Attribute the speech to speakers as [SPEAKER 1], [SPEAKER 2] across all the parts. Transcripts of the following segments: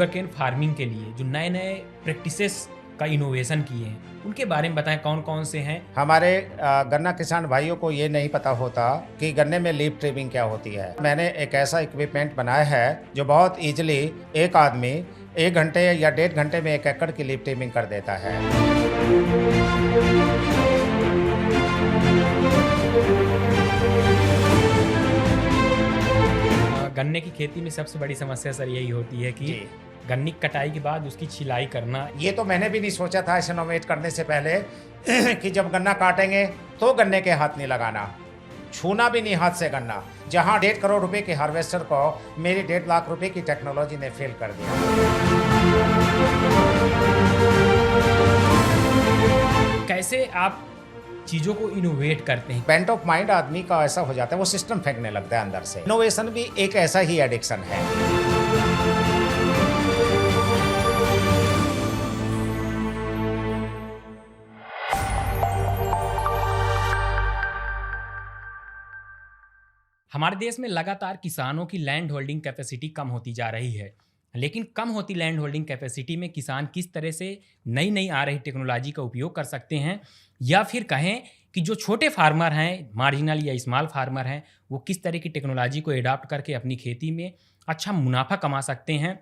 [SPEAKER 1] Sugarcane farming के लिए जो नए नए प्रैक्टिसेस का इनोवेशन किए हैं उनके बारे में बताएं, कौन कौन से हैं।
[SPEAKER 2] हमारे गन्ना किसान भाइयों को ये नहीं पता होता कि गन्ने में लीफ ट्रिमिंग क्या होती है। मैंने एक ऐसा इक्विपमेंट बनाया है जो बहुत इजीली एक आदमी 1 घंटे या 1.5 घंटे में 1 एकड़ की लीफ ट्रिमिंग कर देता है।
[SPEAKER 1] गन्ने की खेती में सबसे बड़ी समस्या सर यही होती है कि गन्ने की कटाई के बाद उसकी छिलाई करना।
[SPEAKER 2] ये तो मैंने भी नहीं सोचा था इसे इनोवेट करने से पहले कि जब गन्ना काटेंगे तो गन्ने के हाथ नहीं लगाना, छूना भी नहीं हाथ से गन्ना। जहां 1.5 करोड़ रुपए की हार्वेस्टर को मेरी 1.5 लाख रुपए की टेक्नोलॉजी ने फेल कर दिया।
[SPEAKER 1] कैसे आप चीजों को इनोवेट करते हैं?
[SPEAKER 2] पेंट ऑफ माइंड आदमी का ऐसा हो जाता है, वो सिस्टम फेंकने लगता है अंदर से। इनोवेशन भी एक ऐसा ही एडिक्शन है।
[SPEAKER 1] हमारे देश में लगातार किसानों की लैंड होल्डिंग कैपेसिटी कम होती जा रही है, लेकिन कम होती लैंड होल्डिंग कैपेसिटी में किसान किस तरह से नई नई आ रही टेक्नोलॉजी का उपयोग कर सकते हैं, या फिर कहें कि जो छोटे फार्मर हैं, मार्जिनल या स्मॉल फार्मर हैं, वो किस तरह की टेक्नोलॉजी को एडॉप्ट करके अपनी खेती में अच्छा मुनाफा कमा सकते हैं,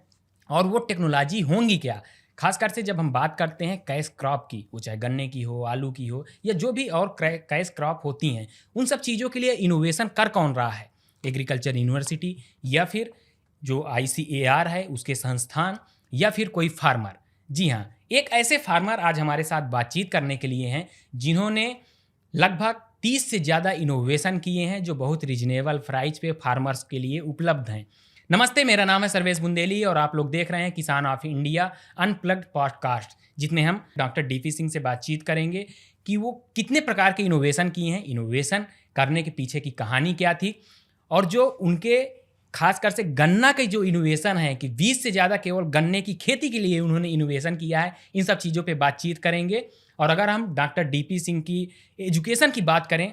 [SPEAKER 1] और वो टेक्नोलॉजी होंगी क्या। खासकर से जब हम बात करते हैं कैश क्रॉप की, वो चाहे गन्ने की हो, आलू की हो, या जो भी और कैश क्रॉप होती हैं, उन सब चीज़ों के लिए इनोवेशन कर कौन रहा है? एग्रीकल्चर यूनिवर्सिटी, या फिर जो ICAR है उसके संस्थान, या फिर कोई फार्मर? जी हाँ, एक ऐसे फार्मर आज हमारे साथ बातचीत करने के लिए हैं जिन्होंने लगभग 30 से ज़्यादा इनोवेशन किए हैं जो बहुत रीजनेबल प्राइस पे फार्मर्स के लिए उपलब्ध हैं। नमस्ते, मेरा नाम है सर्वेश बुंदेली और आप लोग देख रहे हैं किसान ऑफ इंडिया अनप्लग्ड पॉडकास्ट, जिसमें हम डॉक्टर DP सिंह से बातचीत करेंगे कि वो कितने प्रकार के इनोवेशन किए हैं, इनोवेशन करने के पीछे की कहानी क्या थी, और जो उनके खासकर से गन्ना के जो इनोवेशन है कि 20 से ज़्यादा केवल गन्ने की खेती के लिए उन्होंने इनोवेशन किया है, इन सब चीज़ों पे बातचीत करेंगे। और अगर हम डॉक्टर DP सिंह की एजुकेशन की बात करें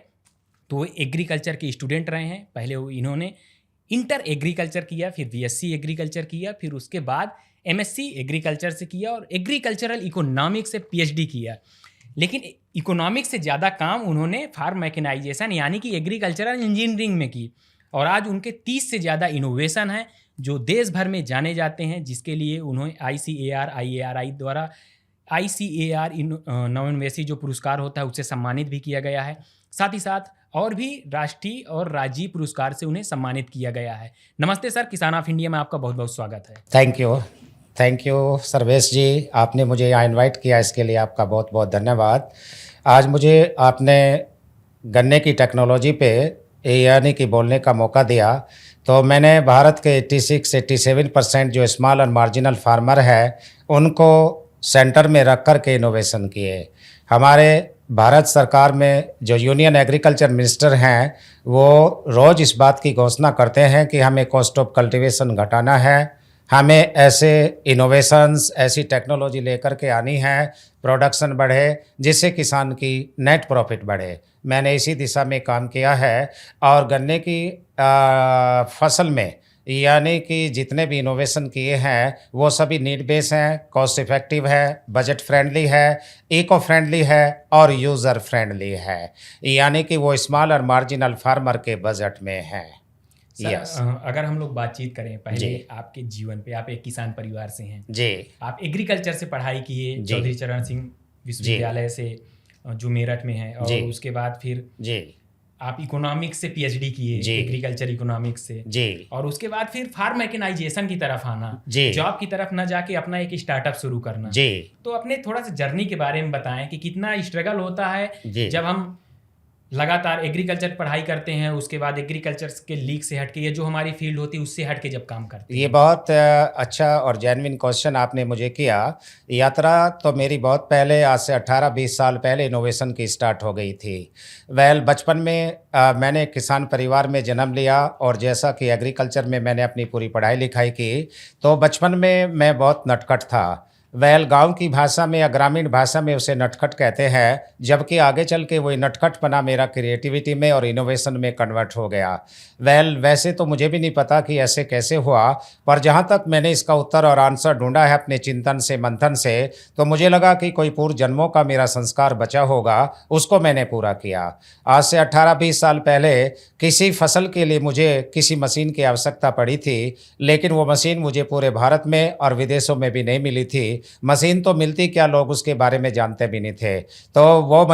[SPEAKER 1] तो वो एग्रीकल्चर के स्टूडेंट रहे हैं। पहले वो इन्होंने इंटर एग्रीकल्चर किया, फिर BSc एग्रीकल्चर किया, फिर उसके बाद MSc एग्रीकल्चर से किया और एग्रीकल्चरल इकोनॉमिक्स से PhD किया। लेकिन इकोनॉमिक्स से ज़्यादा काम उन्होंने फार्म मैकेनाइजेशन यानी कि एग्रीकल्चरल इंजीनियरिंग में की, और आज उनके 30 से ज़्यादा इनोवेशन हैं जो देश भर में जाने जाते हैं, जिसके लिए उन्हें ICAR IARI द्वारा ICAR नवोन्मेषी जो पुरस्कार होता है उससे सम्मानित भी किया गया है। साथ ही साथ और भी राष्ट्रीय और राज्य पुरस्कार से उन्हें सम्मानित किया गया है। नमस्ते सर, किसान ऑफ इंडिया में आपका बहुत बहुत स्वागत है।
[SPEAKER 2] थैंक यू सर्वेश जी, आपने मुझे यहाँ इनवाइट किया, इसके लिए आपका बहुत बहुत धन्यवाद। आज मुझे आपने गन्ने की टेक्नोलॉजी पे यानी कि बोलने का मौका दिया, तो मैंने भारत के 86-87% जो स्मॉल और मार्जिनल फार्मर है उनको सेंटर में रख कर के इनोवेशन किए। हमारे भारत सरकार में जो यूनियन एग्रीकल्चर मिनिस्टर हैं वो रोज़ इस बात की घोषणा करते हैं कि हमें कॉस्ट ऑफ कल्टीवेशन घटाना है, हमें ऐसे इनोवेशंस, ऐसी टेक्नोलॉजी लेकर के आनी है, प्रोडक्शन बढ़े, जिससे किसान की नेट प्रॉफिट बढ़े। मैंने इसी दिशा में काम किया है और गन्ने की फसल में यानी कि जितने भी इनोवेशन किए हैं वो सभी नीड बेस हैं, कॉस्ट इफ़ेक्टिव है, बजट फ्रेंडली है, इको फ्रेंडली है और यूज़र फ्रेंडली है, यानी कि वो स्मॉल और मार्जिनल फार्मर के बजट में है।
[SPEAKER 1] यस। अगर हम लोग बातचीत करें पहले आपके जीवन पे, आप एक किसान परिवार से हैं
[SPEAKER 2] जी,
[SPEAKER 1] आप एग्रीकल्चर से पढ़ाई किए चौधरी चरण सिंह विश्वविद्यालय से जो मेरठ में है, और उसके बाद फिर आप इकोनॉमिक्स से PhD किए एग्रीकल्चर इकोनॉमिक्स से जी, और उसके बाद फिर फार्म मैकेनाइजेशन की तरफ आना, जॉब की तरफ न जाके अपना एक स्टार्टअप शुरू करना जी। तो अपने थोड़ा सा जर्नी के बारे में बताएं कि कितना स्ट्रगल होता है जब हम लगातार एग्रीकल्चर पढ़ाई करते हैं, उसके बाद एग्रीकल्चर के लीग से हटके ये जो हमारी फील्ड होती है उससे हटके जब काम करते हैं।
[SPEAKER 2] ये बहुत अच्छा और जेन्युइन क्वेश्चन आपने मुझे किया। यात्रा तो मेरी बहुत पहले, आज से 18-20 साल पहले इनोवेशन की स्टार्ट हो गई थी। बचपन में मैंने किसान परिवार में जन्म लिया और जैसा कि एग्रीकल्चर में मैंने अपनी पूरी पढ़ाई लिखाई की, तो बचपन में मैं बहुत नटखट था। वेल गांव की भाषा में या ग्रामीण भाषा में उसे नटखट कहते हैं, जबकि आगे चल के वही नटखटपना मेरा क्रिएटिविटी में और इनोवेशन में कन्वर्ट हो गया। वेल वैसे तो मुझे भी नहीं पता कि ऐसे कैसे हुआ, पर जहाँ तक मैंने इसका उत्तर और आंसर ढूंढा है अपने चिंतन से मंथन से, तो मुझे लगा कि कोई पूर्व जन्मों का मेरा संस्कार बचा होगा, उसको मैंने पूरा किया। आज से 18-20 साल पहले किसी फसल के लिए मुझे किसी मशीन की आवश्यकता पड़ी थी, लेकिन वो मशीन मुझे पूरे भारत में और विदेशों में भी नहीं मिली थी। मशीन तो मिलती क्या, लोग उसके बारे में जानते भी नहीं थे। तो वो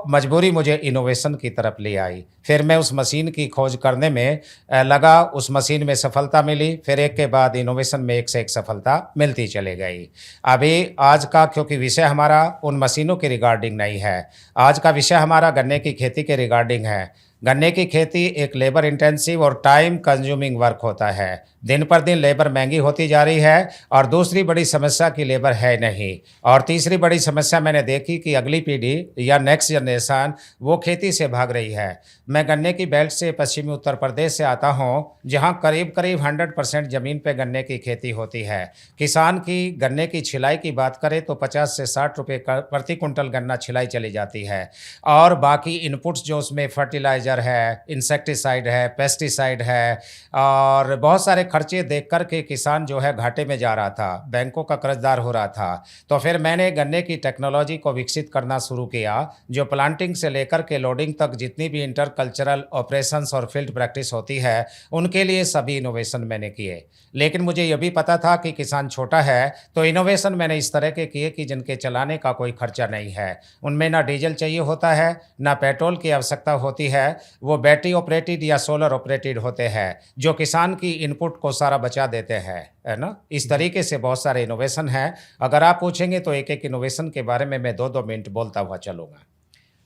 [SPEAKER 2] मजबूरी मुझे इनोवेशन की तरफ ले आई। फिर मैं उस मशीन की खोज करने में लगा, उस मशीन में सफलता मिली, फिर एक के बाद इनोवेशन में एक से एक सफलता मिलती चली गई। अभी आज का क्योंकि विषय हमारा उन मशीनों के रिगार्डिंग नहीं है, आज का विषय हमारा गन्ने की खेती के रिगार्डिंग है। गन्ने की खेती एक लेबर इंटेंसिव और टाइम कंज्यूमिंग वर्क होता है। दिन पर दिन लेबर महंगी होती जा रही है, और दूसरी बड़ी समस्या की लेबर है नहीं, और तीसरी बड़ी समस्या मैंने देखी कि अगली पीढ़ी या नेक्स्ट जनरेशन वो खेती से भाग रही है। मैं गन्ने की बेल्ट से पश्चिमी उत्तर प्रदेश से आता हूँ, जहाँ करीब करीब 100% ज़मीन पे गन्ने की खेती होती है। किसान की गन्ने की छिलाई की बात करें तो 50 से 60 रुपये प्रति कुंटल गन्ना छिलाई चली जाती है, और बाकी इनपुट्स जो उसमें फर्टिलाइज़र है, इंसेक्टिसाइड है, पेस्टिसाइड है, और बहुत सारे खर्चे देख कर के किसान जो है घाटे में जा रहा था, बैंकों का कर्जदार हो रहा था। तो फिर मैंने गन्ने की टेक्नोलॉजी को विकसित करना शुरू किया, जो प्लांटिंग से लेकर के लोडिंग तक जितनी भी इंटर कल्चरल ऑपरेशंस और फील्ड प्रैक्टिस होती है, उनके लिए सभी इनोवेशन मैंने किए। लेकिन मुझे यह भी पता था कि किसान छोटा है, तो इनोवेशन मैंने इस तरह के किए कि जिनके चलाने का कोई खर्चा नहीं है। उनमें ना डीजल चाहिए होता है, ना पेट्रोल की आवश्यकता होती है, वो बैटरी ऑपरेटेड या सोलर ऑपरेटेड होते हैं, जो किसान की इनपुट को सारा बचा देते हैं, है ना। इस तरीके से बहुत सारे इनोवेशन हैं। अगर आप पूछेंगे तो एक एक इनोवेशन के बारे में मैं 2-2 मिनट बोलता हुआ चलूँगा।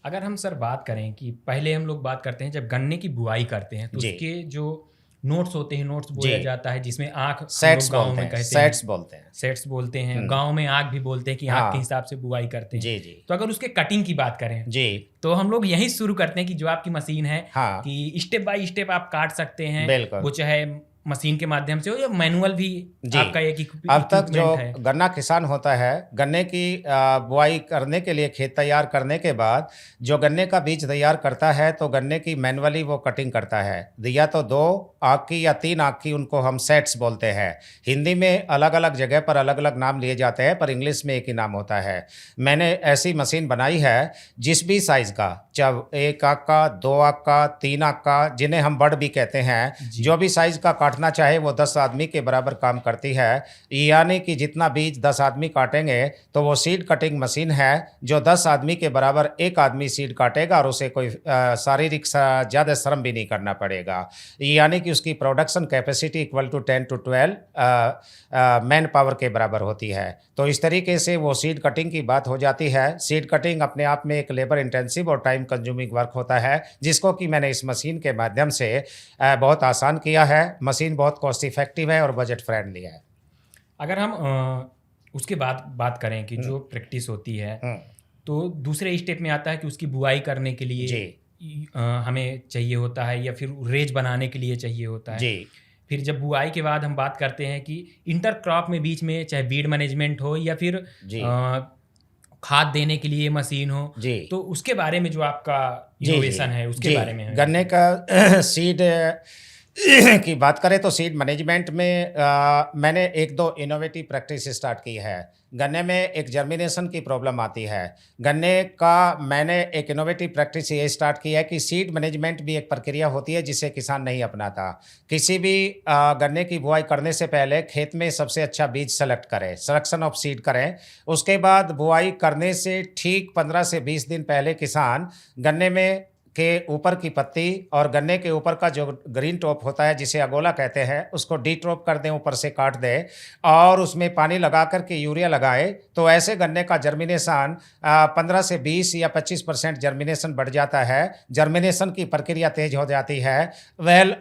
[SPEAKER 1] अगर हम सर बात करें कि पहले हम लोग बात करते हैं जब गन्ने की बुआई करते हैं तो
[SPEAKER 2] जी।
[SPEAKER 1] उसके जो नोट्स होते हैं, नोट्स बोया
[SPEAKER 2] जी।
[SPEAKER 1] जाता है, जिसमें आँख हम
[SPEAKER 2] सेट्स
[SPEAKER 1] लोग गाँव
[SPEAKER 2] बोलते
[SPEAKER 1] में
[SPEAKER 2] हैं,
[SPEAKER 1] कहते
[SPEAKER 2] सेट्स
[SPEAKER 1] हैं,
[SPEAKER 2] बोलते हैं।
[SPEAKER 1] सेट्स बोलते हैं, गाँव में आँख भी बोलते हैं कि आँख के
[SPEAKER 2] हाँ।
[SPEAKER 1] हिसाब से बुआई करते हैं।
[SPEAKER 2] जी, जी।
[SPEAKER 1] तो अगर उसके कटिंग की बात करें
[SPEAKER 2] जी।
[SPEAKER 1] तो हम लोग यही शुरू करते हैं कि जो आपकी मशीन है
[SPEAKER 2] हाँ।
[SPEAKER 1] कि स्टेप बाय स्टेप आप काट सकते हैं,
[SPEAKER 2] बिल्कुल।
[SPEAKER 1] वो चाहे मशीन के माध्यम से हो या मैनुअल भी
[SPEAKER 2] जी।
[SPEAKER 1] आपका एक
[SPEAKER 2] अब तक जो
[SPEAKER 1] इक्विपमेंट है।
[SPEAKER 2] गन्ना किसान होता है, गन्ने की बुआई करने के लिए खेत तैयार करने के बाद जो गन्ने का बीज तैयार करता है, तो गन्ने की मैनुअली वो कटिंग करता है। या तो 2 आँख की या 3 आँख की, उनको हम सेट्स बोलते हैं। हिंदी में अलग अलग जगह पर अलग अलग नाम लिए जाते हैं, पर इंग्लिश में एक ही नाम होता है। मैंने ऐसी मशीन बनाई है जिस भी साइज़ का, चाहे 1 आँख का, 2 आँख का, 3 आँख का, जिन्हें हम बर्ड भी कहते हैं, जो भी साइज़ का काटना चाहे वो 10 आदमी के बराबर काम करती है। यानी कि जितना बीज 10 आदमी काटेंगे, तो वो सीड कटिंग मशीन है जो 10 आदमी के बराबर एक आदमी सीड काटेगा, और उसे कोई शारीरिक ज़्यादा श्रम भी नहीं करना पड़ेगा। यानी कि उसकी production capacity equal to 10 to 12 manpower के बराबर होती है। तो इस तरीके से वो सीड कटिंग की बात हो जाती है। सीड कटिंग अपने आप में एक लेबर इंटेंसिव और टाइम कंज्यूमिंग वर्क होता है, जिसको कि मैंने इस मशीन के माध्यम से बहुत आसान किया है। मशीन बहुत कॉस्ट इफेक्टिव है और बजट फ्रेंडली है।
[SPEAKER 1] अगर हम उसके बाद बात करें कि जो प्रैक्टिस होती है, तो दूसरे स्टेप में आता है कि उसकी बुआई करने के लिए
[SPEAKER 2] जी।
[SPEAKER 1] हमें चाहिए होता है, या फिर रेज बनाने के लिए चाहिए होता है।
[SPEAKER 2] जी।
[SPEAKER 1] फिर जब बुआई के बाद हम बात करते हैं कि इंटर क्रॉप में बीच में चाहे वीड मैनेजमेंट हो या फिर
[SPEAKER 2] जी।
[SPEAKER 1] खाद देने के लिए मशीन हो,
[SPEAKER 2] जी।
[SPEAKER 1] तो उसके बारे में जो आपका
[SPEAKER 2] जी,
[SPEAKER 1] इनोवेशन है उसके
[SPEAKER 2] जी।
[SPEAKER 1] बारे में है।
[SPEAKER 2] गन्ने का सीड की बात करें तो सीड मैनेजमेंट में मैंने 1-2 इनोवेटिव प्रैक्टिस स्टार्ट की है। गन्ने में एक जर्मिनेशन की प्रॉब्लम आती है। गन्ने का मैंने एक इनोवेटिव प्रैक्टिस ये स्टार्ट की है कि सीड मैनेजमेंट भी एक प्रक्रिया होती है जिसे किसान नहीं अपनाता। किसी भी गन्ने की बुआई करने से पहले खेत में सबसे अच्छा बीज सेलेक्ट करें, सिलेक्शन ऑफ सीड करें। उसके बाद बुआई करने से ठीक 15 से 20 दिन पहले किसान गन्ने में के ऊपर की पत्ती और गन्ने के ऊपर का जो ग्रीन टॉप होता है, जिसे अगोला कहते हैं, उसको डीट्रॉप कर दें, ऊपर से काट दें और उसमें पानी लगा कर के यूरिया लगाए, तो ऐसे गन्ने का जर्मिनेशन 15 से 20 या 25% जर्मिनेशन बढ़ जाता है। जर्मिनेशन की प्रक्रिया तेज हो जाती है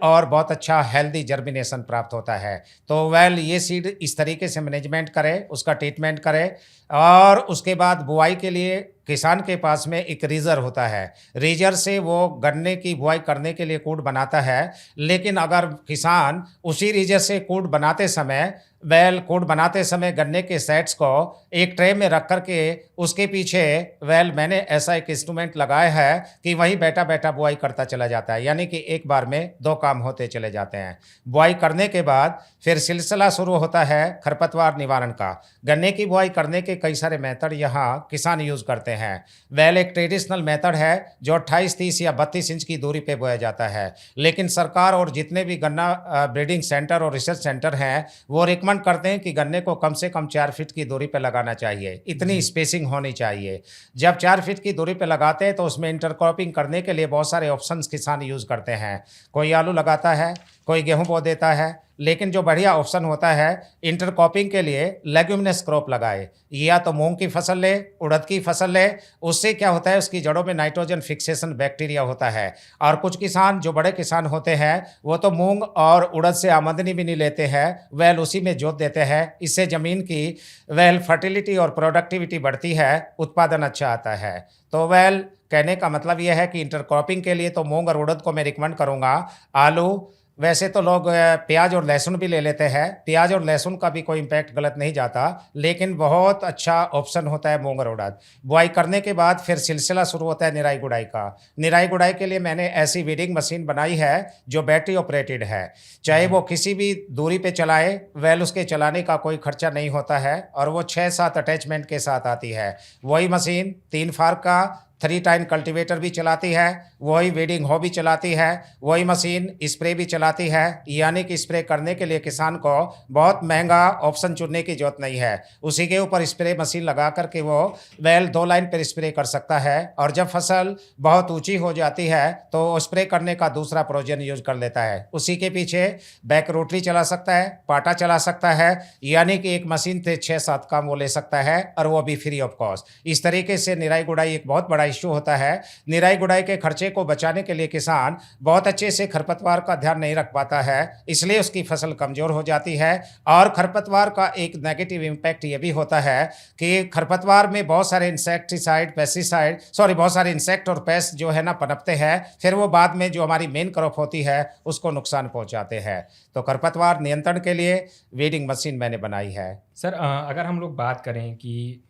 [SPEAKER 2] और बहुत अच्छा हेल्दी जर्मिनेशन प्राप्त होता है। तो ये सीड इस तरीके से मैनेजमेंट करें, उसका ट्रीटमेंट करें, और उसके बाद बुआई के लिए किसान के पास में एक रीजर होता है। रीजर से वो गन्ने की बुआई करने के लिए कूट बनाता है। लेकिन अगर किसान उसी रीजर से कूट बनाते समय वेल कूट बनाते समय गन्ने के सेट्स को एक ट्रे में रख करके उसके पीछे वेल मैंने ऐसा एक इंस्ट्रूमेंट लगाया है कि वही बैठा बैठा बुआई करता चला जाता है, यानी कि एक बार में 2 काम होते चले जाते हैं। बुआई करने के बाद फिर सिलसिला शुरू होता है खरपतवार निवारण का। गन्ने की बुआई करने के कई सारे मेथड यहाँ किसान यूज़ करते हैं। वेल एक ट्रेडिशनल मेथड है जो 28, 30 या 32 इंच की दूरी पे बोया जाता है, लेकिन सरकार और जितने भी गन्ना ब्रीडिंग सेंटर और रिसर्च सेंटर हैं वो रिकमेंड करते हैं कि गन्ने को कम से कम 4 फीट की दूरी पे लगाना चाहिए, इतनी स्पेसिंग होनी चाहिए। जब 4 फीट की दूरी पे लगाते हैं तो उसमें इंटरक्रॉपिंग करने के लिए बहुत सारे ऑप्शंस किसान यूज़ करते हैं। कोई आलू लगाता है, कोई गेहूं बो देता है, लेकिन जो बढ़िया ऑप्शन होता है इंटरक्रॉपिंग के लिए लेग्यूमिनस क्रॉप लगाए, या तो मूंग की फसल ले, उड़द की फसल ले। उससे क्या होता है उसकी जड़ों में नाइट्रोजन फिक्सेशन बैक्टीरिया होता है। और कुछ किसान जो बड़े किसान होते हैं वो तो मूंग और उड़द से आमदनी भी नहीं लेते हैं, वेल उसी में जोत देते हैं। इससे ज़मीन की वेल फर्टिलिटी और प्रोडक्टिविटी बढ़ती है, उत्पादन अच्छा आता है। तो वेल कहने का मतलब यह है कि इंटरक्रॉपिंग के लिए तो मूंग और उड़द को मैं रिकमेंड करूँगा। आलू, वैसे तो लोग प्याज और लहसुन भी ले लेते हैं, प्याज और लहसुन का भी कोई इम्पैक्ट गलत नहीं जाता, लेकिन बहुत अच्छा ऑप्शन होता है मूंग और उड़द। बुआई करने के बाद फिर सिलसिला शुरू होता है निराई गुड़ाई का। निराई गुड़ाई के लिए मैंने ऐसी वीडिंग मशीन बनाई है जो बैटरी ऑपरेटेड है, चाहे वो किसी भी दूरी पे चलाए, वेल उसके चलाने का कोई खर्चा नहीं होता है और वो 6-7 अटैचमेंट के साथ आती है। वही मशीन 3 फार्क का 3 टाइन कल्टीवेटर भी चलाती है, वही वीडिंग हो भी चलाती है, वही मशीन स्प्रे भी चलाती है। यानी कि स्प्रे करने के लिए किसान को बहुत महंगा ऑप्शन चुनने की जरूरत नहीं है, उसी के ऊपर स्प्रे मशीन लगा करके वो वेल 2 लाइन पर स्प्रे कर सकता है। और जब फसल बहुत ऊंची हो जाती है तो स्प्रे करने का दूसरा प्रोविजन यूज कर लेता है। उसी के पीछे बैक रोटरी चला सकता है, पाटा चला सकता है, यानी कि एक मशीन से 6-7 काम वो ले सकता है और वो भी फ्री ऑफ कॉस्ट। इस तरीके से निराई गुड़ाई एक बहुत बड़ा इश्यू होता है। निराई गुड़ाई के खर्चे को बचाने के लिए किसान बहुत अच्छे से खरपतवार का ध्यान नहीं रख पाता है, इसलिए उसकी फसल कमजोर हो जाती है। और खरपतवार का एक नेगेटिव इम्पैक्ट ये भी होता है कि खरपतवार में बहुत सारे इंसेक्टिसाइड, पेस्टिसाइड, बहुत सारे इंसेक्ट और पेस्ट जो है ना पनपते हैं, फिर वो बाद में जो हमारी मेन क्रॉप होती है उसको नुकसान पहुंचाते हैं। तो खरपतवार नियंत्रण के लिए वीडिंग मशीन मैंने बनाई है।
[SPEAKER 1] सर अगर हम लोग बात करें कि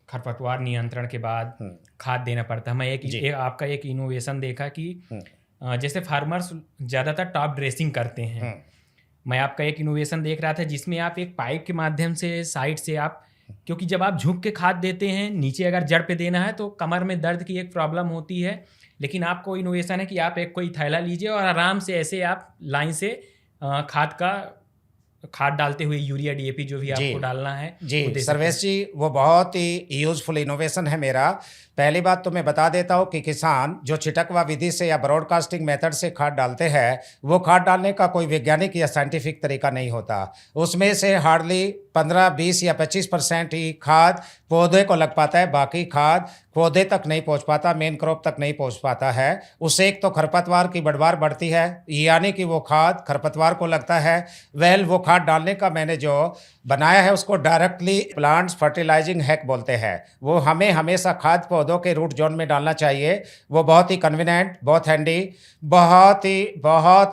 [SPEAKER 1] खरपतवार नियंत्रण के बाद खाद देना पड़ता है, मैं आपका एक इनोवेशन देखा कि जैसे फार्मर्स ज़्यादातर टॉप ड्रेसिंग करते हैं, मैं आपका एक इनोवेशन देख रहा था जिसमें आप एक पाइप के माध्यम से साइड से आप, क्योंकि जब आप झुक के खाद देते हैं नीचे अगर जड़ पे देना है तो कमर में दर्द की एक प्रॉब्लम होती है, लेकिन आपको इनोवेशन है कि आप एक कोई थैला लीजिए और आराम से ऐसे आप लाइन से खाद डालते हुए यूरिया डीएपी जो भी आपको डालना है
[SPEAKER 2] जी सर्वेश जी, वो बहुत ही यूजफुल इनोवेशन है मेरा। पहली बात तो मैं बता देता हूँ कि किसान जो छिटकवा विधि से या ब्रॉडकास्टिंग मेथड से खाद डालते हैं वो खाद डालने का कोई वैज्ञानिक या साइंटिफिक तरीका नहीं होता। उसमें से हार्डली 15, 20 या 25% ही खाद पौधे को लग पाता है, बाकी खाद पौधे तक नहीं पहुंच पाता, मेन क्रॉप तक नहीं पहुंच पाता है। उससे एक तो खरपतवार की बढ़वार बढ़ती है, यानी कि वो खाद खरपतवार को लगता है। वेल वो खाद डालने का मैंने जो बनाया है उसको डायरेक्टली प्लांट्स फर्टिलाइजिंग हैक बोलते हैं। वो हमें हमेशा खाद पौधों के रूट जोन में डालना चाहिए। वो बहुत ही कन्वीनियंट, बहुत हैंडी, बहुत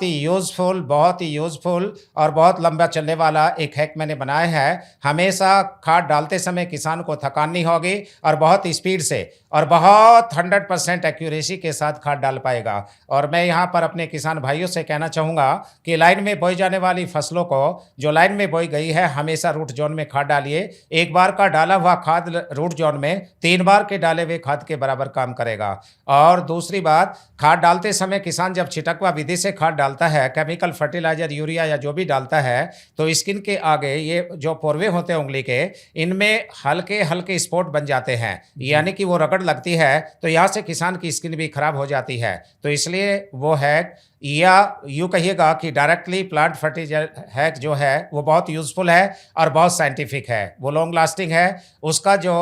[SPEAKER 2] ही यूज़फुल और बहुत लंबा चलने वाला एक हैक मैंने बनाया है। हमेशा खाद डालते समय किसान को थकान नहीं होगी और बहुत स्पीड से और बहुत 100% एक्यूरेसी के साथ खाद डाल पाएगा। और मैं यहाँ पर अपने किसान भाइयों से कहना चाहूँगा कि लाइन में बोई जाने वाली फसलों को, जो लाइन में बोई गई है, हमेशा रूट जोन में खाद डालिए। एक बार का डाला हुआ खाद रूट जोन में 3 बार के डाले हुए खाद के बराबर काम करेगा। और दूसरी बात, खाद डालते समय किसान जब छिटकवा विधि से खाद डालता है, केमिकल फर्टिलाइजर, यूरिया या जो भी डालता है, तो स्किन के आगे ये जो पोरवे होते हैं उंगली के, इनमें हल्के हल्के स्पॉट बन जाते हैं, यानी कि वो रगड़ लगती है तो यहाँ से किसान की स्किन भी खराब हो जाती है। तो इसलिए वो हैक, या यूँ कहिएगा कि डायरेक्टली प्लांट फर्टिलाइजर हैक जो है वो बहुत यूज़फुल है और बहुत साइंटिफिक है। वो लॉन्ग लास्टिंग है। उसका जो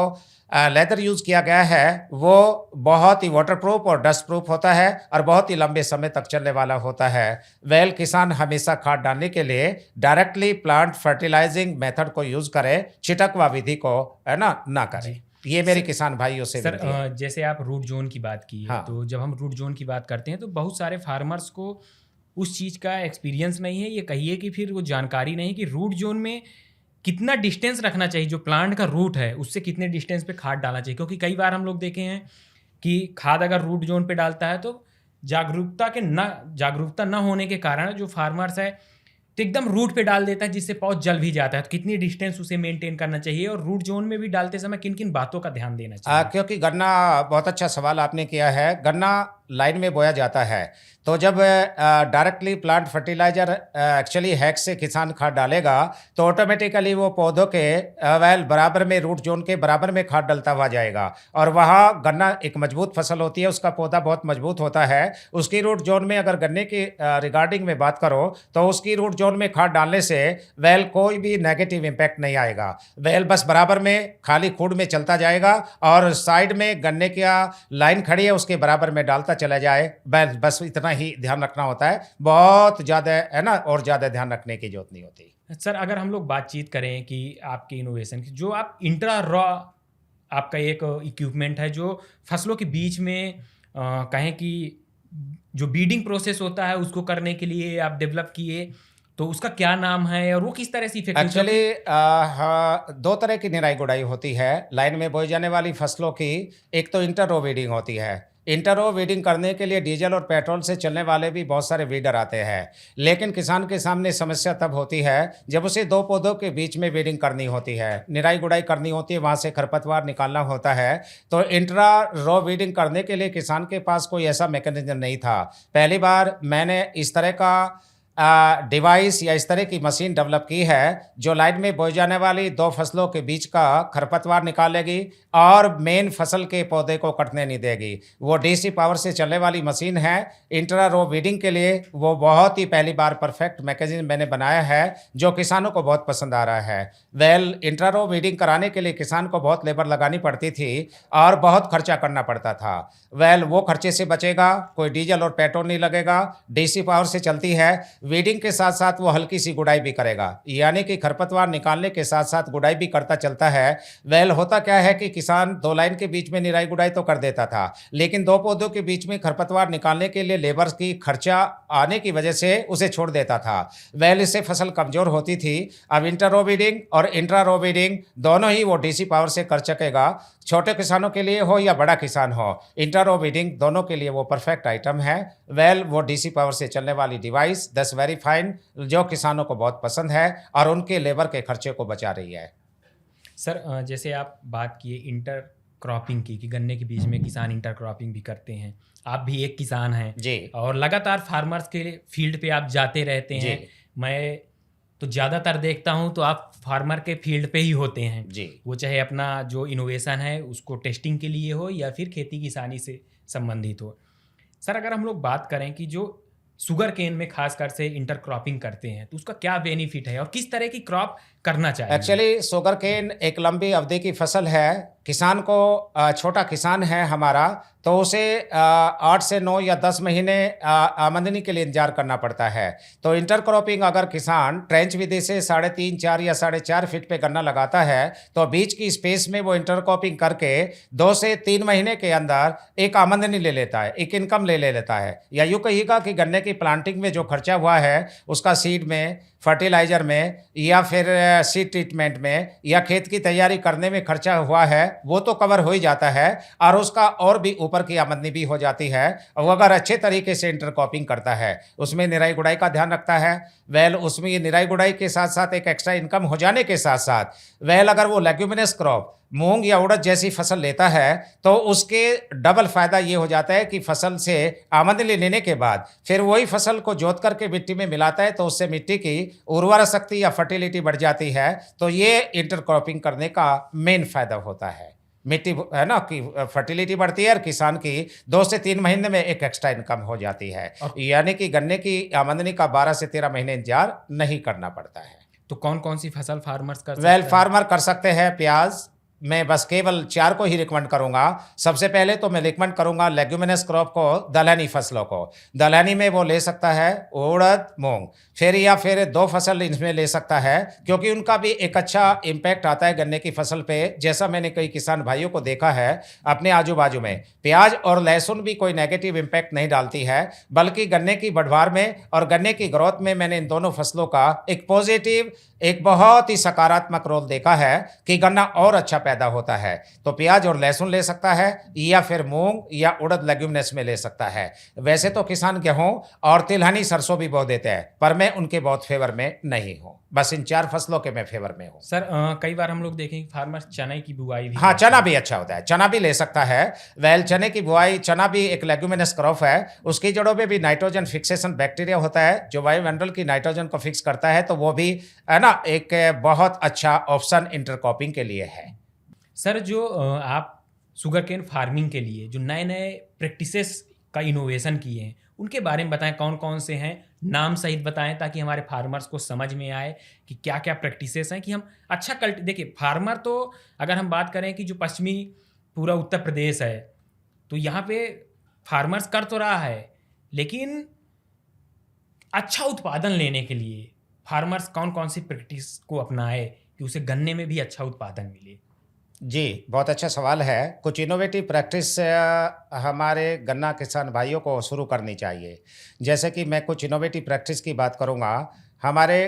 [SPEAKER 2] लेदर यूज़ किया गया है वो बहुत ही वाटरप्रूफ और डस्ट प्रूफ होता है और बहुत ही लंबे समय तक चलने वाला होता है। वेल किसान हमेशा खाद डालने के लिए डायरेक्टली प्लांट फर्टिलाइजिंग मेथड को यूज़ करें, छिटकवा विधि को है ना करें। ये मेरे किसान भाइयों से
[SPEAKER 1] सर जैसे आप रूट जोन की बात की है, तो जब हम रूट जोन की बात करते हैं तो बहुत सारे फार्मर्स को उस चीज़ का एक्सपीरियंस नहीं है, ये कहिए कि फिर वो जानकारी नहीं कि रूट जोन में कितना डिस्टेंस रखना चाहिए, जो प्लांट का रूट है उससे कितने डिस्टेंस पे खाद डालना चाहिए। क्योंकि कई बार हम लोग देखे हैं कि खाद अगर रूट जोन पे डालता है तो जागरूकता न होने के कारण जो फार्मर्स है तो एकदम रूट पे डाल देता है, जिससे पौध जल भी जाता है। तो कितनी डिस्टेंस उसे मेंटेन करना चाहिए, और रूट जोन में भी डालते समय किन किन बातों का ध्यान देना चाहिए?
[SPEAKER 2] क्योंकि गन्ना, बहुत अच्छा सवाल आपने किया है। गन्ना लाइन में बोया जाता है, तो जब डायरेक्टली प्लांट फर्टिलाइजर एक्चुअली हैक्स से किसान खाद डालेगा तो ऑटोमेटिकली वो पौधों के वेल बराबर में, रूट जोन के बराबर में खाद डलता हुआ जाएगा। और वहाँ गन्ना एक मजबूत फसल होती है, उसका पौधा बहुत मजबूत होता है। उसकी रूट जोन में अगर गन्ने की रिगार्डिंग में बात करो तो उसकी रूट जोन में खाद डालने से वेल कोई भी नेगेटिव इम्पैक्ट नहीं आएगा। वेल बस बराबर में खाली खूड में चलता जाएगा और साइड में गन्ने की लाइन खड़ी है उसके बराबर में डालता चला जाए। बस इतना ही ध्यान रखना होता है, बहुत ज़्यादा है ना, और ज़्यादा ध्यान रखने की जरूरत नहीं होती।
[SPEAKER 1] सर, अगर हम लोग बातचीत करें कि आपके इनोवेशन की, जो आप इंट्रा रॉ आपका एक इक्विपमेंट है जो फसलों के बीच में कहें कि जो बीडिंग प्रोसेस होता है उसको करने के लिए आप डेवलप किए, तो उसका क्या नाम है और वो किस तरह से इफेक्टिव?
[SPEAKER 2] एक्चुअली हाँ, दो तरह की निराई गुड़ाई होती है लाइन में बोई जाने वाली फसलों की। एक तो इंटर रो वीडिंग होती है। इंटर रो वीडिंग करने के लिए डीजल और पेट्रोल से चलने वाले भी बहुत सारे वीडर आते हैं, लेकिन किसान के सामने समस्या तब होती है जब उसे दो पौधों के बीच में वीडिंग करनी होती है, निराई गुड़ाई करनी होती है, वहाँ से खरपतवार निकालना होता है। तो इंट्रा रो वीडिंग करने के लिए किसान के पास कोई ऐसा मैकेनिज्म नहीं था। पहली बार मैंने इस तरह का डिवाइस या इस तरह की मशीन डेवलप की है जो लाइन में बोई जाने वाली दो फसलों के बीच का खरपतवार निकालेगी और मेन फसल के पौधे को कटने नहीं देगी। वो डीसी पावर से चलने वाली मशीन है। इंट्रा रो वीडिंग के लिए वो बहुत ही पहली बार परफेक्ट मैकेनिज्म मैंने बनाया है जो किसानों को बहुत पसंद आ रहा है। वेल, इंट्रा रो वीडिंग कराने के लिए किसान को बहुत लेबर लगानी पड़ती थी और बहुत खर्चा करना पड़ता था। वेल, वो खर्चे से बचेगा, कोई डीजल और पेट्रोल नहीं लगेगा, डीसी पावर से चलती है। वीडिंग के साथ साथ वो हल्की सी गुड़ाई भी करेगा, यानी कि खरपतवार निकालने के साथ साथ गुड़ाई भी करता चलता है। वेल, होता क्या है कि किसान दो लाइन के बीच में निराई गुड़ाई तो कर देता था, लेकिन दो पौधों के बीच में खरपतवार निकालने के लिए लेबर की खर्चा आने की वजह से उसे छोड़ देता था। वेल, इससे फसल कमजोर होती थी। अब इंटर रो वीडिंग और इंट्रा रो वीडिंग दोनों ही वो डीसी पावर से कर सकेगा। छोटे किसानों के लिए हो या बड़ा किसान हो, इंटर रो वीडिंग दोनों के लिए वो परफेक्ट आइटम है। वेल, वो डीसी पावर से चलने वाली डिवाइस 10 वेरी फाइन जो किसानों को बहुत पसंद है और उनके लेबर के खर्चे को बचा रही है।
[SPEAKER 1] सर, जैसे आप बात किए इंटर क्रॉपिंग की, कि गन्ने के बीच में किसान इंटर क्रॉपिंग भी करते हैं, आप भी एक किसान हैं
[SPEAKER 2] जी,
[SPEAKER 1] और लगातार फार्मर्स के फील्ड पे आप जाते रहते हैं। मैं तो ज़्यादातर देखता हूँ तो आप फार्मर के फील्ड पे ही होते हैं
[SPEAKER 2] जी।
[SPEAKER 1] वो चाहे अपना जो इनोवेशन है उसको टेस्टिंग के लिए हो या फिर खेती किसानी से संबंधित हो। सर, अगर हम लोग बात करें कि जो शुगर केन में खासकर से इंटर क्रॉपिंग करते हैं तो उसका क्या बेनिफिट है और किस तरह की क्रॉप करना चाहिए?
[SPEAKER 2] एक्चुअली शुगर केन एक लंबी अवधि की फसल है। किसान को, छोटा किसान है हमारा, तो उसे 8 से 9 या 10 महीने आमदनी के लिए इंतजार करना पड़ता है। तो इंटर क्रॉपिंग अगर किसान ट्रेंच विधि से 3.5, 4 या 4.5 फीट पे गन्ना लगाता है तो बीच की स्पेस में वो इंटर क्रॉपिंग करके 2 से 3 महीने के अंदर एक आमदनी ले लेता है, एक इनकम ले लेता है। या यूँ कहिएगा कि गन्ने की प्लांटिंग में जो खर्चा हुआ है उसका सीड में, फर्टिलाइजर में या फिर सीड ट्रीटमेंट में या खेत की तैयारी करने में खर्चा हुआ है वो तो कवर हो ही जाता है और उसका और भी ऊपर की आमदनी भी हो जाती है। वो अगर अच्छे तरीके से इंटर क्रॉपिंग करता है, उसमें निराई गुड़ाई का ध्यान रखता है। वेल, उसमें ये निराई गुड़ाई के साथ साथ एक एक्स्ट्रा इनकम हो जाने के साथ साथ वेल, अगर वो लेग्यूमिनस क्रॉप मूंग या उड़द जैसी फसल लेता है तो उसके डबल फायदा ये हो जाता है कि फसल से आमदनी लेने के बाद फिर वही फसल को जोत करके मिट्टी में मिलाता है तो उससे मिट्टी की उर्वरा शक्ति या फर्टिलिटी बढ़ जाती है। तो ये इंटर क्रॉपिंग करने का मेन फायदा होता है। मिट्टी है ना कि फर्टिलिटी बढ़ती है और किसान की 2 से 3 महीने में एक एक्स्ट्रा इनकम हो जाती है, यानी कि गन्ने की आमदनी का 12 से 13 महीने इंतजार नहीं करना पड़ता है।
[SPEAKER 1] तो कौन कौन सी फसल फार्मर्स कर सकते
[SPEAKER 2] वेल,
[SPEAKER 1] हैं?
[SPEAKER 2] फार्मर कर सकते हैं प्याज, मैं बस केवल 4 को ही रिकमेंड करूंगा। सबसे पहले तो मैं रिकमेंड करूंगा लेग्यूमिनस क्रॉप को, दलहनी फसलों को। दलहनी में वो ले सकता है उड़द, मूंग, फिर या फिर 2 फसल इसमें ले सकता है, क्योंकि उनका भी एक अच्छा इम्पैक्ट आता है गन्ने की फसल पे। जैसा मैंने कई किसान भाइयों को देखा है अपने आजू बाजू में, प्याज और लहसुन भी कोई नेगेटिव इम्पैक्ट नहीं डालती है, बल्कि गन्ने की बढ़वार में और गन्ने की ग्रोथ में मैंने इन दोनों फसलों का एक पॉजिटिव, एक बहुत ही सकारात्मक रोल देखा है कि गन्ना और अच्छा पैदा होता है। तो प्याज और लहसुन ले सकता है, या फिर मूंग या उड़द लेग्यूमिनस में ले सकता है। वैसे तो किसान गेहूं और तिलहनी सरसों भी बो देते हैं, पर मैं उनके बहुत फेवर में नहीं हूं। बस इन 4 फसलों के मैं फेवर में हूं।
[SPEAKER 1] सर कई बार हम लोग देखें कि फार्मर चने की बुआई भी
[SPEAKER 2] हाँ,
[SPEAKER 1] करते
[SPEAKER 2] चना
[SPEAKER 1] हैं।
[SPEAKER 2] भी अच्छा होता है, चना भी ले सकता है। वेल, चने की बुआई, चना भी एक लेग्यूमिनस क्रॉप है। उसकी जड़ों में भी नाइट्रोजन फिक्सेशन बैक्टीरिया होता है जो वायुमंडल की नाइट्रोजन को फिक्स करता है, तो वो भी है ना एक बहुत अच्छा ऑप्शन इंटरक्रॉपिंग के लिए है।
[SPEAKER 1] सर जो आप शुगर केन फार्मिंग के लिए जो नए नए प्रैक्टिसेस का इनोवेशन किए हैं उनके बारे में बताएं, कौन कौन से हैं, नाम सहित बताएं, ताकि हमारे फार्मर्स को समझ में आए कि क्या क्या प्रैक्टिसेस हैं, कि हम अच्छा देखिए फार्मर तो अगर हम बात करें कि जो पश्चिमी पूरा उत्तर प्रदेश है तो यहाँ पे फार्मर्स कर तो रहा है, लेकिन अच्छा उत्पादन लेने के लिए फार्मर्स कौन कौन सी प्रैक्टिस को अपनाए कि उसे गन्ने में भी अच्छा उत्पादन मिले।
[SPEAKER 2] जी, बहुत अच्छा सवाल है। कुछ इनोवेटिव प्रैक्टिस हमारे गन्ना किसान भाइयों को शुरू करनी चाहिए। जैसे कि मैं कुछ इनोवेटिव प्रैक्टिस की बात करूँगा। हमारे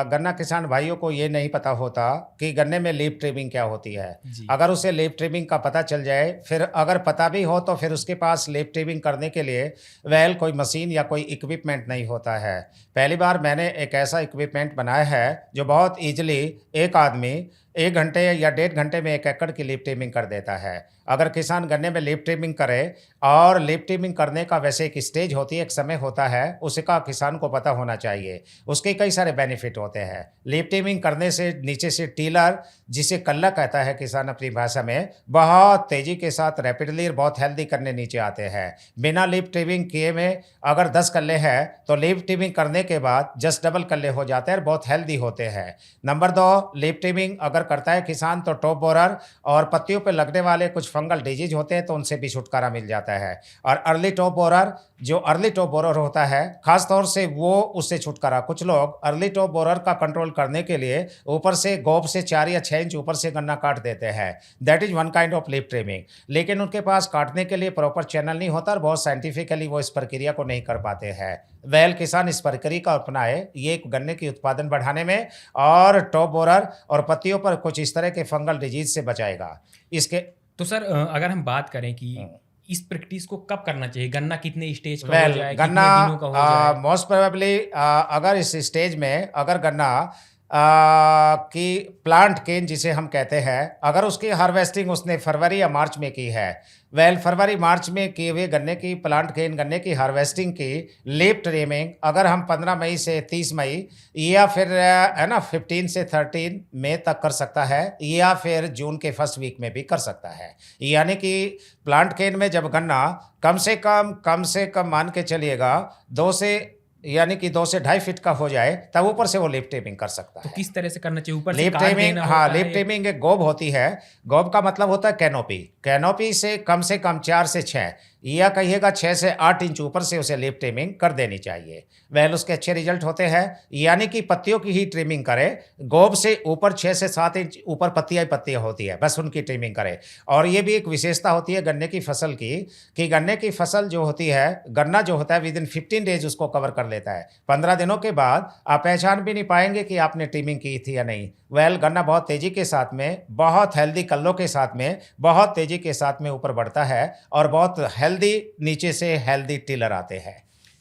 [SPEAKER 2] गन्ना किसान भाइयों को ये नहीं पता होता कि गन्ने में लीफ ट्रिमिंग क्या होती है।
[SPEAKER 1] जी।
[SPEAKER 2] अगर उसे लीफ ट्रिमिंग का पता चल जाए, फिर अगर पता भी हो तो फिर उसके पास लीफ ट्रिमिंग करने के लिए वेल कोई मशीन या कोई इक्विपमेंट नहीं होता है। पहली बार मैंने एक ऐसा इक्विपमेंट बनाया है जो बहुत ईजिली एक आदमी 1 घंटे या 1.5 घंटे में 1 एकड़ की लीफ ट्रिमिंग कर देता है। अगर किसान गन्ने में लीफ ट्रिमिंग करे, और लीफ ट्रिमिंग करने का वैसे एक स्टेज होती है, एक समय होता है, उसका किसान को पता होना चाहिए। उसके कई सारे बेनिफिट होते हैं। लीफ ट्रिमिंग करने से नीचे से टीलर, जिसे कल्ला कहता है किसान अपनी भाषा में, बहुत तेज़ी के साथ रैपिडली और बहुत हेल्दी करने नीचे आते हैं। बिना लीफ ट्रिमिंग किए में अगर 10 कल्ले हैं तो लीफ ट्रिमिंग करने के बाद जस्ट डबल कल्ले हो जाते हैं और बहुत हेल्दी होते हैं। नंबर 2, लीफ ट्रिमिंग अगर करता है किसान तो टॉप बोरर और पत्तियों पर लगने वाले कुछ फंगल डिजीज होते हैं तो उनसे भी छुटकारा मिल जाता है। और अर्ली टॉप बोरर, जो अर्ली टॉप बोरर होता है, खास तौर से वो उससे छुटकारा, कुछ लोग अर्ली टॉप बोरर का कंट्रोल करने के लिए ऊपर से गोब से 4 या 6 इंच ऊपर से गन्ना काट देते हैं। That is one kind of leaf trimming. लेकिन उनके पास काटने के लिए प्रॉपर चैनल नहीं होता और बहुत साइंटिफिकली वो इस प्रक्रिया को नहीं कर पाते हैं। वेल, किसान इस प्रक्रिया का अपनाए, ये गन्ने की उत्पादन बढ़ाने में और टॉप बोरर और पत्तियों पर कुछ इस तरह के फंगल डिजीज से बचाएगा। इसके
[SPEAKER 1] तो सर अगर हम बात करें कि इस प्रैक्टिस को कब करना चाहिए, गन्ना कितने स्टेज का हो
[SPEAKER 2] वेल,
[SPEAKER 1] जाए,
[SPEAKER 2] गन्ना
[SPEAKER 1] कितने दिनों का हो जाए।
[SPEAKER 2] मोस्ट प्रोबेबली अगर इस स्टेज में अगर गन्ना की प्लांट केन जिसे हम कहते हैं, अगर उसकी हार्वेस्टिंग उसने फरवरी या मार्च में की है, वेल फरवरी मार्च में किए हुए गन्ने की प्लांट केन गन्ने की हार्वेस्टिंग की लीफ ट्रिमिंग अगर हम 15 मई से 30 मई या फिर है ना 15 से 13 मई तक कर सकता है, या फिर जून के फर्स्ट वीक में भी कर सकता है। यानी कि प्लांट केन में जब गन्ना कम से कम मान के चलिएगा 2 से 2.5 फीट का हो जाए, तब ऊपर से वो लीफ ट्रिमिंग कर सकता
[SPEAKER 1] तो
[SPEAKER 2] है।
[SPEAKER 1] किस तरह से करना चाहिए, ऊपर से
[SPEAKER 2] लीफ
[SPEAKER 1] काट
[SPEAKER 2] ट्रिमिंग,
[SPEAKER 1] देना
[SPEAKER 2] हाँ,
[SPEAKER 1] होता
[SPEAKER 2] लीफ
[SPEAKER 1] है?
[SPEAKER 2] ट्रिमिंग एक गोब होती है। गोब का मतलब होता है कैनोपी। कैनोपी से कम 4 से 6 या कहिएगा 6 से 8 इंच ऊपर से उसे लीफ ट्रिमिंग कर देनी चाहिए। वेल, उसके अच्छे रिजल्ट होते हैं। यानी कि पत्तियों की ही ट्रिमिंग करे, गोब से ऊपर 6 से 7 इंच ऊपर पत्तियां होती है, बस उनकी ट्रिमिंग करे। और ये भी एक विशेषता होती है गन्ने की फसल की, कि गन्ने की फसल जो होती है, गन्ना जो होता है विद इन 15 डेज उसको कवर कर लेता है। 15 दिनों के बाद आप पहचान भी नहीं पाएंगे कि आपने ट्रिमिंग की थी या नहीं। वेल, गन्ना बहुत तेजी के साथ में, बहुत हेल्दी कल्लों के साथ में, बहुत तेजी के साथ में ऊपर बढ़ता है और बहुत हेल्दी नीचे से हेल्दी टिलर आते हैं।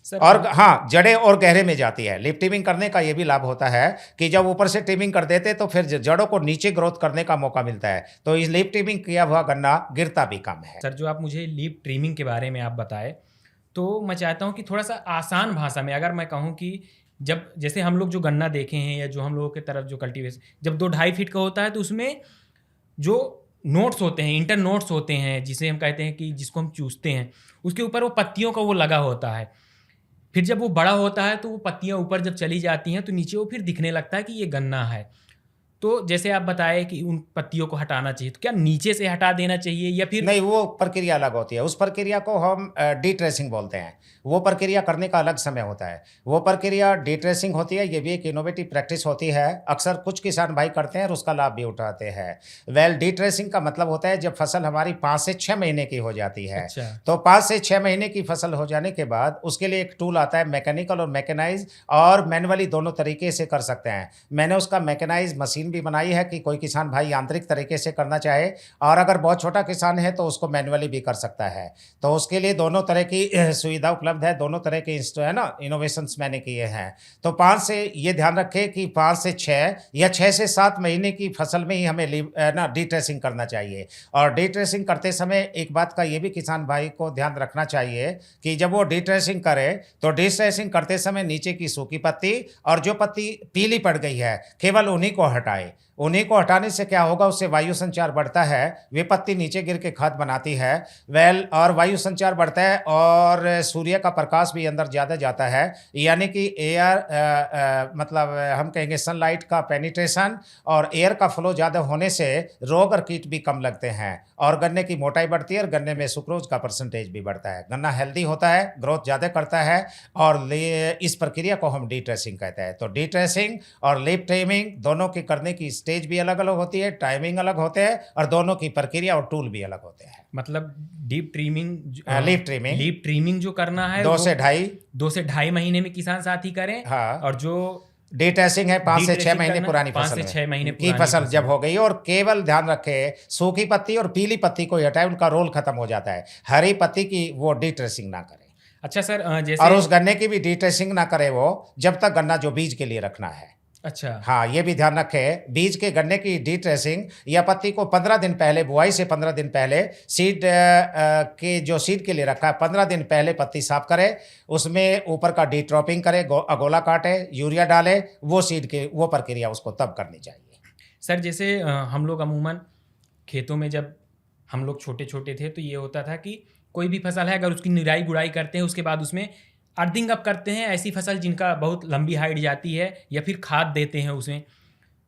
[SPEAKER 1] सर
[SPEAKER 2] और हाँ, जड़ें और गहरे में जाती है। लिप ट्रिमिंग करने का ये भी लाभ होता है कि जब ऊपर से ट्रिमिंग कर देते तो फिर जड़ों को नीचे ग्रोथ करने का मौका मिलता है, तो इस लिप ट्रिमिंग किया हुआ गन्ना गिरता भी कम है।
[SPEAKER 1] सर जो आप मुझे लीफ ट्रिमिंग के बारे में आप बताए, तो मैं चाहता हूँ कि थोड़ा सा आसान भाषा में अगर मैं कहूँ कि जब जैसे हम लोग जो गन्ना देखे हैं या जो हम लोगों की तरफ जो कल्टीवेशन जब 2-2.5 फीट का होता है तो उसमें जो नोट्स होते हैं, इंटर नोट्स होते हैं, जिसे हम कहते हैं कि जिसको हम चूसते हैं, उसके ऊपर वो पत्तियों का वो लगा होता है। फिर जब वो बड़ा होता है तो वो पत्तियां ऊपर जब चली जाती हैं तो नीचे वो फिर दिखने लगता है कि ये गन्ना है। तो जैसे आप बताए कि उन पत्तियों को हटाना चाहिए, तो क्या नीचे से हटा देना चाहिए या फिर?
[SPEAKER 2] नहीं, वो प्रक्रिया अलग होती है। उस प्रक्रिया को हम डिट्रेसिंग बोलते हैं। वो प्रक्रिया करने का अलग समय होता है। वो प्रक्रिया डिट्रेसिंग होती है। ये भी एक इनोवेटिव प्रैक्टिस होती है। अक्सर कुछ किसान भाई करते हैं और उसका लाभ भी उठाते हैं। वेल, डिट्रेसिंग का मतलब होता है जब फसल हमारी 5 से 6 महीने की हो जाती है।
[SPEAKER 1] अच्छा।
[SPEAKER 2] तो 5 से 6 महीने की फसल हो जाने के बाद उसके लिए एक टूल आता है, मैकेनिकल और मैकेनाइज, और मैनुअली दोनों तरीके से कर सकते हैं। मैंने उसका मैकेनाइज मशीन भी बनाई है कि कोई किसान भाई यांत्रिक तरीके से करना चाहे, और अगर बहुत छोटा किसान है तो उसको मैनुअली भी कर सकता है। तो उसके लिए दोनों तरह की सुविधा उपलब्ध है। दोनों तरह के है ना, इनोवेशंस मैंने किए हैं। तो 5 से ये ध्यान रखें कि 5 से 6 या 6 से 7 महीने की फसल में ही हमें ना डिट्रेसिंग करना चाहिए। और डिट्रेसिंग करते समय एक बात का ये भी किसान भाई को ध्यान रखना चाहिए कि जब वो डिट्रेसिंग करे तो डिट्रेसिंग करते समय नीचे की सूखी पत्ती और जो पत्ती पीली पड़ गई है केवल उन्हीं को हटाए। उन्हीं को हटाने से क्या होगा, उससे वायु संचार बढ़ता है। वे पत्ती नीचे गिर के खाद बनाती है। वेल, और वायु संचार बढ़ता है और सूर्य का प्रकाश भी अंदर ज़्यादा जाता है, यानी कि एयर मतलब हम कहेंगे सनलाइट का पेनिट्रेशन और एयर का फ्लो ज़्यादा होने से रोग और कीट भी कम लगते हैं और गन्ने की मोटाई बढ़ती है और गन्ने में सुक्रोज का परसेंटेज भी बढ़ता है। गन्ना हेल्दी होता है, ग्रोथ ज़्यादा करता है, और इस प्रक्रिया को हम डिट्रेसिंग कहते हैं। तो डिट्रेसिंग और लीफ ट्रिमिंग दोनों की करने की स्टेज भी अलग अलग होती है, टाइमिंग अलग होते हैं, और दोनों की प्रक्रिया और टूल भी अलग होते हैं।
[SPEAKER 1] मतलब डीप ट्रिमिंग,
[SPEAKER 2] लीफ ट्रिमिंग
[SPEAKER 1] जो करना है 2 से ढाई महीने में किसान साथी करें।
[SPEAKER 2] हाँ।
[SPEAKER 1] और जो
[SPEAKER 2] डिट्रेसिंग है 5 से 6 महीने पुरानी
[SPEAKER 1] 5
[SPEAKER 2] फसल
[SPEAKER 1] से 6 महीने
[SPEAKER 2] की
[SPEAKER 1] पुरानी
[SPEAKER 2] फसल जब हो गई, और केवल ध्यान रखें सूखी पत्ती और पीली पत्ती को हटाए, उनका रोल खत्म हो जाता है। हरी पत्ती की वो डिट्रेसिंग ना करे।
[SPEAKER 1] अच्छा सर, जैसे
[SPEAKER 2] और उस गन्ने की भी डिट्रेसिंग ना करे वो, जब तक गन्ना जो बीज के लिए रखना है।
[SPEAKER 1] अच्छा।
[SPEAKER 2] हाँ, ये भी ध्यान रखें, बीज के गन्ने की डिट्रेसिंग या पत्ती को 15 दिन पहले, बुआई से 15 दिन पहले सीड के जो सीड के लिए रखा है 15 दिन पहले पत्ती साफ करे, उसमें ऊपर का डिट्रॉपिंग करे, अगोला काटे, यूरिया डाले, वो सीड के वो प्रक्रिया उसको तब करनी चाहिए।
[SPEAKER 1] सर जैसे हम लोग अमूमन खेतों में जब हम लोग छोटे छोटे थे तो ये होता था कि कोई भी फसल है अगर उसकी निराई गुड़ाई करते हैं उसके बाद उसमें अर्थिंग अप करते हैं, ऐसी फसल जिनका बहुत लंबी हाइट जाती है, या फिर खाद देते हैं उसमें।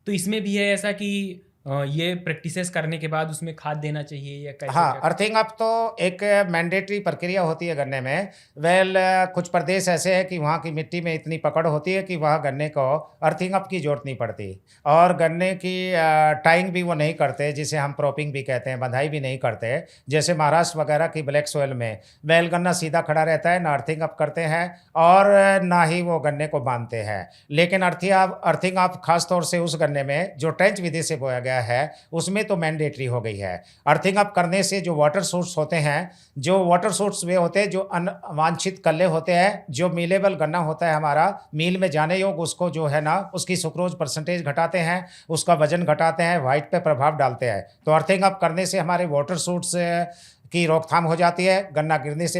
[SPEAKER 1] तो इसमें भी है ऐसा कि ये प्रैक्टिसेस करने के बाद उसमें खाद देना चाहिए या कैसे?
[SPEAKER 2] हाँ, अर्थिंग अप तो एक मैंडेटरी प्रक्रिया होती है गन्ने में। वेल, कुछ प्रदेश ऐसे हैं कि वहाँ की मिट्टी में इतनी पकड़ होती है कि वहाँ गन्ने को अर्थिंग अप की जरूरत नहीं पड़ती, और गन्ने की टाइंग भी वो नहीं करते, जिसे हम क्रॉपिंग भी कहते हैं, बंधाई भी नहीं करते। जैसे महाराष्ट्र वगैरह की ब्लैक सोयल में वेल गन्ना सीधा खड़ा रहता है, ना अर्थिंग अप करते हैं और ना ही वो गन्ने को बांधते हैं। लेकिन अर्थिंग अप खासतौर से उस गन्ने में जो ट्रेंच विधि से बोया गया है उसमें तो मैंडेटरी हो गई है। अर्थिंग अप करने से जो वाटर सोर्स होते हैं, जो वाटर सोर्स वे होते हैं जो अनवांछित कल्ले होते हैं, जो मीलेबल गन्ना होता है हमारा मील में जाने योग, उसको जो है ना उसकी सुक्रोज परसेंटेज घटाते हैं, उसका वजन घटाते हैं, वाइट पे प्रभाव डालते हैं। तो अर्थिंग अप करने से हमारे वाटर सोर्स की रोकथाम हो जाती है, गन्ना गिरने से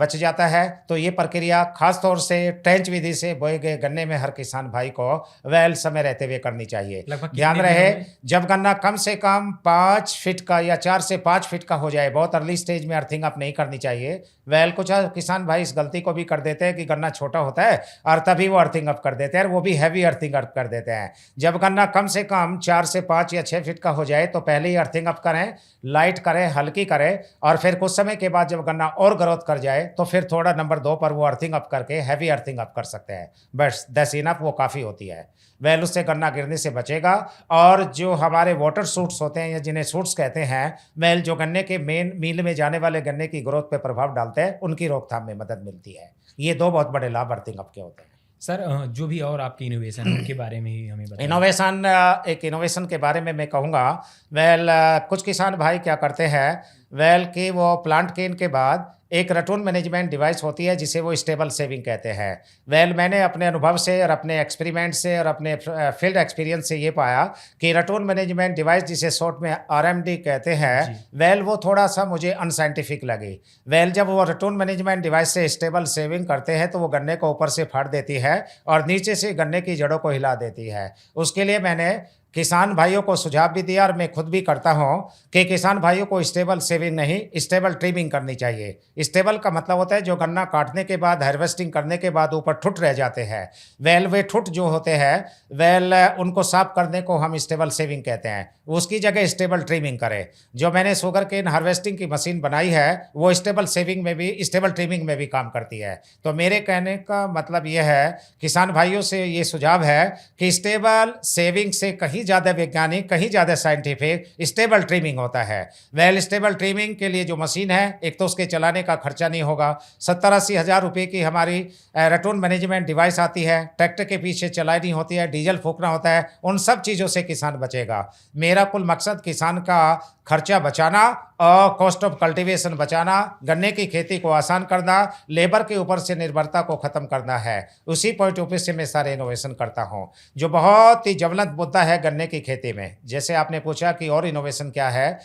[SPEAKER 2] बच जाता है। तो ये प्रक्रिया खासतौर से ट्रेंच विधि से बोए गए गन्ने में हर किसान भाई को वेल समय रहते हुए करनी चाहिए। ध्यान रहे, जब गन्ना कम से कम 5 फीट का या 4 से 5 फीट का हो जाए, बहुत अर्ली स्टेज में अर्थिंग अप नहीं करनी चाहिए। वेल, कुछ किसान भाई इस गलती को भी कर देते हैं कि गन्ना छोटा होता है और तभी वो अर्थिंग अप कर देते हैं, और वो भी हैवी अर्थिंग अप कर देते हैं। जब गन्ना कम से कम 4 से 5 या 6 फीट का हो जाए तो पहले ही अर्थिंग अप करें, लाइट करें, हल्की करें, और फिर कुछ समय के बाद जब गन्ना और ग्रोथ कर जाए तो फिर थोड़ा नंबर 2 पर वो अर्थिंग अप करके हैवी अर्थिंग अप कर सकते हैं। बस दैट्स इनफ, वो काफ़ी होती है। वेल, उससे गन्ना गिरने से बचेगा। और जो हमारे वाटर सूट्स होते हैं या जिन्हें सूट्स कहते हैं, वेल जो गन्ने के मेन मील में जाने वाले गन्ने की ग्रोथ पे प्रभाव डालते हैं, उनकी रोकथाम में मदद मिलती है। ये 2 बहुत बड़े लाभ अर्थिंग अप के होते हैं।
[SPEAKER 1] सर जो भी और आपके इनोवेशन उनके बारे में ही हमें बताइए।
[SPEAKER 2] इनोवेशन, एक इनोवेशन के बारे में मैं कहूँगा। वेल, कुछ किसान भाई क्या करते हैं, वेल कि वो प्लांट केन के बाद एक रटून मैनेजमेंट डिवाइस होती है जिसे वो स्टेबल सेविंग कहते हैं। वेल, मैंने अपने अनुभव से और अपने एक्सपेरिमेंट से और अपने फील्ड एक्सपीरियंस से ये पाया कि रटून मैनेजमेंट डिवाइस, जिसे शॉर्ट में RMD कहते हैं, वेल वो थोड़ा सा मुझे अनसाइंटिफिक लगी। वेल, जब वो रटून मैनेजमेंट डिवाइस से स्टेबल सेविंग करते हैं तो वो गन्ने को ऊपर से फाड़ देती है और नीचे से गन्ने की जड़ों को हिला देती है। उसके लिए मैंने किसान भाइयों को सुझाव भी दिया और मैं खुद भी करता हूं कि किसान भाइयों को स्टेबल सेविंग नहीं, स्टेबल ट्रिमिंग करनी चाहिए। स्टेबल का मतलब होता है जो गन्ना काटने के बाद, हार्वेस्टिंग करने के बाद ऊपर ठुट रह जाते हैं, वे ठुट जो होते हैं उनको साफ करने को हम स्टेबल सेविंग कहते हैं। उसकी जगह स्टेबल ट्रिमिंग करें। जो मैंने शुगर केन हार्वेस्टिंग की मशीन बनाई है वो स्टेबल सेविंग में भी, स्टेबल ट्रिमिंग में भी काम करती है। तो मेरे कहने का मतलब यह है, किसान भाइयों से ये सुझाव है कि स्टेबल सेविंग से कहीं ज़्यादा वैज्ञानिक, कहीं ज़्यादा साइंटिफिक स्टेबल ट्रिमिंग होता है। स्टेबल ट्रिमिंग के लिए जो मशीन है, एक तो उसके चलाने का खर्चा नहीं होगा। 70-80 हज़ार रुपये की हमारी रटून मैनेजमेंट डिवाइस आती है, ट्रैक्टर के पीछे चलानी होती है, डीजल फूकना होता है, उन सब चीज़ों से किसान बचेगा। मेरा कुल मकसद किसान का खर्चा बचाना और कॉस्ट ऑफ कल्टीवेशन बचाना, गन्ने की खेती को आसान करना, लेबर के ऊपर से निर्भरता को ख़त्म करना है। उसी पॉइंट ऑफ व्यू से मैं सारे इनोवेशन करता हूँ। जो बहुत ही ज्वलंत मुद्दा है गन्ने की खेती में, जैसे आपने पूछा कि और इनोवेशन क्या है,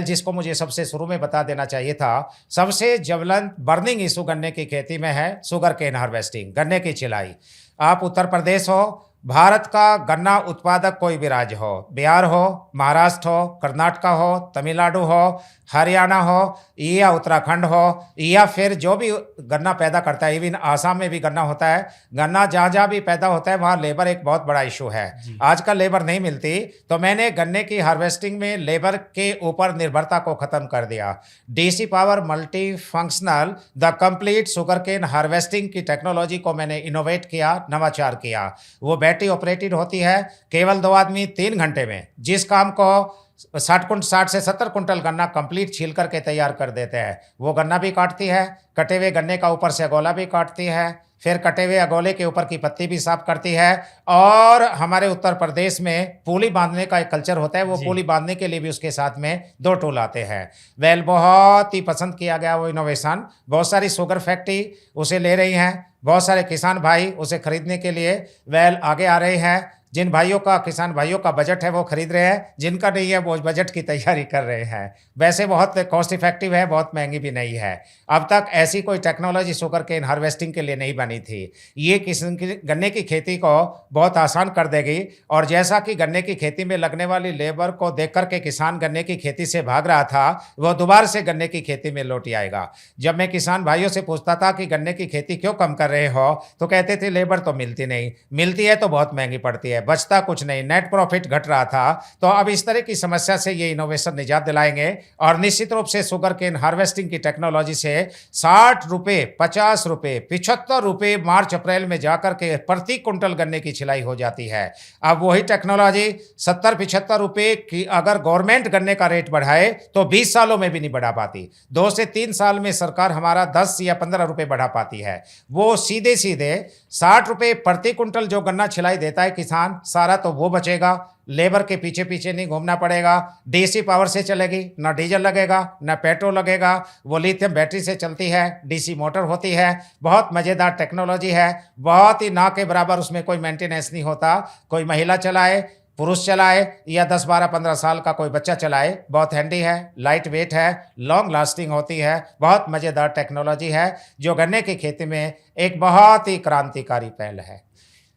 [SPEAKER 2] जिसको मुझे सबसे शुरू में बता देना चाहिए था, सबसे ज्वलंत बर्निंग इशू गन्ने की खेती में है शुगर केन हार्वेस्टिंग, गन्ने की छिलाई। आप उत्तर प्रदेश हो, भारत का गन्ना उत्पादक कोई भी राज्य हो, बिहार हो, महाराष्ट्र हो, कर्नाटक हो, तमिलनाडु हो, हरियाणा हो या उत्तराखंड हो, या फिर जो भी गन्ना पैदा करता है, इवन आसाम में भी गन्ना होता है। गन्ना जहाँ जहाँ भी पैदा होता है वहाँ लेबर एक बहुत बड़ा इशू है। आजकल लेबर नहीं मिलती, तो मैंने गन्ने की हार्वेस्टिंग में लेबर के ऊपर निर्भरता को ख़त्म कर दिया। DC power multifunctional the complete sugar cane harvesting की टेक्नोलॉजी को मैंने इनोवेट किया, नवाचार किया। वो बैटरी ऑपरेटेड होती है, केवल 2 आदमी 3 घंटे में जिस काम को 60 से 70 कुंटल गन्ना कंप्लीट छील करके तैयार कर देते हैं। वो गन्ना भी काटती है, कटे हुए गन्ने का ऊपर से अगोला भी काटती है, फिर कटे हुए अगोले के ऊपर की पत्ती भी साफ करती है। और हमारे उत्तर प्रदेश में पूली बांधने का एक कल्चर होता है, वो पूली बांधने के लिए भी उसके साथ में 2 टूल आते हैं। बहुत ही पसंद किया गया वो इनोवेशन। बहुत सारी शुगर फैक्ट्री उसे ले रही हैं, बहुत सारे किसान भाई उसे खरीदने के लिए आगे आ रहे हैं। जिन भाइयों का, किसान भाइयों का बजट है वो खरीद रहे हैं, जिनका नहीं है वो बजट की तैयारी कर रहे हैं। वैसे बहुत कॉस्ट इफेक्टिव है, बहुत महंगी भी नहीं है। अब तक ऐसी कोई टेक्नोलॉजी शुगर केन हार्वेस्टिंग के लिए नहीं बनी थी। ये किसान की गन्ने की खेती को बहुत आसान कर देगी। और जैसा कि गन्ने की खेती में लगने वाली लेबर को देख करके किसान गन्ने की खेती से भाग रहा था, वो दोबारा से गन्ने की खेती में लौट आएगा। जब मैं किसान भाइयों से पूछता था कि गन्ने की खेती क्यों कम कर रहे हो, तो कहते थे लेबर तो मिलती नहीं, मिलती है तो बहुत महंगी पड़ती है, बचता कुछ नहीं, नेट प्रॉफिट घट रहा था। तो अब इस तरह की समस्या से ये इनोवेशन निजात दिलाएंगे। और निश्चित रूप से शुगर केन हार्वेस्टिंग की टेक्नोलॉजी से 60 रुपये, 50 रुपये, 75 रुपये मार्च अप्रैल में जाकर के प्रति कुंटल गन्ने की छिलाई हो जाती है। अब वही टेक्नोलॉजी 70-75 रुपये की अगर गवर्नमेंट गन्ने का रेट बढ़ाए तो 20 सालों में भी नहीं बढ़ा पाती। 2 से 3 साल में सरकार हमारा 10 या 15 रुपये बढ़ा पाती है। वो सीधे सीधे 60 रुपये प्रति कुंटल जो गन्ना छिलाई देता है किसान, सारा तो वो बचेगा, लेबर के पीछे पीछे नहीं घूमना पड़ेगा। DC पावर से चलेगी, ना डीजल लगेगा ना पेट्रोल लगेगा, वो लिथियम बैटरी से चलती है, DC मोटर होती है। बहुत मज़ेदार टेक्नोलॉजी है, बहुत ही ना के बराबर, उसमें कोई मेंटेनेंस नहीं होता। कोई महिला चलाए, पुरुष चलाए या 10, 12, 15 साल का कोई बच्चा चलाए, बहुत हैंडी है, लाइट वेट है, लॉन्ग लास्टिंग होती है। बहुत मज़ेदार टेक्नोलॉजी है जो गन्ने की खेती में एक बहुत ही क्रांतिकारी पहल है।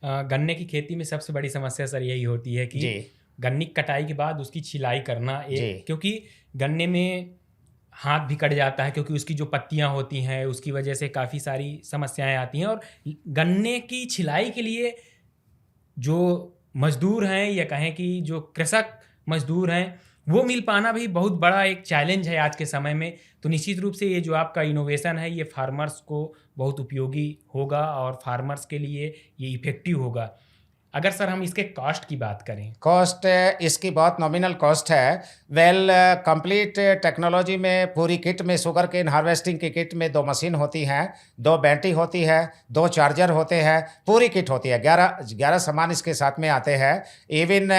[SPEAKER 1] गन्ने की खेती में सबसे बड़ी समस्या सर यही होती है कि गन्ने की कटाई के बाद उसकी छिलाई करना, क्योंकि गन्ने में हाथ भी कट जाता है, क्योंकि उसकी जो पत्तियां होती हैं उसकी वजह से काफ़ी सारी समस्याएं आती हैं। और गन्ने की छिलाई के लिए जो मजदूर हैं, या कहें कि जो कृषक मजदूर हैं, वो मिल पाना भी बहुत बड़ा एक चैलेंज है आज के समय में। तो निश्चित रूप से ये जो आपका इनोवेशन है ये फार्मर्स को बहुत उपयोगी होगा और फार्मर्स के लिए ये इफ़ेक्टिव होगा। अगर सर हम इसके कॉस्ट की बात करें,
[SPEAKER 2] कॉस्ट इसकी बहुत नॉमिनल कॉस्ट है। कंप्लीट टेक्नोलॉजी में पूरी किट में, शुगर केन हार्वेस्टिंग की किट में 2 मशीन होती हैं, 2 बैटरी होती है, 2 चार्जर होते हैं, पूरी किट होती है। 11 सामान इसके साथ में आते हैं। इवन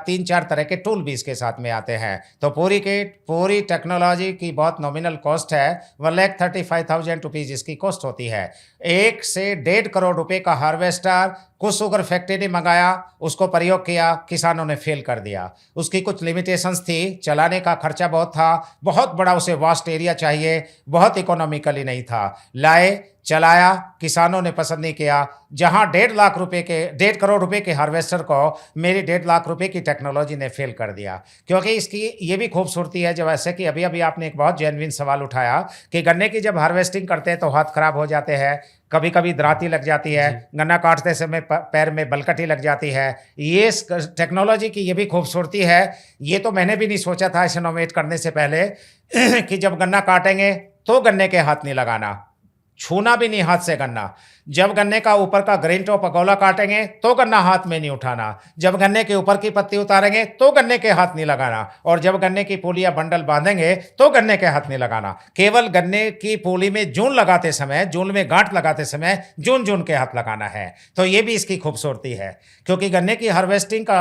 [SPEAKER 2] 3-4 तरह के टूल भी इसके साथ में आते हैं। तो पूरी किट, पूरी टेक्नोलॉजी की बहुत नॉमिनल कॉस्ट है। 1,35,000 रुपीज़ इसकी कॉस्ट होती है। 1 से 1.5 करोड़ रुपए का हार्वेस्टर कुछ शुगर फैक्ट्री ने मंगाया, उसको प्रयोग किया, किसानों ने फेल कर दिया। उसकी कुछ लिमिटेशंस थी, चलाने का खर्चा बहुत था, बहुत बड़ा उसे वास्ट एरिया चाहिए, बहुत इकोनॉमिकली नहीं था। लाए चलाया, किसानों ने पसंद नहीं किया। जहां 1.5 करोड़ रुपए के हार्वेस्टर को मेरी 1.5 लाख रुपए की टेक्नोलॉजी ने फेल कर दिया। क्योंकि इसकी ये भी खूबसूरती है, जब ऐसे कि अभी अभी आपने एक बहुत जेन्युइन सवाल उठाया कि गन्ने की जब हार्वेस्टिंग करते हैं तो हाथ खराब हो जाते हैं, कभी कभी दराती लग जाती है, गन्ना काटते समय पैर में बलकटी लग जाती है। ये टेक्नोलॉजी की ये भी खूबसूरती है। ये तो मैंने भी नहीं सोचा था इसे इनोवेट करने से पहले कि जब गन्ना काटेंगे तो गन्ने के हाथ नहीं लगाना, छूना भी नहीं हाथ से गन्ना। जब गन्ने का ऊपर का ग्रेन टॉप अगोला काटेंगे तो गन्ना हाथ में नहीं उठाना। जब गन्ने के ऊपर की पत्ती उतारेंगे तो गन्ने के हाथ नहीं लगाना। और जब गन्ने की पूली या बंडल बांधेंगे तो गन्ने के हाथ नहीं लगाना। केवल गन्ने की पूली में जून लगाते समय, जून में गांठ लगाते समय जून जून के हाथ लगाना है। तो ये भी इसकी खूबसूरती है, क्योंकि गन्ने की हार्वेस्टिंग का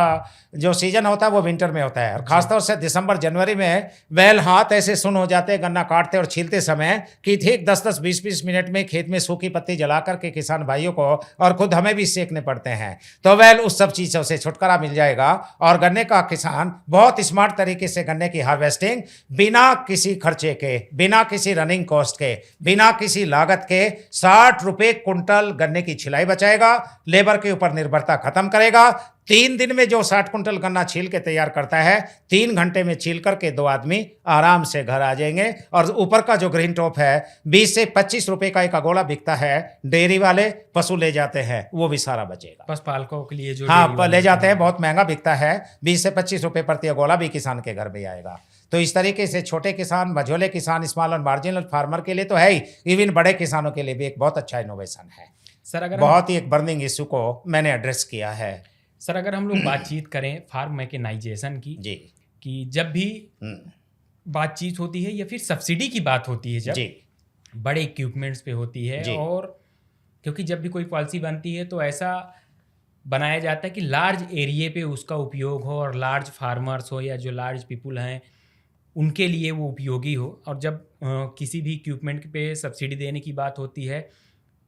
[SPEAKER 2] जो सीजन होता है वो विंटर में होता है। और खासतौर से दिसंबर जनवरी में बैल हाथ ऐसे सुन हो जाते हैं गन्ना काटते और छीलते समय कि ठीक 10-10, 20-20 मिनट में खेत में सूखी पत्ती जला करके किसान भाइयों को और खुद हमें भी सेकने पड़ते हैं। तो वेल उस सब चीज़ों से छुटकारा मिल जाएगा और गन्ने का किसान बहुत स्मार्ट तरीके से गन्ने की हार्वेस्टिंग बिना किसी खर्चे के, बिना किसी रनिंग कॉस्ट के, बिना किसी लागत के 60 रुपये कुंटल गन्ने की छिलाई बचाएगा, लेबर के ऊपर निर्भरता खत्म करेगा। 3 दिन में जो 60 कुंटल गन्ना छील के तैयार करता है, 3 घंटे में छील करके 2 आदमी आराम से घर आ जाएंगे। और ऊपर का जो ग्रीन टॉप है 20 से 25 रुपए का एक अगोला बिकता है, डेयरी वाले पशु ले जाते हैं, वो भी सारा बचेगा।
[SPEAKER 1] पशुपालकों के लिए जो
[SPEAKER 2] हाँ ले जाते हैं, बहुत महंगा बिकता है, 20 से 25 रुपए प्रति अगोला भी किसान के घर में आएगा। तो इस तरीके से छोटे किसान, मझोले किसान, स्मॉल और मार्जिनल फार्मर के लिए तो है ही, इवन बड़े किसानों के लिए भी एक बहुत अच्छा इनोवेशन है
[SPEAKER 1] सर। अगर
[SPEAKER 2] बहुत ही एक बर्निंग इशू को मैंने एड्रेस किया है।
[SPEAKER 1] सर अगर हम लोग बातचीत करें फार्म मैकेनाइजेशन की
[SPEAKER 2] जी,
[SPEAKER 1] कि जब भी बातचीत होती है या फिर सब्सिडी की बात होती है, जब
[SPEAKER 2] जी,
[SPEAKER 1] बड़े इक्विपमेंट्स पे होती है,
[SPEAKER 2] जी,
[SPEAKER 1] और क्योंकि जब भी कोई पॉलिसी बनती है तो ऐसा बनाया जाता है कि लार्ज एरिया पे उसका उपयोग हो और लार्ज फार्मर्स हो या जो लार्ज पीपुल हैं उनके लिए वो उपयोगी हो। और जब किसी भी इक्विपमेंट पे सब्सिडी देने की बात होती है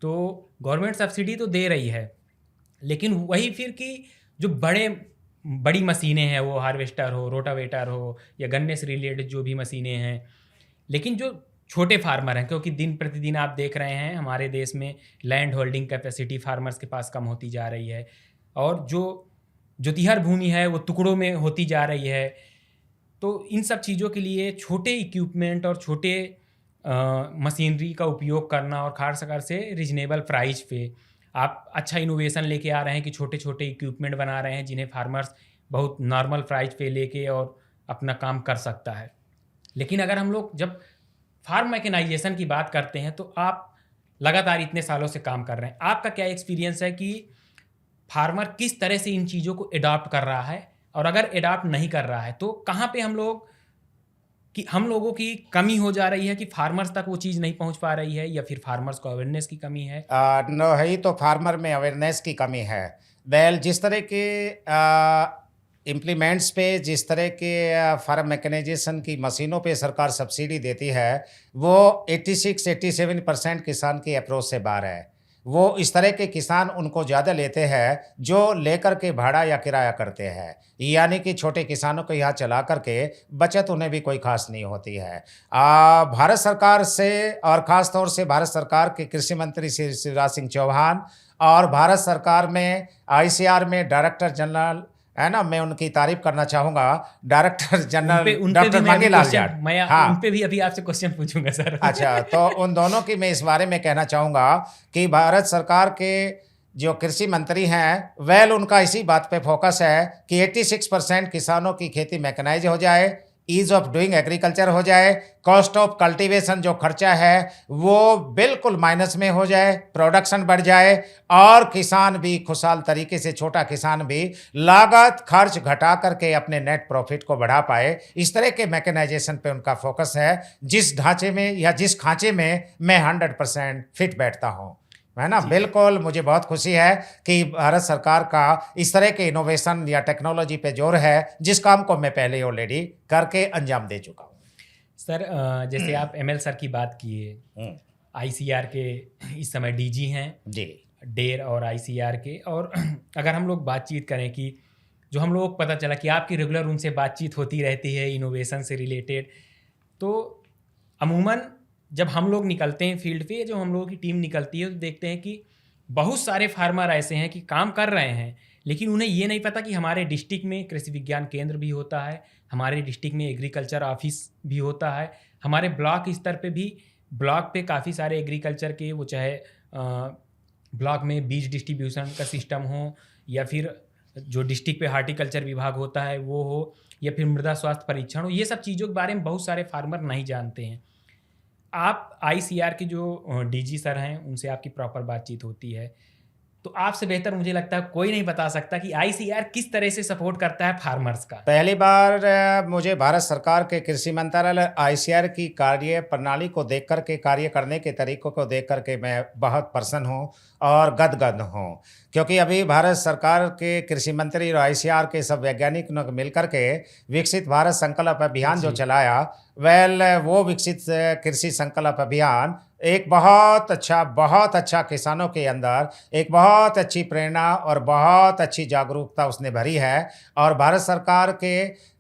[SPEAKER 1] तो गवर्नमेंट सब्सिडी तो दे रही है, लेकिन वही फिर कि जो बड़ी मशीनें हैं, वो हार्वेस्टर हो, रोटावेटर हो या गन्ने से रिलेटेड जो भी मशीनें हैं, लेकिन जो छोटे फार्मर हैं, क्योंकि दिन प्रतिदिन आप देख रहे हैं हमारे देश में लैंड होल्डिंग कैपेसिटी फार्मर्स के पास कम होती जा रही है और जो तिहर भूमि है वो टुकड़ों में होती जा रही है। तो इन सब चीज़ों के लिए छोटे इक्विपमेंट और छोटे मशीनरी का उपयोग करना और खासकर से रिजनेबल प्राइस पे आप अच्छा इनोवेशन लेके आ रहे हैं कि छोटे छोटे इक्विपमेंट बना रहे हैं जिन्हें फार्मर्स बहुत नॉर्मल प्राइस पे लेके और अपना काम कर सकता है। लेकिन अगर हम लोग जब फार्म मैकेनाइजेशन की बात करते हैं तो आप लगातार इतने सालों से काम कर रहे हैं, आपका क्या एक्सपीरियंस है कि फार्मर किस तरह से इन चीज़ों को अडॉप्ट कर रहा है, और अगर अडॉप्ट नहीं कर रहा है तो कहाँ पे हम लोगों की कमी हो जा रही है कि फार्मर्स तक वो चीज़ नहीं पहुंच पा रही है, या फिर फार्मर्स को अवेयरनेस की कमी है?
[SPEAKER 2] नो है तो फार्मर में अवेयरनेस की कमी है। वेल जिस तरह के इम्प्लीमेंट्स पे, जिस तरह के फार्म मैकेनाइजेशन की मशीनों पे सरकार सब्सिडी देती है, वो 86-87% किसान की अप्रोच से बाहर है। वो इस तरह के किसान उनको ज़्यादा लेते हैं जो लेकर के भाड़ा या किराया करते हैं, यानी कि छोटे किसानों को यहाँ चला करके बचत उन्हें भी कोई खास नहीं होती है। भारत सरकार से और ख़ास तौर से भारत सरकार के कृषि मंत्री श्री शिवराज सिंह चौहान और भारत सरकार में ICR में डायरेक्टर जनरल है ना, मैं उनकी तारीफ करना चाहूँगा, director general doctor Mangilal Jat.
[SPEAKER 1] मैं उन पे भी अभी आपसे क्वेश्चन पूछूंगा सर।
[SPEAKER 2] अच्छा, तो उन दोनों की मैं इस बारे में कहना चाहूँगा कि भारत सरकार के जो कृषि मंत्री हैं, वेल उनका इसी बात पे फोकस है कि 86% किसानों की खेती मैकेनाइज हो जाए, ईज ऑफ डूइंग एग्रीकल्चर हो जाए, कॉस्ट ऑफ कल्टीवेशन जो खर्चा है वो बिल्कुल माइनस में हो जाए, प्रोडक्शन बढ़ जाए और किसान भी खुशहाल तरीके से, छोटा किसान भी लागत खर्च घटा करके अपने नेट प्रॉफिट को बढ़ा पाए। इस तरह के मैकेनाइजेशन पे उनका फोकस है, जिस ढांचे में या जिस खांचे में मैं 100% फिट बैठता हूँ, है ना। बिल्कुल मुझे बहुत खुशी है कि भारत सरकार का इस तरह के इनोवेशन या टेक्नोलॉजी पे जोर है, जिस काम को मैं पहले ऑलरेडी करके अंजाम दे चुका हूँ।
[SPEAKER 1] सर जैसे आप ML सर की बात किए, ICR के इस समय DG हैं
[SPEAKER 2] जी,
[SPEAKER 1] डेर और ICR के, और अगर हम लोग बातचीत करें कि जो हम लोग पता चला कि आपकी रेगुलर उनसे बातचीत होती रहती है इनोवेशन से रिलेटेड, तो अमूमन जब हम लोग निकलते हैं फील्ड पे, जो हम लोगों की टीम निकलती है, तो देखते हैं कि बहुत सारे फार्मर ऐसे हैं कि काम कर रहे हैं, लेकिन उन्हें ये नहीं पता कि हमारे डिस्ट्रिक्ट में कृषि विज्ञान केंद्र भी होता है, हमारे डिस्ट्रिक्ट में एग्रीकल्चर ऑफिस भी होता है, हमारे ब्लॉक स्तर पे भी, ब्लॉक पे काफ़ी सारे एग्रीकल्चर के, वो चाहे ब्लॉक में बीज डिस्ट्रीब्यूशन का सिस्टम हो, या फिर जो डिस्ट्रिक्ट पे हार्टिकल्चर विभाग होता है वो हो, या फिर मृदा स्वास्थ्य परीक्षण हो, ये सब चीज़ों के बारे में बहुत सारे फार्मर नहीं जानते हैं। आप आईसीआर के जो डीजी सर हैं, उनसे आपकी प्रॉपर बातचीत होती है, तो आपसे बेहतर मुझे लगता है कोई नहीं बता सकता कि आईसीआर किस तरह से सपोर्ट करता है फार्मर्स का।
[SPEAKER 2] पहली बार मुझे भारत सरकार के कृषि मंत्रालय आईसीआर की कार्य प्रणाली को देख कर के, कार्य करने के तरीकों को देख कर के मैं बहुत प्रसन्न हूँ और गदगद हूँ, क्योंकि अभी भारत सरकार के कृषि मंत्री और आईसीआर के सब वैज्ञानिक ने मिलकर के विकसित भारत संकल्प अभियान जो चलाया, वो विकसित कृषि संकल्प अभियान एक बहुत अच्छा किसानों के अंदर एक बहुत अच्छी प्रेरणा और बहुत अच्छी जागरूकता उसने भरी है। और भारत सरकार के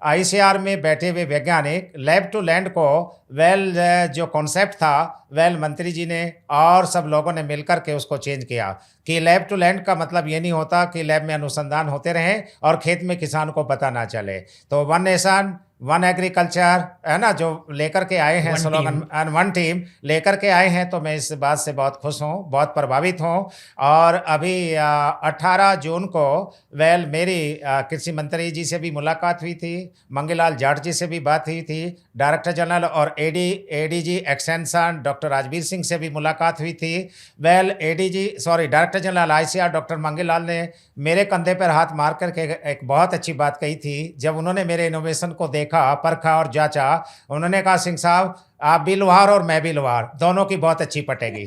[SPEAKER 2] आईसीआर में बैठे हुए वैज्ञानिक लैब टू लैंड को जो कॉन्सेप्ट था, मंत्री जी ने और सब लोगों ने मिलकर के उसको चेंज किया कि लैब टू लैंड का मतलब ये नहीं होता कि लैब में अनुसंधान होते रहें और खेत में किसान को पता ना चले। तो वन नेशन वन एग्रीकल्चर है ना, जो लेकर के आए हैं स्लोगन, वन टीम लेकर के आए हैं, तो मैं इस बात से बहुत खुश हूँ, बहुत प्रभावित हूँ। और अभी 18 जून को मेरी कृषि मंत्री जी से भी मुलाकात हुई थी, मंगीलाल जाट जी से भी बात हुई थी, डायरेक्टर जनरल और ADG extension doctor Rajveer Singh से भी मुलाकात हुई थी। Director general ICR doctor Mangilal ने मेरे कंधे पर हाथ मार करके एक बहुत अच्छी बात कही थी। जब उन्होंने मेरे इनोवेशन को देखा, परखा और जांचा, उन्होंने कहा, सिंह साहब आप भी लोहार और मैं भी लोहार, दोनों की बहुत अच्छी पटेगी।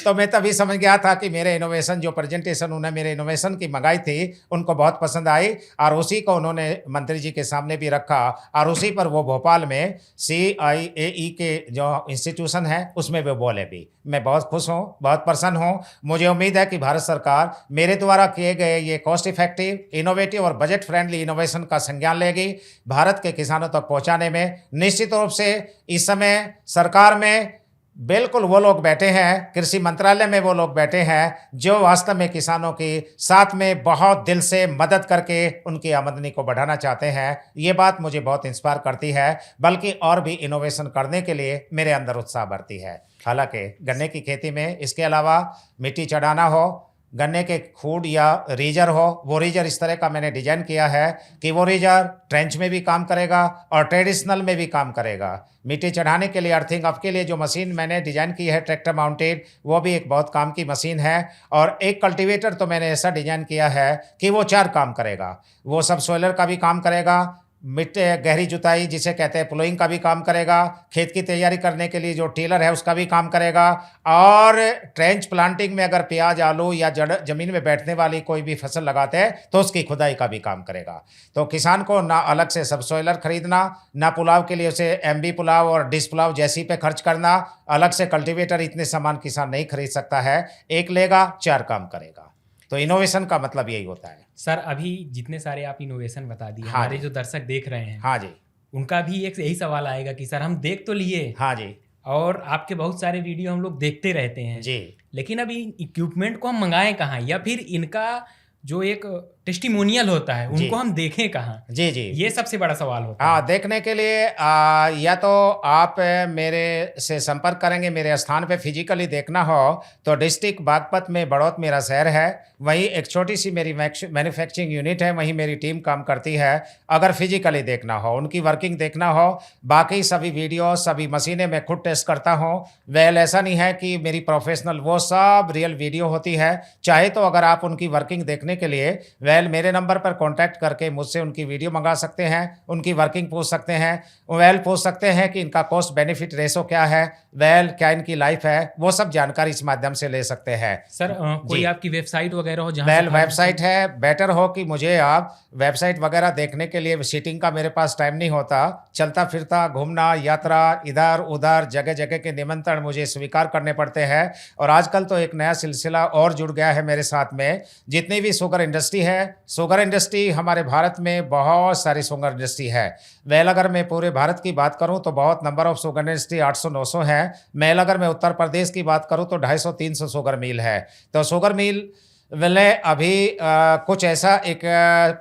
[SPEAKER 2] तो मैं तभी समझ गया था कि मेरे इनोवेशन, जो प्रेजेंटेशन उन्हें मेरे इनोवेशन की मंगाई थी, उनको बहुत पसंद आई और उसी को उन्होंने मंत्री जी के सामने भी रखा और उसी पर वो भोपाल में CIAE के जो इंस्टीट्यूशन है उसमें वो बोले भी। मैं बहुत खुश हूँ, बहुत प्रसन्न हूँ। मुझे उम्मीद है कि भारत सरकार मेरे द्वारा किए गए ये कॉस्ट इफेक्टिव, इनोवेटिव और बजट फ्रेंडली इनोवेशन का संज्ञान लेगी। भारत के किसानों तक पहुँचाने में निश्चित रूप से इस समय सरकार में बिल्कुल वो लोग बैठे हैं, कृषि मंत्रालय में वो लोग बैठे हैं जो वास्तव में किसानों की साथ में बहुत दिल से मदद करके उनकी आमदनी को बढ़ाना चाहते हैं। ये बात मुझे बहुत इंस्पायर करती है, बल्कि और भी इनोवेशन करने के लिए मेरे अंदर उत्साह बढ़ती है। हालांकि गन्ने की खेती में इसके अलावा मिट्टी चढ़ाना हो, गन्ने के खूड या रीजर हो, वो रीजर इस तरह का मैंने डिजाइन किया है कि वो रीजर ट्रेंच में भी काम करेगा और ट्रेडिशनल में भी काम करेगा। मिट्टी चढ़ाने के लिए, अर्थिंग अप के लिए जो मशीन मैंने डिजाइन की है ट्रैक्टर माउंटेड, वो भी एक बहुत काम की मशीन है। और एक कल्टीवेटर तो मैंने ऐसा डिजाइन किया है कि वो 4 काम करेगा। वो सब सोइलर का भी काम करेगा, मिट्टी गहरी जुताई जिसे कहते हैं प्लोइंग का भी काम करेगा, खेत की तैयारी करने के लिए जो टीलर है उसका भी काम करेगा, और ट्रेंच प्लांटिंग में अगर प्याज, आलू या जमीन में बैठने वाली कोई भी फसल लगाते हैं तो उसकी खुदाई का भी काम करेगा। तो किसान को ना अलग से सब सोइलर खरीदना, ना पुलाव के लिए उसे MB पुलाव और डिश पुलाव जैसी पे खर्च करना, अलग से कल्टीवेटर इतने सामान किसान नहीं खरीद सकता है। एक लेगा 4 काम करेगा। तो इनोवेशन का मतलब यही होता है।
[SPEAKER 1] सर, अभी जितने सारे आप इनोवेशन बता दिए,
[SPEAKER 2] हाँ
[SPEAKER 1] हमारे जो दर्शक देख रहे हैं,
[SPEAKER 2] हाँ जी,
[SPEAKER 1] उनका भी एक यही सवाल आएगा कि सर हम देख तो लिए,
[SPEAKER 2] हाँ जी,
[SPEAKER 1] और आपके बहुत सारे वीडियो हम लोग देखते रहते हैं
[SPEAKER 2] जी,
[SPEAKER 1] लेकिन अभी इक्विपमेंट को हम मंगाएं कहाँ, या फिर इनका जो एक टेस्टिमोनियल होता है उनको हम देखें कहाँ?
[SPEAKER 2] जी जी,
[SPEAKER 1] ये सबसे बड़ा सवाल होता है।
[SPEAKER 2] हाँ, देखने के लिए या तो आप मेरे से संपर्क करेंगे, मेरे स्थान पे फिजिकली देखना हो तो डिस्ट्रिक्ट बागपत में बड़ौत मेरा शहर है, वहीं एक छोटी सी मेरी मैन्युफैक्चरिंग यूनिट है, वहीं मेरी टीम काम करती है। अगर फिजिकली देखना हो, उनकी वर्किंग देखना हो, बाकी सभी वीडियो, सभी मशीनें मैं खुद टेस्ट करता हूँ। ऐसा नहीं है कि मेरी प्रोफेशनल, वो सब रियल वीडियो होती है। चाहे तो अगर आप उनकी वर्किंग देखने के लिए मेरे नंबर पर कांटेक्ट करके मुझसे उनकी वीडियो मंगा सकते हैं, उनकी वर्किंग पूछ सकते हैं, पूछ सकते हैं कि इनका कॉस्ट बेनिफिट रेशो क्या है, क्या इनकी लाइफ है, वो सब जानकारी इस माध्यम से ले सकते हैं।
[SPEAKER 1] सर, कोई आपकी वेबसाइट वगैरह हो जहाँ
[SPEAKER 2] वेबसाइट है, बेटर हो कि मुझे आप वेबसाइट वगैरह देखने के लिए सीटिंग का मेरे पास टाइम नहीं होता, चलता फिरता घूमना, यात्रा, इधर उधर जगह जगह के निमंत्रण मुझे स्वीकार करने पड़ते हैं। और आजकल तो एक नया सिलसिला और जुड़ गया है मेरे साथ में, जितनी भी शुगर इंडस्ट्री है शुगर इंडस्ट्री हमारे भारत में बहुत सारी शुगर इंडस्ट्री है। वेल अगर मैं पूरे भारत की बात करूं तो बहुत नंबर ऑफ शुगर इंडस्ट्री 800-900 है। मेल अगर मैं उत्तर प्रदेश की बात करूं तो 250-300 शुगर मिल है। तो शुगर मिल ने अभी कुछ ऐसा एक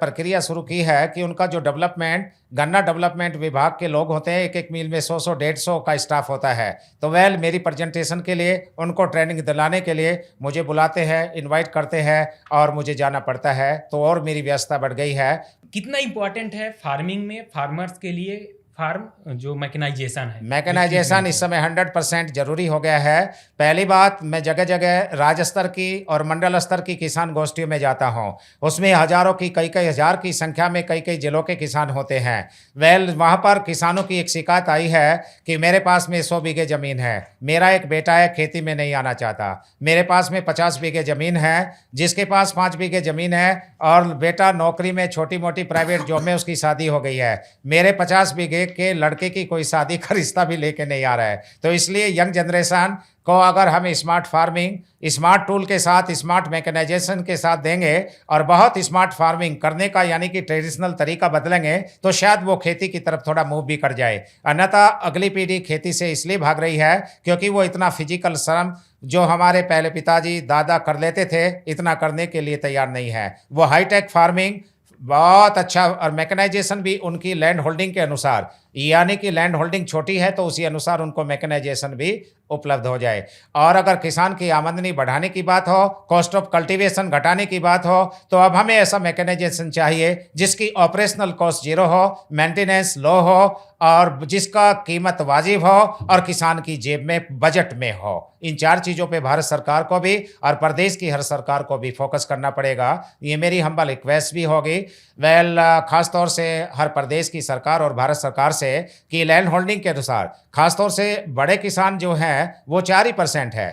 [SPEAKER 2] प्रक्रिया शुरू की है कि उनका जो डेवलपमेंट गन्ना डेवलपमेंट विभाग के लोग होते हैं, एक एक मिल में 100-150 का स्टाफ होता है। तो वेल मेरी प्रेजेंटेशन के लिए उनको ट्रेनिंग दिलाने के लिए मुझे बुलाते हैं, इनवाइट करते हैं और मुझे जाना पड़ता है, तो और मेरी व्यस्तता बढ़ गई है।
[SPEAKER 1] कितना इम्पोर्टेंट है फार्मिंग में फार्मर्स के लिए फार्म जो मैकेनाइजेशन है?
[SPEAKER 2] मैकेनाइजेशन इस समय 100% जरूरी हो गया है। पहली बात, मैं जगह जगह राज्य स्तर की और मंडल स्तर की किसान गोष्ठियों में जाता हूं, उसमें हजारों की कई कई हजार की संख्या में कई कई जिलों के किसान होते हैं। वेल वहां पर किसानों की एक शिकायत आई है कि मेरे पास में 100 बीघे जमीन है, मेरा एक बेटा है खेती में नहीं आना चाहता, मेरे पास में 50 बीघे जमीन है, जिसके पास 5 बीघे जमीन है और बेटा नौकरी में छोटी मोटी प्राइवेट जॉब में उसकी शादी हो गई है, मेरे 50 बीघे के लड़के की कोई शादी का रिश्ता भी लेके नहीं आ रहा है। तो इसलिए यंग जनरेशन को अगर हम स्मार्ट फार्मिंग स्मार्ट टूल के साथ स्मार्ट मैकेनाइजेशन के साथ देंगे और बहुत स्मार्ट फार्मिंग करने का यानी कि ट्रेडिशनल तरीका बदलेंगे तो शायद वो खेती की तरफ थोड़ा मूव भी कर जाए। अन्यथा अगली पीढ़ी खेती से इसलिए भाग रही है क्योंकि वो इतना फिजिकल श्रम जो हमारे पहले पिताजी दादा कर लेते थे इतना करने के लिए तैयार नहीं है। वो हाईटेक फार्मिंग बहुत अच्छा और मैकेनाइजेशन भी उनकी लैंड होल्डिंग के अनुसार, यानी कि लैंड होल्डिंग छोटी है तो उसी अनुसार उनको मैकेनाइजेशन भी उपलब्ध हो जाए। और अगर किसान की आमदनी बढ़ाने की बात हो, कॉस्ट ऑफ कल्टीवेशन घटाने की बात हो, तो अब हमें ऐसा मैकेनाइजेशन चाहिए जिसकी ऑपरेशनल कॉस्ट जीरो हो, मेंटेनेंस लो हो और जिसका कीमत वाजिब हो और किसान की जेब में बजट में हो। इन 4 चीज़ों पे भारत सरकार को भी और प्रदेश की हर सरकार को भी फोकस करना पड़ेगा। ये मेरी हम्बल रिक्वेस्ट भी होगी वेल खासतौर से हर प्रदेश की सरकार और भारत सरकार से कि लैंड होल्डिंग के अनुसार खासतौर से बड़े किसान जो हैं वो 4% है।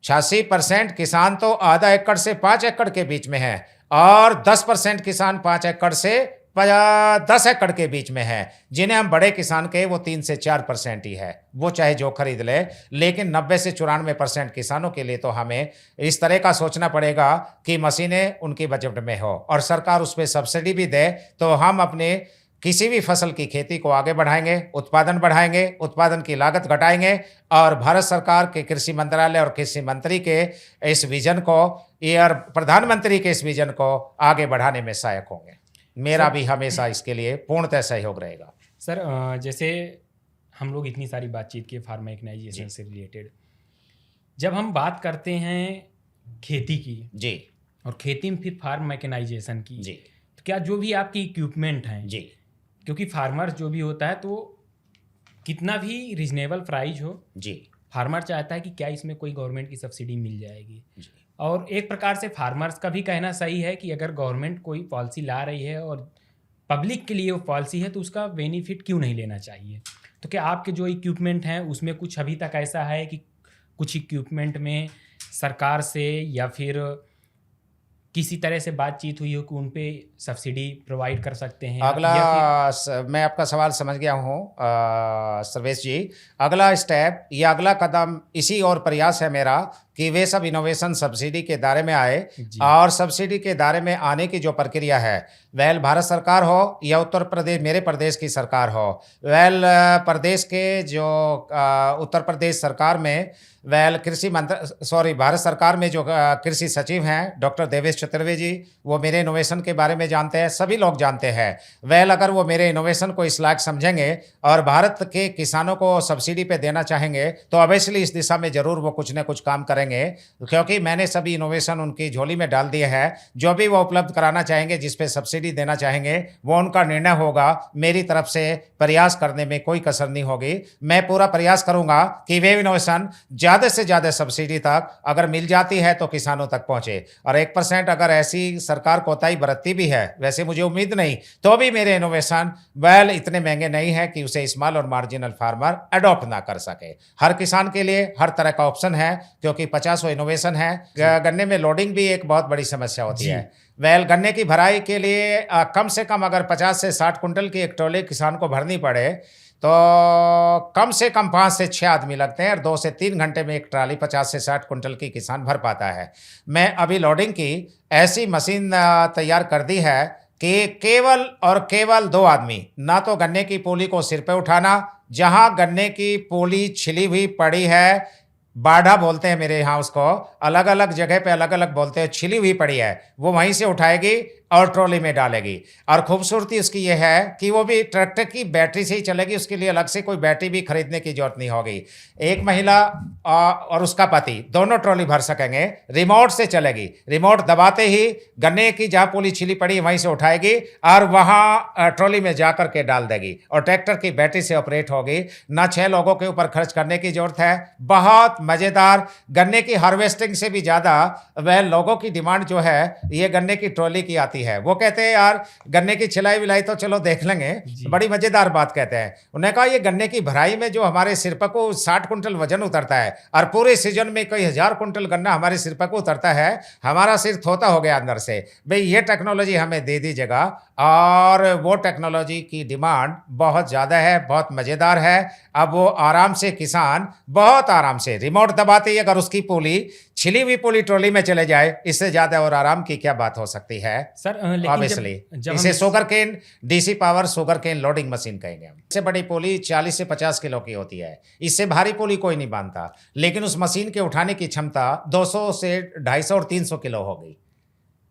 [SPEAKER 2] 86% किसान तो आधा एकड़ से 5 एकड़ के बीच में है और 10% किसान 5 एकड़ से 10 एकड़ के बीच में है। जिन्हें हम बड़े किसान कहे वो 3 से 4% ही है, वो चाहे जो खरीद ले। लेकिन 90 से 94% किसानों के लिए तो हमें इस तरह का सोचना पड़ेगा कि मशीनें उनकी बजट में हो और सरकार उस पर सब्सिडी भी दे, तो हम अपने किसी भी फसल की खेती को आगे बढ़ाएंगे, उत्पादन बढ़ाएंगे, उत्पादन की लागत घटाएंगे और भारत सरकार के कृषि मंत्रालय और कृषि मंत्री के इस विजन को और प्रधानमंत्री के इस विजन को आगे बढ़ाने में सहायक होंगे। मेरा भी हमेशा इसके लिए पूर्णतः सहयोग रहेगा।
[SPEAKER 1] सर जैसे हम लोग इतनी सारी बातचीत की फार्म मैकेनाइजेशन से रिलेटेड, जब हम बात करते हैं खेती की
[SPEAKER 2] जी
[SPEAKER 1] और खेती में फिर फार्म मैकेनाइजेशन की
[SPEAKER 2] जी,
[SPEAKER 1] तो क्या जो भी आपकी इक्विपमेंट हैं
[SPEAKER 2] जी,
[SPEAKER 1] क्योंकि फार्मर जो भी होता है तो कितना भी रिजनेबल प्राइस हो
[SPEAKER 2] जी,
[SPEAKER 1] फार्मर चाहता है कि क्या इसमें कोई गवर्नमेंट की सब्सिडी मिल जाएगी।
[SPEAKER 2] जी,
[SPEAKER 1] और एक प्रकार से फार्मर्स का भी कहना सही है कि अगर गवर्नमेंट कोई पॉलिसी ला रही है और पब्लिक के लिए वो पॉलिसी है तो उसका बेनिफिट क्यों नहीं लेना चाहिए। तो क्या आपके जो इक्विपमेंट हैं उसमें कुछ अभी तक ऐसा है कि कुछ इक्विपमेंट में सरकार से या फिर किसी तरह से बातचीत हुई हो कि उन पे सब्सिडी प्रोवाइड कर सकते हैं?
[SPEAKER 2] अगला
[SPEAKER 1] या
[SPEAKER 2] मैं आपका सवाल समझ गया हूँ सर्वेश जी। अगला स्टेप या अगला कदम इसी और प्रयास है मेरा कि वे सब इनोवेशन सब्सिडी के दायरे में आए और सब्सिडी के दायरे में आने की जो प्रक्रिया है वेल भारत सरकार हो या उत्तर प्रदेश मेरे प्रदेश की सरकार हो, वेल प्रदेश के जो उत्तर प्रदेश सरकार में वेल भारत सरकार में जो कृषि सचिव हैं डॉक्टर देवेश चतुर्वेदी जी, वो मेरे इनोवेशन के बारे में जानते हैं, सभी लोग जानते हैं। वेल अगर वो मेरे इनोवेशन को इस लायक समझेंगे और भारत के किसानों को सब्सिडी पे देना चाहेंगे तो ऑब्वियसली इस दिशा में जरूर वो कुछ न कुछ काम करेंगे, क्योंकि मैंने सभी इनोवेशन उनकी झोली में डाल दिए हैं। जो भी वो उपलब्ध कराना चाहेंगे, जिस पे सब्सिडी देना चाहेंगे, वो उनका निर्णय होगा। मेरी तरफ से प्रयास करने में कोई कसर नहीं होगी। मैं पूरा प्रयास करूंगा कि वे इनोवेशन ज़्यादा से ज़्यादा सब्सिडी तक अगर मिल जाती है तो किसानों तक पहुँचे। और 1% अगर ऐसी सरकार कोताही बरतती भी है, वैसे मुझे उम्मीद नहीं, तो भी मेरे इनोवेशन वेल इतने महंगे नहीं है कि उसे स्मॉल और मार्जिनल फार्मर अडॉप्ट ना कर सके। हर किसान के लिए हर तरह का ऑप्शन है, क्योंकि 50 इनोवेशन है। गन्ने में लोडिंग भी एक बहुत बड़ी समस्या होती है। वेल गन्ने की भराई के लिए कम से कम अगर 50 से 60 कुंटल की एक ट्रॉली किसान को भरनी पड़े तो कम से कम 5 से 6 आदमी लगते हैं और 2 से 3 घंटे में एक ट्राली 50 से 60 कुंटल की किसान भर पाता है। मैं अभी लोडिंग की ऐसी मशीन तैयार कर दी है कि केवल और केवल 2 आदमी, ना तो गन्ने की पोली को सिर पे उठाना, जहां गन्ने की पोली छिली हुई पड़ी है, बाढ़ा बोलते हैं मेरे यहाँ उसको, अलग अलग जगह पे अलग अलग बोलते हैं, छिली हुई पड़ी है, वो वहीं से उठाएगी और ट्रॉली में डालेगी। और खूबसूरती उसकी ये है कि वो भी ट्रैक्टर की बैटरी से ही चलेगी, उसके लिए अलग से कोई बैटरी भी खरीदने की जरूरत नहीं होगी। एक महिला और उसका पति दोनों ट्रॉली भर सकेंगे, रिमोट से चलेगी, रिमोट दबाते ही गन्ने की जहाँ पोली छिली पड़ी वहीं से उठाएगी और वहाँ ट्रॉली में जा करके डाल देगी और ट्रैक्टर की बैटरी से ऑपरेट होगी। ना 6 लोगों के ऊपर खर्च करने की जरूरत है। बहुत मज़ेदार, गन्ने की हार्वेस्टिंग से भी ज़्यादा वह लोगों की डिमांड जो है ये गन्ने की ट्रॉली की आती है। वो कहते हैं यार गन्ने की छिलाई विलाई तो चलो देख लेंगे, बड़ी मजेदार बात कहते हैं। उन्होंने कहा ये गन्ने की भराई में जो हमारे सिर पर को 60 कुंटल वजन उतरता है और पूरे सीजन में कई 1000 कुंटल गन्ना हमारे सिर पर को उतरता है, हमारा सिर थोता हो गया अंदर से। भाई ये टेक्नोलॉजी हमें दे दीजिएगा। और वो टेक्नोलॉजी की डिमांड बहुत ज़्यादा है, बहुत मज़ेदार है। अब वो आराम से किसान बहुत आराम से रिमोट दबाते ही अगर उसकी पोली छिली हुई पोली ट्रॉली में चले जाए, इससे ज़्यादा और आराम की क्या बात हो सकती है
[SPEAKER 1] सर। लेकिन
[SPEAKER 2] ऑब्वियसली
[SPEAKER 1] जब
[SPEAKER 2] इसे sugar cane DC power sugar cane loading machine कहेंगे हम। इससे बड़ी पोली 40 से 50 किलो की होती है, इससे भारी पोली कोई नहीं बांधता, लेकिन उस मशीन के उठाने की क्षमता 200 से 250 और 300 किलो होगी।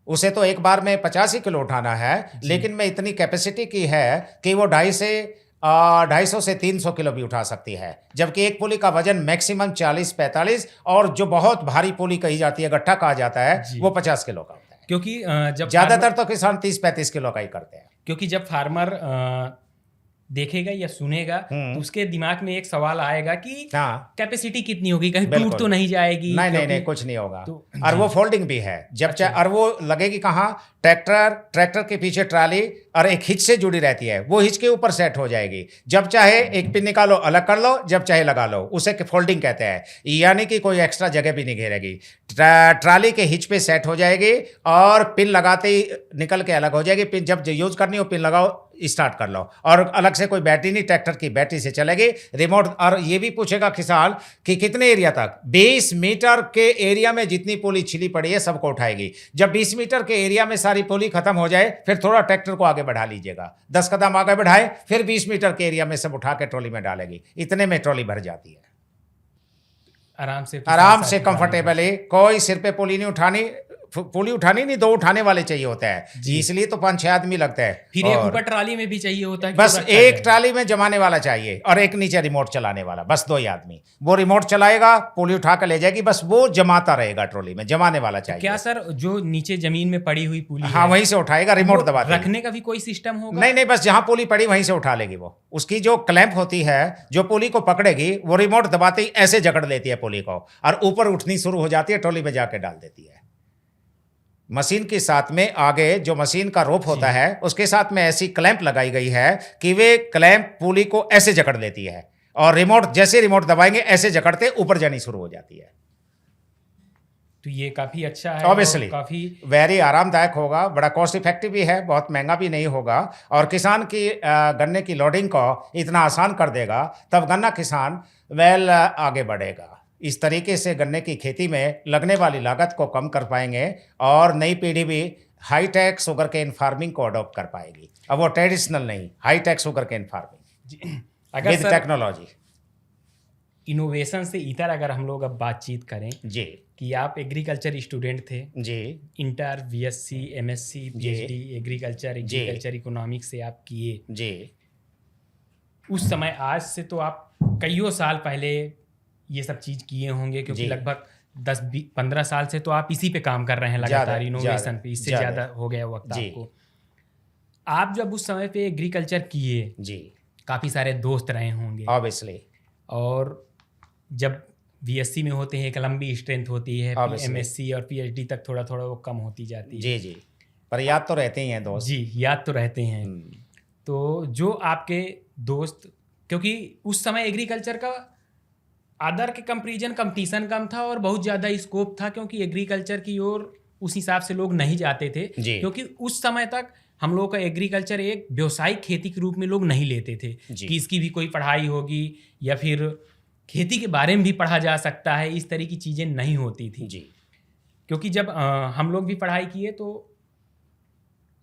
[SPEAKER 2] उसे तो एक बार में 50 ही किलो उठाना है, लेकिन में इतनी कैपेसिटी की है कि वो 250 से 300 किलो भी उठा सकती है। जबकि एक पुली का वजन मैक्सिमम 40-45 और जो बहुत भारी पुली कही जाती है, गट्ठा कहा जाता है, वो 50 किलो का होता है।
[SPEAKER 1] क्योंकि जब
[SPEAKER 2] ज्यादातर तो किसान 30-35 किलो का ही करते हैं।
[SPEAKER 1] क्योंकि जब फार्मर देखेगा या सुनेगा तो उसके दिमाग में एक सवाल आएगा कि
[SPEAKER 2] हाँ,
[SPEAKER 1] कैपेसिटी कितनी होगी, कहीं टूट तो नहीं जाएगी।
[SPEAKER 2] नहीं, कुछ नहीं होगा।
[SPEAKER 1] तो
[SPEAKER 2] और वो फोल्डिंग भी है जब चाहे, और वो लगेगी कहाँ, ट्रैक्टर के पीछे ट्राली और एक हिच से जुड़ी रहती है, वो हिच के ऊपर सेट हो जाएगी। जब चाहे एक पिन निकालो अलग कर लो, जब चाहे लगा लो, उसे फोल्डिंग कहते हैं। यानी कि कोई एक्स्ट्रा जगह भी नहीं घेरेगी, ट्राली के हिच पे सेट हो जाएगी और पिन लगाते ही निकल के अलग हो जाएगी। पिन जब यूज करनी हो पिन लगाओ, स्टार्ट कर लो, और अलग से कोई बैटरी नहीं, ट्रैक्टर की बैटरी से चलेगी रिमोट। और ये भी पूछेगा किसान कि कितने एरिया तक, 20 मीटर के एरिया में जितनी पोली छिली पड़ी है सबको उठाएगी। जब 20 मीटर के एरिया में सारी पोली खत्म हो जाए, फिर थोड़ा ट्रैक्टर को आगे बढ़ा लीजिएगा, 10 कदम आगे बढ़ाए, फिर 20 मीटर के एरिया में सब उठा के ट्रॉली में डालेगी। इतने में ट्रॉली भर जाती है आराम से कंफर्टेबली। कोई सिर पे पोली नहीं उठानी, पोली उठानी नहीं, 2 उठाने वाले चाहिए होता है, इसलिए तो 5-6 आदमी लगते हैं।
[SPEAKER 1] फिर एक ऊपर ट्राली में भी चाहिए होता है,
[SPEAKER 2] बस एक ट्राली में जमाने वाला चाहिए और एक नीचे रिमोट चलाने वाला, बस 2 ही आदमी। वो रिमोट चलाएगा, पोली उठा कर ले जाएगी, बस वो जमाता रहेगा, ट्रॉली में जमाने वाला चाहिए।
[SPEAKER 1] क्या सर जो नीचे जमीन में पड़ी हुई पोली,
[SPEAKER 2] हाँ, वहीं से उठाएगा, रिमोट दबा
[SPEAKER 1] रखने का भी कोई सिस्टम होगा?
[SPEAKER 2] नहीं, बस जहां पोली पड़ी वहीं से उठा लेगी वो। उसकी जो क्लैंप होती है जो पोली को पकड़ेगी, वो रिमोट दबाते ही ऐसे जकड़ लेती है पोली को और ऊपर उठनी शुरू हो जाती है, ट्रॉली में जाके डाल देती है। मशीन के साथ में आगे जो मशीन का रोप होता है, उसके साथ में ऐसी क्लैंप लगाई गई है कि वे क्लैंप पुली को ऐसे जकड़ लेती है और रिमोट जैसे रिमोट दबाएंगे ऐसे जकड़ते ऊपर जानी शुरू हो जाती है।
[SPEAKER 1] तो ये काफी अच्छा है,
[SPEAKER 2] ऑब्वियसली
[SPEAKER 1] काफी
[SPEAKER 2] वेरी आरामदायक होगा, बड़ा कॉस्ट इफेक्टिव भी है, बहुत महंगा भी नहीं होगा और किसान की गन्ने की लोडिंग को इतना आसान कर देगा, तब गन्ना किसान आगे बढ़ेगा। इस तरीके से गन्ने की खेती में लगने वाली लागत को कम कर पाएंगे और नई पीढ़ी भी हाईटेक शुगर केन फार्मिंग को अडॉप्ट कर पाएगी। अब वो ट्रेडिशनल नहीं, high tech sugar cane farming with technology.
[SPEAKER 1] Innovation से इधर अगर हम लोग अब बातचीत करें
[SPEAKER 2] जी,
[SPEAKER 1] कि आप एग्रीकल्चर स्टूडेंट थे
[SPEAKER 2] जी,
[SPEAKER 1] inter, BSc, MSc, PhD agriculture economics से आप किए
[SPEAKER 2] जी।
[SPEAKER 1] उस समय आज से तो आप कईयों साल पहले ये सब चीज़ किए होंगे, क्योंकि लगभग 10-15 साल से तो आप इसी पे काम कर रहे हैं लगातार, इनोवेशन पे। इससे ज़्यादा हो गया वक्त आपको। आप जब उस समय पे एग्रीकल्चर किए
[SPEAKER 2] जी,
[SPEAKER 1] काफ़ी सारे दोस्त रहे होंगे
[SPEAKER 2] ऑब्वियसली,
[SPEAKER 1] और जब बीएससी में होते हैं एक लंबी स्ट्रेंथ होती है, एमएससी और पीएचडी तक थोड़ा थोड़ा वो कम होती जाती है।
[SPEAKER 2] जी जी, पर याद तो रहते ही हैं दोस्त।
[SPEAKER 1] जी, याद तो रहते हैं। तो जो आपके दोस्त, क्योंकि उस समय एग्रीकल्चर का अदर के कंपेरिजन कंपटीशन कम था और बहुत ज़्यादा स्कोप था, क्योंकि एग्रीकल्चर की ओर उस हिसाब से लोग नहीं जाते थे, क्योंकि उस समय तक हम लोगों का एग्रीकल्चर एक व्यावसायिक खेती के रूप में लोग नहीं लेते थे
[SPEAKER 2] जी।
[SPEAKER 1] कि इसकी भी कोई पढ़ाई होगी या फिर खेती के बारे में भी पढ़ा जा सकता है, इस तरह की चीज़ें नहीं होती थी।
[SPEAKER 2] जी।
[SPEAKER 1] क्योंकि जब हम लोग भी पढ़ाई किए तो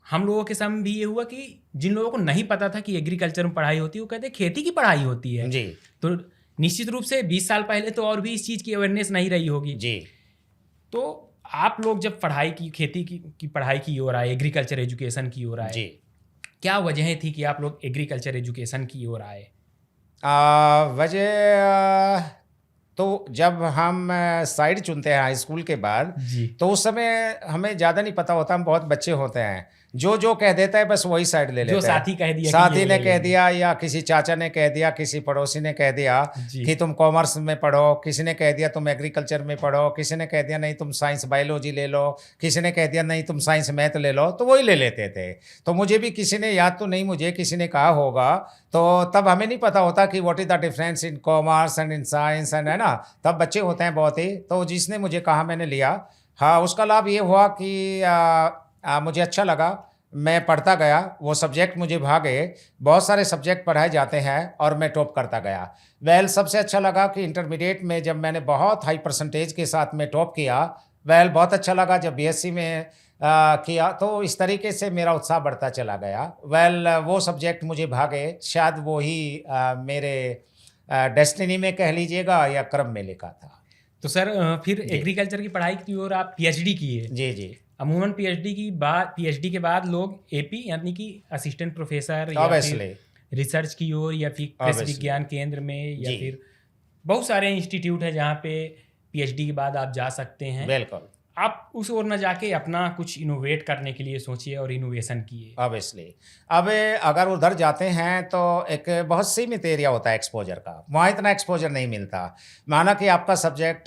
[SPEAKER 1] हम लोगों के सामने भी ये हुआ कि जिन लोगों को नहीं पता था कि एग्रीकल्चर में पढ़ाई होती है, वो कहते खेती की पढ़ाई होती है।
[SPEAKER 2] जी।
[SPEAKER 1] तो निश्चित रूप से 20 साल पहले तो और भी इस चीज़ की अवेयरनेस नहीं रही होगी।
[SPEAKER 2] जी।
[SPEAKER 1] तो आप लोग जब पढ़ाई की खेती की पढ़ाई की ओर आए, एग्रीकल्चर एजुकेशन की ओर आए,
[SPEAKER 2] जी।
[SPEAKER 1] क्या वजह थी कि आप लोग एग्रीकल्चर एजुकेशन की ओर आए?
[SPEAKER 2] वजह तो जब हम साइड चुनते हैं हाई स्कूल के बाद,
[SPEAKER 1] जी।
[SPEAKER 2] तो उस समय हमें ज़्यादा नहीं पता होता, हम बहुत बच्चे होते हैं। जो कह देता है बस वही साइड ले
[SPEAKER 1] जो
[SPEAKER 2] लेते हैं।
[SPEAKER 1] साथी कह दिया कि
[SPEAKER 2] साथी
[SPEAKER 1] ये
[SPEAKER 2] ने
[SPEAKER 1] ले
[SPEAKER 2] कह
[SPEAKER 1] लेंगे।
[SPEAKER 2] दिया या किसी चाचा ने कह दिया, किसी पड़ोसी ने कह दिया
[SPEAKER 1] जी।
[SPEAKER 2] कि तुम कॉमर्स में पढ़ो, किसी ने कह दिया तुम एग्रीकल्चर में पढ़ो, किसी ने कह दिया नहीं तुम साइंस बायोलॉजी ले लो, किसी ने कह दिया नहीं तुम साइंस मैथ ले लो, तो वही ले लेते थे। तो मुझे भी किसी ने, याद तो नहीं मुझे, किसी ने कहा होगा, तो तब हमें नहीं पता होता कि what is the difference in commerce and in science and, है ना, तब बच्चे होते हैं बहुत ही। तो जिसने मुझे कहा मैंने लिया। हाँ, उसका लाभ ये हुआ कि मुझे अच्छा लगा, मैं पढ़ता गया, वो सब्जेक्ट मुझे भागे, बहुत सारे सब्जेक्ट पढ़ाए जाते हैं और मैं टॉप करता गया। सबसे अच्छा लगा कि इंटरमीडिएट में जब मैंने बहुत हाई परसेंटेज के साथ में टॉप किया, बहुत अच्छा लगा। जब बीएससी में किया तो इस तरीके से मेरा उत्साह बढ़ता चला गया। वो सब्जेक्ट मुझे भागे, शायद वो ही मेरे डेस्टिनी में कह लीजिएगा या कर्म में लिखा था।
[SPEAKER 1] तो सर फिर
[SPEAKER 2] जी।
[SPEAKER 1] एग्रीकल्चर की पढ़ाई की ओर आप पीएचडी किए।
[SPEAKER 2] जी। जी।
[SPEAKER 1] अमूमन पीएचडी के बाद लोग एपी यानी कि असिस्टेंट प्रोफेसर या
[SPEAKER 2] ऑब्वियसली।
[SPEAKER 1] फिर रिसर्च की ओर या फिर कृषि
[SPEAKER 2] Obviously.
[SPEAKER 1] विज्ञान केंद्र में या
[SPEAKER 2] जी।
[SPEAKER 1] फिर बहुत सारे इंस्टीट्यूट है जहाँ पे पीएचडी के बाद आप जा सकते हैं।
[SPEAKER 2] बिल्कुल।
[SPEAKER 1] आप उस ओर न जाके अपना कुछ इनोवेट करने के लिए सोचिए और इनोवेशन किए।
[SPEAKER 2] ऑब्वियसली। अब अगर उधर जाते हैं तो एक बहुत सीमित एरिया होता है एक्सपोजर का, वहाँ इतना एक्सपोजर नहीं मिलता। माना कि आपका सब्जेक्ट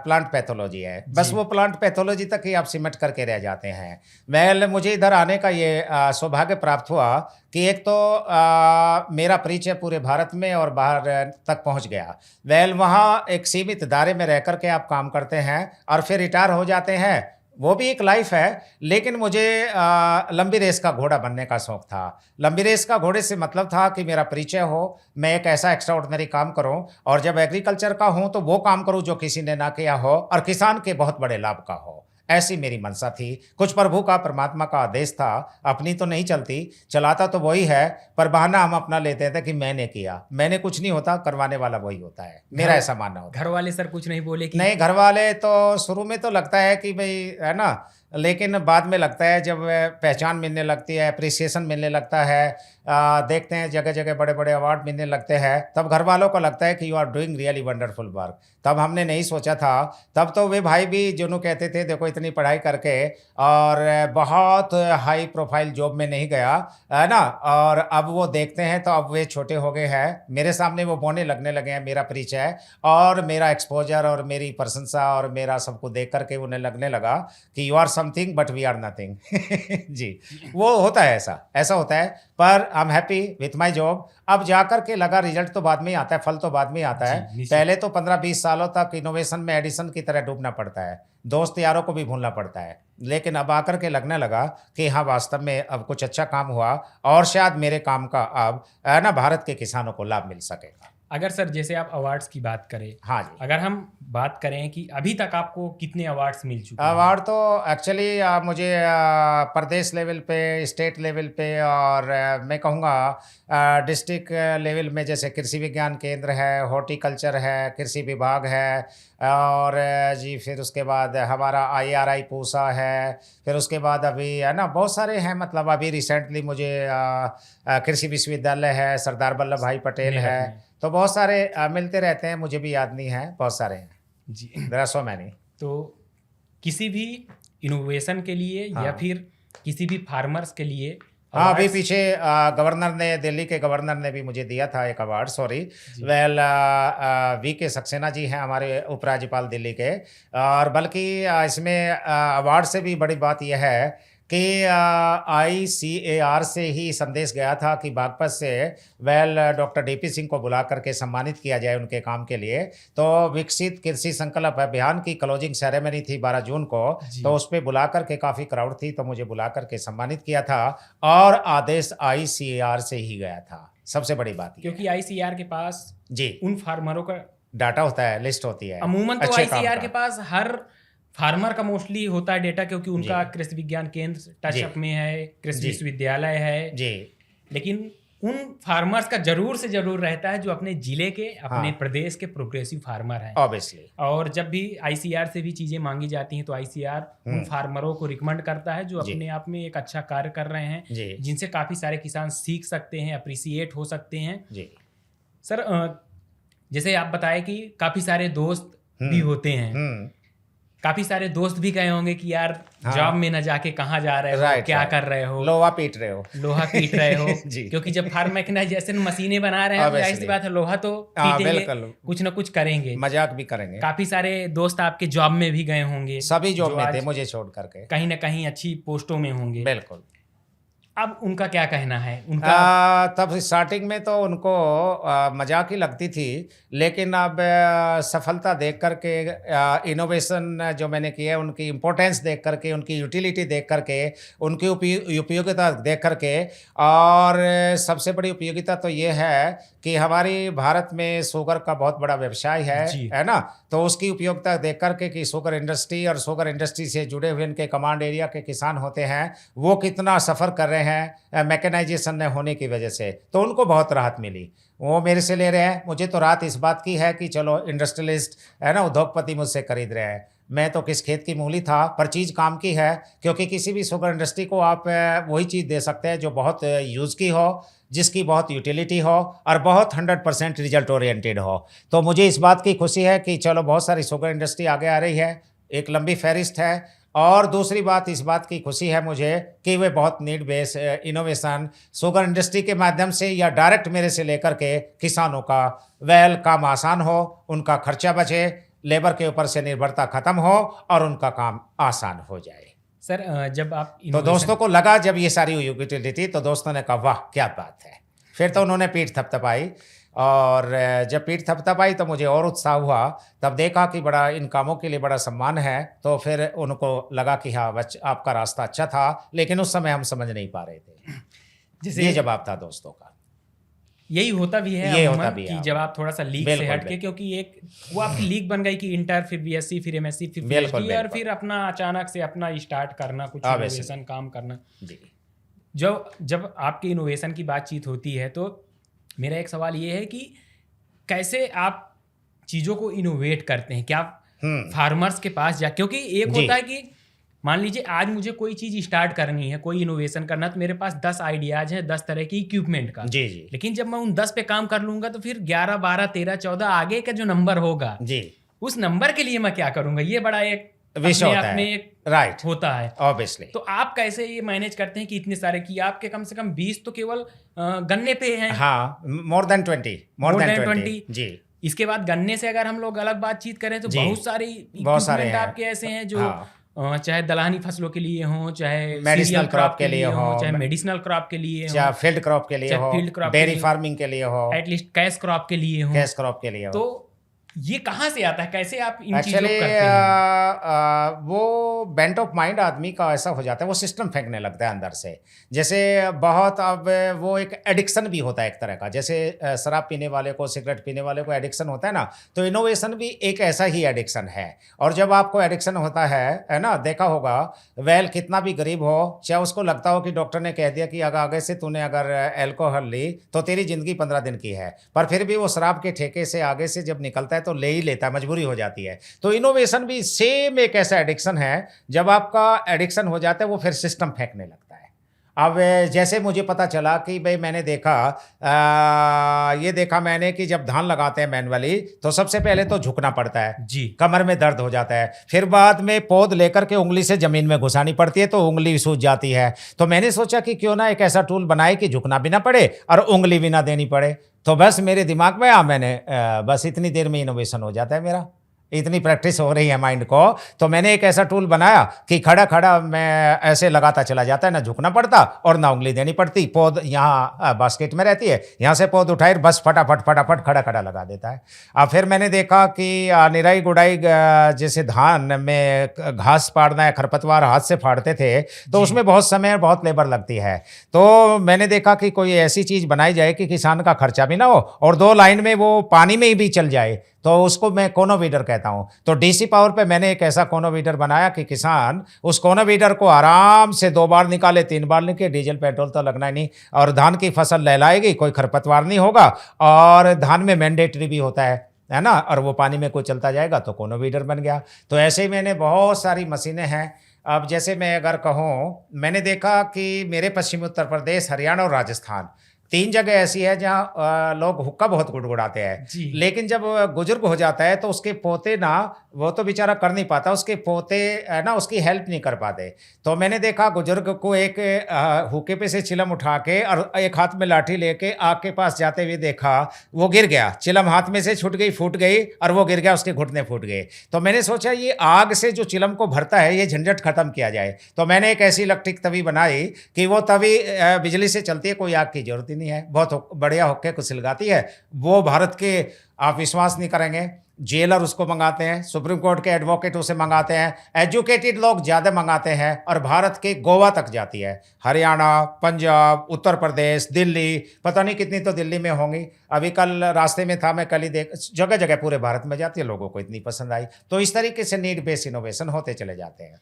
[SPEAKER 2] प्लांट पैथोलॉजी है, बस
[SPEAKER 1] जी।
[SPEAKER 2] वो प्लांट पैथोलॉजी तक ही आप सिमट करके रह जाते हैं। मुझे इधर आने का ये सौभाग्य प्राप्त हुआ कि एक तो मेरा परिचय पूरे भारत में और बाहर तक पहुंच गया। वहाँ एक सीमित दायरे में रह कर के आप काम करते हैं और फिर रिटायर हो जाते हैं, वो भी एक लाइफ है। लेकिन मुझे लंबी रेस का घोड़ा बनने का शौक था। लंबी रेस का घोड़े से मतलब था कि मेरा परिचय हो, मैं एक ऐसा एक्स्ट्राऑर्डिनरी काम करूं, और जब एग्रीकल्चर का हूं तो वो काम करूं जो किसी ने ना किया हो और किसान के बहुत बड़े लाभ का हो। ऐसी मेरी मनसा थी। कुछ प्रभु का, परमात्मा का आदेश था। अपनी तो नहीं चलती, चलाता तो वही है, पर बहाना हम अपना लेते थे कि मैंने किया। मैंने कुछ नहीं होता, करवाने वाला वही होता है, मेरा ऐसा मानना होता है।
[SPEAKER 1] घर वाले सर कुछ नहीं बोले कि
[SPEAKER 2] नहीं, घर वाले तो शुरू में तो लगता है कि भाई, है ना, लेकिन बाद में लगता है जब पहचान मिलने लगती है, अप्रिसिएशन मिलने लगता है, देखते हैं जगह जगह बड़े बड़े अवार्ड मिलने लगते हैं, तब घर वालों को लगता है कि you are doing really wonderful work. तब हमने नहीं सोचा था। तब तो वे भाई भी जिन्हों कहते थे देखो इतनी पढ़ाई करके और बहुत हाई प्रोफाइल जॉब में नहीं गया, है ना, और अब वो देखते हैं तो अब वे छोटे हो गए हैं, मेरे सामने वो बोने लगने लगे हैं। मेरा परिचय और मेरा एक्सपोजर और मेरी प्रशंसा और मेरा सबको देख करके उन्हें लगने लगा कि you are something but we are nothing. जी, वो होता है, ऐसा होता है। पर I am happy with my job. अब जाकर के लगा, रिजल्ट तो बाद में ही आता है, फल तो बाद में ही आता है।
[SPEAKER 1] जी, निश्चित।
[SPEAKER 2] पहले तो 15-20 सालों तक इनोवेशन में एडिसन की तरह डूबना पड़ता है, दोस्त यारों को भी भूलना पड़ता है। लेकिन अब आकर के लगने लगा कि हाँ, वास्तव में अब कुछ अच्छा काम हुआ और शायद मेरे काम का अब, है ना, भारत के किसानों को लाभ मिल सकेगा।
[SPEAKER 1] अगर सर जैसे आप अवार्ड्स की बात करें,
[SPEAKER 2] हाँ जी।
[SPEAKER 1] अगर हम बात करें कि अभी तक आपको कितने अवार्ड्स मिल चुके हैं?
[SPEAKER 2] अवार्ड तो एक्चुअली मुझे प्रदेश लेवल पे, स्टेट लेवल पे और मैं कहूँगा डिस्ट्रिक्ट लेवल में, जैसे कृषि विज्ञान केंद्र है, हॉर्टिकल्चर है, कृषि विभाग है, और जी फिर उसके बाद हमारा IRI पूसा है, फिर उसके बाद अभी, है ना, बहुत सारे हैं। मतलब अभी रिसेंटली मुझे कृषि विश्वविद्यालय है, सरदार वल्लभ भाई पटेल
[SPEAKER 1] मेरठ
[SPEAKER 2] है,
[SPEAKER 1] में।
[SPEAKER 2] तो बहुत सारे मिलते रहते हैं, मुझे भी याद नहीं है, बहुत सारे हैं।
[SPEAKER 1] जी।
[SPEAKER 2] There are so many.
[SPEAKER 1] तो किसी भी इनोवेशन के लिए या
[SPEAKER 2] हाँ।
[SPEAKER 1] फिर किसी भी फार्मर्स के लिए
[SPEAKER 2] हाँ, अभी
[SPEAKER 1] awards-
[SPEAKER 2] पीछे गवर्नर ने, दिल्ली के गवर्नर ने भी मुझे दिया था एक अवार्ड। सॉरी,
[SPEAKER 1] जी।
[SPEAKER 2] VK सक्सेना जी हैं हमारे उपराज्यपाल दिल्ली के। और बल्कि इसमें अवार्ड से भी बड़ी बात यह है कि ICAR से ही संदेश गया था कि बागपत से डॉक्टर DP सिंह को बुला करके सम्मानित किया जाए उनके काम के लिए। तो विकसित कृषि संकल्प अभियान की क्लोजिंग सेरेमनी थी 12 जून को, तो उस पर बुला करके काफ़ी क्राउड थी, तो मुझे बुला करके सम्मानित किया था और आदेश ICAR से ही गया था। सबसे बड़ी बात ये
[SPEAKER 1] क्योंकि ICAR के पास
[SPEAKER 2] जी
[SPEAKER 1] उन फार्मरों का
[SPEAKER 2] डाटा होता है, लिस्ट होती है
[SPEAKER 1] अमूमन तो
[SPEAKER 2] अच्छे काम
[SPEAKER 1] ICAR
[SPEAKER 2] का।
[SPEAKER 1] के पास हर फार्मर का मोस्टली होता है डेटा, क्योंकि उनका कृषि विज्ञान केंद्र टचअप में है, कृषि
[SPEAKER 2] जी।
[SPEAKER 1] विश्वविद्यालय है
[SPEAKER 2] जी
[SPEAKER 1] लेकिन उन फार्मर्स का जरूर से जरूर रहता है जो अपने जिले के, अपने
[SPEAKER 2] हाँ।
[SPEAKER 1] प्रदेश के प्रोग्रेसिव फार्मर हैं।
[SPEAKER 2] ऑब्वियसली
[SPEAKER 1] और जब भी ICAR से भी चीजें मांगी जाती हैं तो ICAR उन फार्मरों को रिकमेंड करता है जो
[SPEAKER 2] जी।
[SPEAKER 1] अपने आप में एक अच्छा कार्य कर रहे हैं,
[SPEAKER 2] जी
[SPEAKER 1] जिनसे काफी सारे किसान सीख सकते हैं, अप्रिसिएट हो सकते हैं।
[SPEAKER 2] जी
[SPEAKER 1] सर जैसे आप बताए कि काफी सारे दोस्त भी होते हैं, काफी सारे दोस्त भी कहे होंगे कि यार जॉब में न जाके कहाँ जा रहे हो, क्या कर रहे हो,
[SPEAKER 2] लोहा पीट रहे हो
[SPEAKER 1] जी। क्योंकि जब फार्म मैकेनाइजेशन मशीनें बना रहे हैं तो जाहिर सी बात है लोहा तो पीटेंगे, कुछ ना कुछ करेंगे,
[SPEAKER 2] मजाक भी करेंगे।
[SPEAKER 1] काफी सारे दोस्त आपके जॉब में भी गए होंगे,
[SPEAKER 2] सभी जॉब में थे मुझे छोड़ करके,
[SPEAKER 1] कहीं ना कहीं अच्छी पोस्टों में होंगे।
[SPEAKER 2] बिल्कुल।
[SPEAKER 1] अब उनका क्या कहना है? उनका
[SPEAKER 2] तब स्टार्टिंग में तो उनको मजाक ही लगती थी, लेकिन अब सफलता देख करके, इनोवेशन जो मैंने किया है, उनकी इम्पोर्टेंस देख करके, उनकी यूटिलिटी देख करके, उनकी उपयोगिता देख करके, और सबसे बड़ी उपयोगिता तो ये है कि हमारी भारत में शुगर का बहुत बड़ा व्यवसाय है ना, तो उसकी उपयोगिता देख करके कि शुगर इंडस्ट्री और शुगर इंडस्ट्री से जुड़े हुए इनके कमांड एरिया के किसान होते हैं, वो कितना सफ़र कर रहे हैं मैकेनाइजेशन ने होने की वजह से, तो उनको बहुत राहत मिली। वो मेरे से ले रहे हैं, मुझे तो राहत इस बात की है कि चलो इंडस्ट्रियलिस्ट है ना, उद्योगपति मुझसे खरीद रहे हैं, मैं तो किस खेत की मूली था, पर चीज़ काम की है। क्योंकि किसी भी शुगर इंडस्ट्री को आप वही चीज़ दे सकते हैं जो बहुत यूज़ की हो, जिसकी बहुत यूटिलिटी हो और बहुत 100% रिजल्ट ओरिएंटेड हो। तो मुझे इस बात की खुशी है कि चलो बहुत सारी शुगर इंडस्ट्री आगे आ रही है, एक लंबी फहरिस्त है। और दूसरी बात, इस बात की खुशी है मुझे कि वे बहुत need base innovation sugar industry के माध्यम से या डायरेक्ट मेरे से लेकर के किसानों का काम आसान हो, उनका खर्चा बचे, लेबर के ऊपर से निर्भरता खत्म हो और उनका काम आसान हो जाए।
[SPEAKER 1] सर जब आप
[SPEAKER 2] तो दोस्तों को लगा जब ये सारी यूटिलिटी थी, तो दोस्तों ने कहा वाह क्या बात है, फिर तो उन्होंने पीठ थपथपाई, और जब पीठ थपथपाई तो मुझे और उत्साह हुआ। तब देखा कि बड़ा इन कामों के लिए बड़ा सम्मान है, तो फिर उनको लगा कि हाँ आपका रास्ता अच्छा था, लेकिन उस समय हम समझ नहीं पा रहे थे। जैसे ये जवाब था दोस्तों का।
[SPEAKER 1] यही होता भी है,
[SPEAKER 2] ये होता भी
[SPEAKER 1] कि
[SPEAKER 2] है
[SPEAKER 1] जब आप थोड़ा सा लीग से हट के, क्योंकि एक वो आपकी लीग बन गई कि इंटर, फिर BSc, फिर MSc, फिर PhD, और फिर अपना अचानक से अपना स्टार्ट करना, कुछ इनोवेशन काम करना। जब आपके इनोवेशन की बातचीत होती है तो मेरा एक सवाल ये है कि कैसे आप चीज़ों को इनोवेट करते हैं? क्या फार्मर्स के पास क्योंकि एक होता है कि मान लीजिए आज मुझे कोई चीज़ स्टार्ट करनी है, कोई इनोवेशन करना, तो मेरे पास 10 आइडियाज हैं 10 तरह की इक्विपमेंट का।
[SPEAKER 2] जी।
[SPEAKER 1] लेकिन जब मैं उन 10 पे काम कर लूंगा तो फिर 11, 12, 13, 14 आगे का जो नंबर होगा उस नंबर के लिए मैं क्या करूंगा, ये बड़ा एक
[SPEAKER 2] विषय होता है,
[SPEAKER 1] राइट होता है
[SPEAKER 2] ऑब्वियसली।
[SPEAKER 1] तो आप कैसे ये मैनेज करते हैं कि इतने सारे कि आपके कम से कम 20 तो केवल गन्ने पे हैं?
[SPEAKER 2] हाँ, मोर देन 20 जी।
[SPEAKER 1] इसके बाद गन्ने से अगर हम लोग अलग बातचीत करें तो बहुत सारे आपके ऐसे हैं जो चाहे दलहनी फसलों के लिए हो, चाहे
[SPEAKER 2] मेडिसिनल क्रॉप के लिए हो,
[SPEAKER 1] चाहे मेडिसिनल क्रॉप के लिए हो,
[SPEAKER 2] चाहे फील्ड क्रॉप के लिए हो, डेयरी फार्मिंग के लिए हो,
[SPEAKER 1] एटलीस्ट कैश क्रॉप के लिए हो,
[SPEAKER 2] कैश क्रॉप के लिए हो।
[SPEAKER 1] तो ये कहाँ से आता है, कैसे आप इन चीजों को करते हैं?
[SPEAKER 2] वो बेंट ऑफ माइंड आदमी का ऐसा हो जाता है, वो सिस्टम फेंकने लगता है अंदर से। जैसे बहुत अब वो एक एडिक्शन भी होता है एक तरह का, जैसे शराब पीने वाले को, सिगरेट पीने वाले को एडिक्शन होता है ना, तो इनोवेशन भी एक ऐसा ही एडिक्शन है। और जब आपको एडिक्शन होता है ना, देखा होगा कितना भी गरीब हो, चाहे उसको लगता हो कि डॉक्टर ने कह दिया कि अगर आगे से तूने अगर एल्कोहल ली तो तेरी जिंदगी 15 दिन की है, पर फिर भी वो शराब के ठेके से आगे से जब निकलता है तो ले ही लेता है, मजबूरी हो जाती है। तो इनोवेशन भी सेम एक ऐसा एडिक्शन है, जब आपका एडिक्शन हो जाता है वो फिर सिस्टम फेंकने लगता है। अब जैसे मुझे पता चला कि भाई मैंने देखा मैंने कि जब धान लगाते हैं मैनुअली तो सबसे पहले तो झुकना पड़ता है जी, कमर में दर्द हो जाता है, फिर बाद में पौध लेकर के उंगली से जमीन में घुसानी पड़ती है तो उंगली सूज जाती है। तो मैंने सोचा कि क्यों ना एक ऐसा टूल बनाए कि झुकना भी ना पड़े और उंगली भी ना देनी पड़े। तो बस मेरे दिमाग में मैंने बस इतनी देर में इनोवेशन हो जाता है मेरा। इतनी प्रैक्टिस हो रही है माइंड को। तो मैंने एक ऐसा टूल बनाया कि खड़ा खड़ा मैं ऐसे लगाता चला जाता है, ना झुकना पड़ता और ना उंगली देनी पड़ती। पौध यहाँ बास्केट में रहती है, यहाँ से पौध उठाए बस फटाफट फटाफट खड़ा खड़ा लगा देता है। अब फिर मैंने देखा कि निराई गुड़ाई जैसे धान में घास पाड़ना है, खरपतवार हाथ से फाड़ते थे तो उसमें बहुत समय बहुत लेबर लगती है। तो मैंने देखा कि कोई ऐसी चीज़ बनाई जाए कि किसान का खर्चा भी ना हो और 2 लाइन में वो पानी में ही भी चल जाए, तो उसको मैं कोनो वीडर कहता हूं। तो डीसी पावर पे मैंने एक ऐसा कोनो वीडर बनाया कि किसान उस कोनो वीडर को आराम से 2 बार निकाले, 3 बार निकाले, डीजल पेट्रोल तो लगना ही नहीं, और धान की फसल लहलाएगी, कोई खरपतवार नहीं होगा, और धान में मैंडेटरी भी होता है ना, और वो पानी में कोई चलता जाएगा तो कोनो वीडर बन गया। तो ऐसे ही मैंने बहुत सारी मशीनें हैं। अब जैसे मैं अगर कहूँ, मैंने देखा कि मेरे पश्चिमी उत्तर प्रदेश, हरियाणा और राजस्थान 3 जगह ऐसी है जहाँ लोग हुक्का बहुत गुड़गुड़ाते हैं, लेकिन जब बुजुर्ग हो जाता है तो उसके पोते ना, वो तो बेचारा कर नहीं पाता, उसके पोते ना उसकी हेल्प नहीं कर पाते। तो मैंने देखा बुजुर्ग को एक हुक्के पे से चिलम उठा के और एक हाथ में लाठी लेके आग के पास जाते हुए देखा, वो गिर गया, चिलम हाथ में से छूट गई, फूट गई और वो गिर गया, उसके घुटने फूट गए। तो मैंने सोचा ये आग से जो चिलम को भरता है ये झंझट खत्म किया जाए। तो मैंने एक ऐसी इलेक्ट्रिक तवी बनाई कि वो तवी बिजली से चलती है, कोई आग की जरूरत नहीं है, बहुत बढ़िया हुक्के को सिलगाती है। वो भारत के, आप विश्वास नहीं करेंगे, जेलर उसको मंगाते हैं, सुप्रीम कोर्ट के एडवोकेट उसे मंगाते हैं, एजुकेटेड लोग ज़्यादा मंगाते हैं, और भारत के गोवा तक जाती है। हरियाणा, पंजाब, उत्तर प्रदेश, दिल्ली, पता नहीं कितनी तो दिल्ली में होंगी। अभी कल रास्ते में था, मैं कल ही देख, जगह जगह पूरे भारत में जाती है, लोगों को इतनी पसंद आई। तो इस तरीके से नीड बेस्ड इनोवेशन होते चले जाते हैं,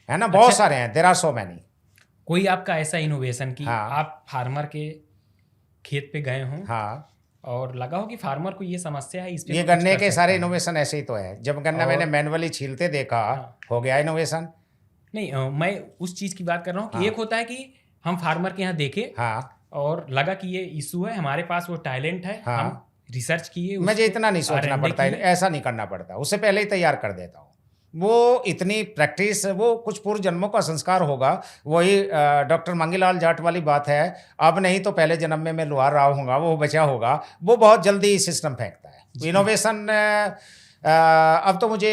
[SPEAKER 2] है ना। बहुत सारे हैं, देयर आर सो मैनी।
[SPEAKER 1] कोई आपका ऐसा इनोवेशन कि
[SPEAKER 2] हाँ।
[SPEAKER 1] आप फार्मर के खेत पे गए हों,
[SPEAKER 2] हाँ,
[SPEAKER 1] और लगा हो कि फार्मर को ये समस्या है, इस पे
[SPEAKER 2] ये
[SPEAKER 1] कुछ
[SPEAKER 2] गन्ने
[SPEAKER 1] कर
[SPEAKER 2] के
[SPEAKER 1] सकते
[SPEAKER 2] सारे
[SPEAKER 1] हैं।
[SPEAKER 2] इनोवेशन ऐसे ही तो है। जब गन्ना मैंने मैनुअली छीलते देखा,
[SPEAKER 1] हाँ।
[SPEAKER 2] हो गया इनोवेशन।
[SPEAKER 1] नहीं, मैं उस चीज़ की बात कर रहा हूँ कि
[SPEAKER 2] हाँ।
[SPEAKER 1] एक होता है कि हम फार्मर के यहाँ देखे
[SPEAKER 2] हाँ
[SPEAKER 1] और लगा कि ये इशू है, हमारे पास वो टैलेंट है,
[SPEAKER 2] हाँ।
[SPEAKER 1] हम रिसर्च किए,
[SPEAKER 2] मुझे
[SPEAKER 1] उसको
[SPEAKER 2] इतना नहीं सोचना
[SPEAKER 1] R&D
[SPEAKER 2] पड़ता है,
[SPEAKER 1] किए।
[SPEAKER 2] ऐसा नहीं करना पड़ता, उससे पहले ही तैयार कर देता हूँ। वो इतनी प्रैक्टिस, वो कुछ पूर्व जन्मों का संस्कार होगा। वही डॉक्टर मंगीलाल जाट वाली बात है, अब नहीं तो पहले जन्म में मैं लुहार रहा हूँगा, वो बचा होगा। वो बहुत जल्दी सिस्टम फेंकता है इनोवेशन। अब तो मुझे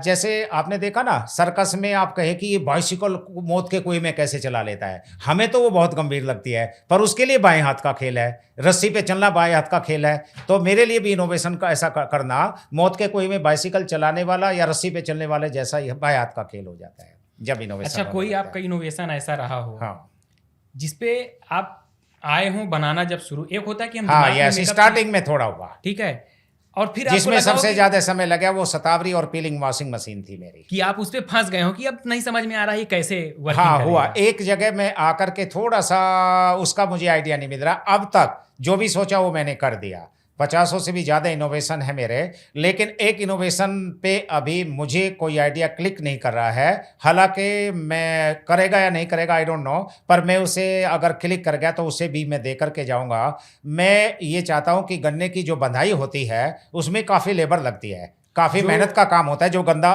[SPEAKER 2] जैसे आपने देखा ना सर्कस में, आप कहे कि ये बाइसिकल मौत के कुएं में कैसे चला लेता है, हमें तो वो बहुत गंभीर लगती है, पर उसके लिए बाएं हाथ का खेल है, रस्सी पे चलना बाएं हाथ का खेल है। तो मेरे लिए भी इनोवेशन का ऐसा करना, मौत के कुएं में बाइसिकल चलाने वाला या रस्सी पे चलने वाले जैसा ही बाएं हाथ का खेल हो जाता है जब इनोवेशन।
[SPEAKER 1] अच्छा, कोई आपका इनोवेशन ऐसा रहा हो
[SPEAKER 2] हाँ,
[SPEAKER 1] जिसपे आप आए हों बनाना, जब शुरू, एक होता है कि हम
[SPEAKER 2] हाँ,
[SPEAKER 1] दिमाग में
[SPEAKER 2] यस,
[SPEAKER 1] makeup
[SPEAKER 2] स्टार्टिंग में थोड़ा हुआ,
[SPEAKER 1] ठीक है, और फिर आपको
[SPEAKER 2] जिसमें
[SPEAKER 1] लगा हो
[SPEAKER 2] सबसे
[SPEAKER 1] कि-
[SPEAKER 2] ज्यादा समय लगा वो शतावरी और पीलिंग वॉशिंग मशीन थी मेरी।
[SPEAKER 1] कि आप उस पे फंस गए हो कि अब नहीं समझ में आ रहा है ये कैसे वर्किंग
[SPEAKER 2] हाँ,
[SPEAKER 1] करेगा।
[SPEAKER 2] हुआ एक जगह में आकर के थोड़ा सा उसका मुझे आइडिया नहीं मिल रहा। अब तक जो भी सोचा वो मैंने कर दिया, 50 से भी ज़्यादा इनोवेशन है मेरे, लेकिन एक इनोवेशन पे अभी मुझे कोई आइडिया क्लिक नहीं कर रहा है। हालांकि मैं करेगा या नहीं करेगा आई डोंट नो, पर मैं उसे अगर क्लिक कर गया तो उसे भी मैं दे करके जाऊंगा। मैं ये चाहता हूं कि गन्ने की जो बंधाई होती है उसमें काफ़ी लेबर लगती है, काफी मेहनत का काम होता है। जो गंदा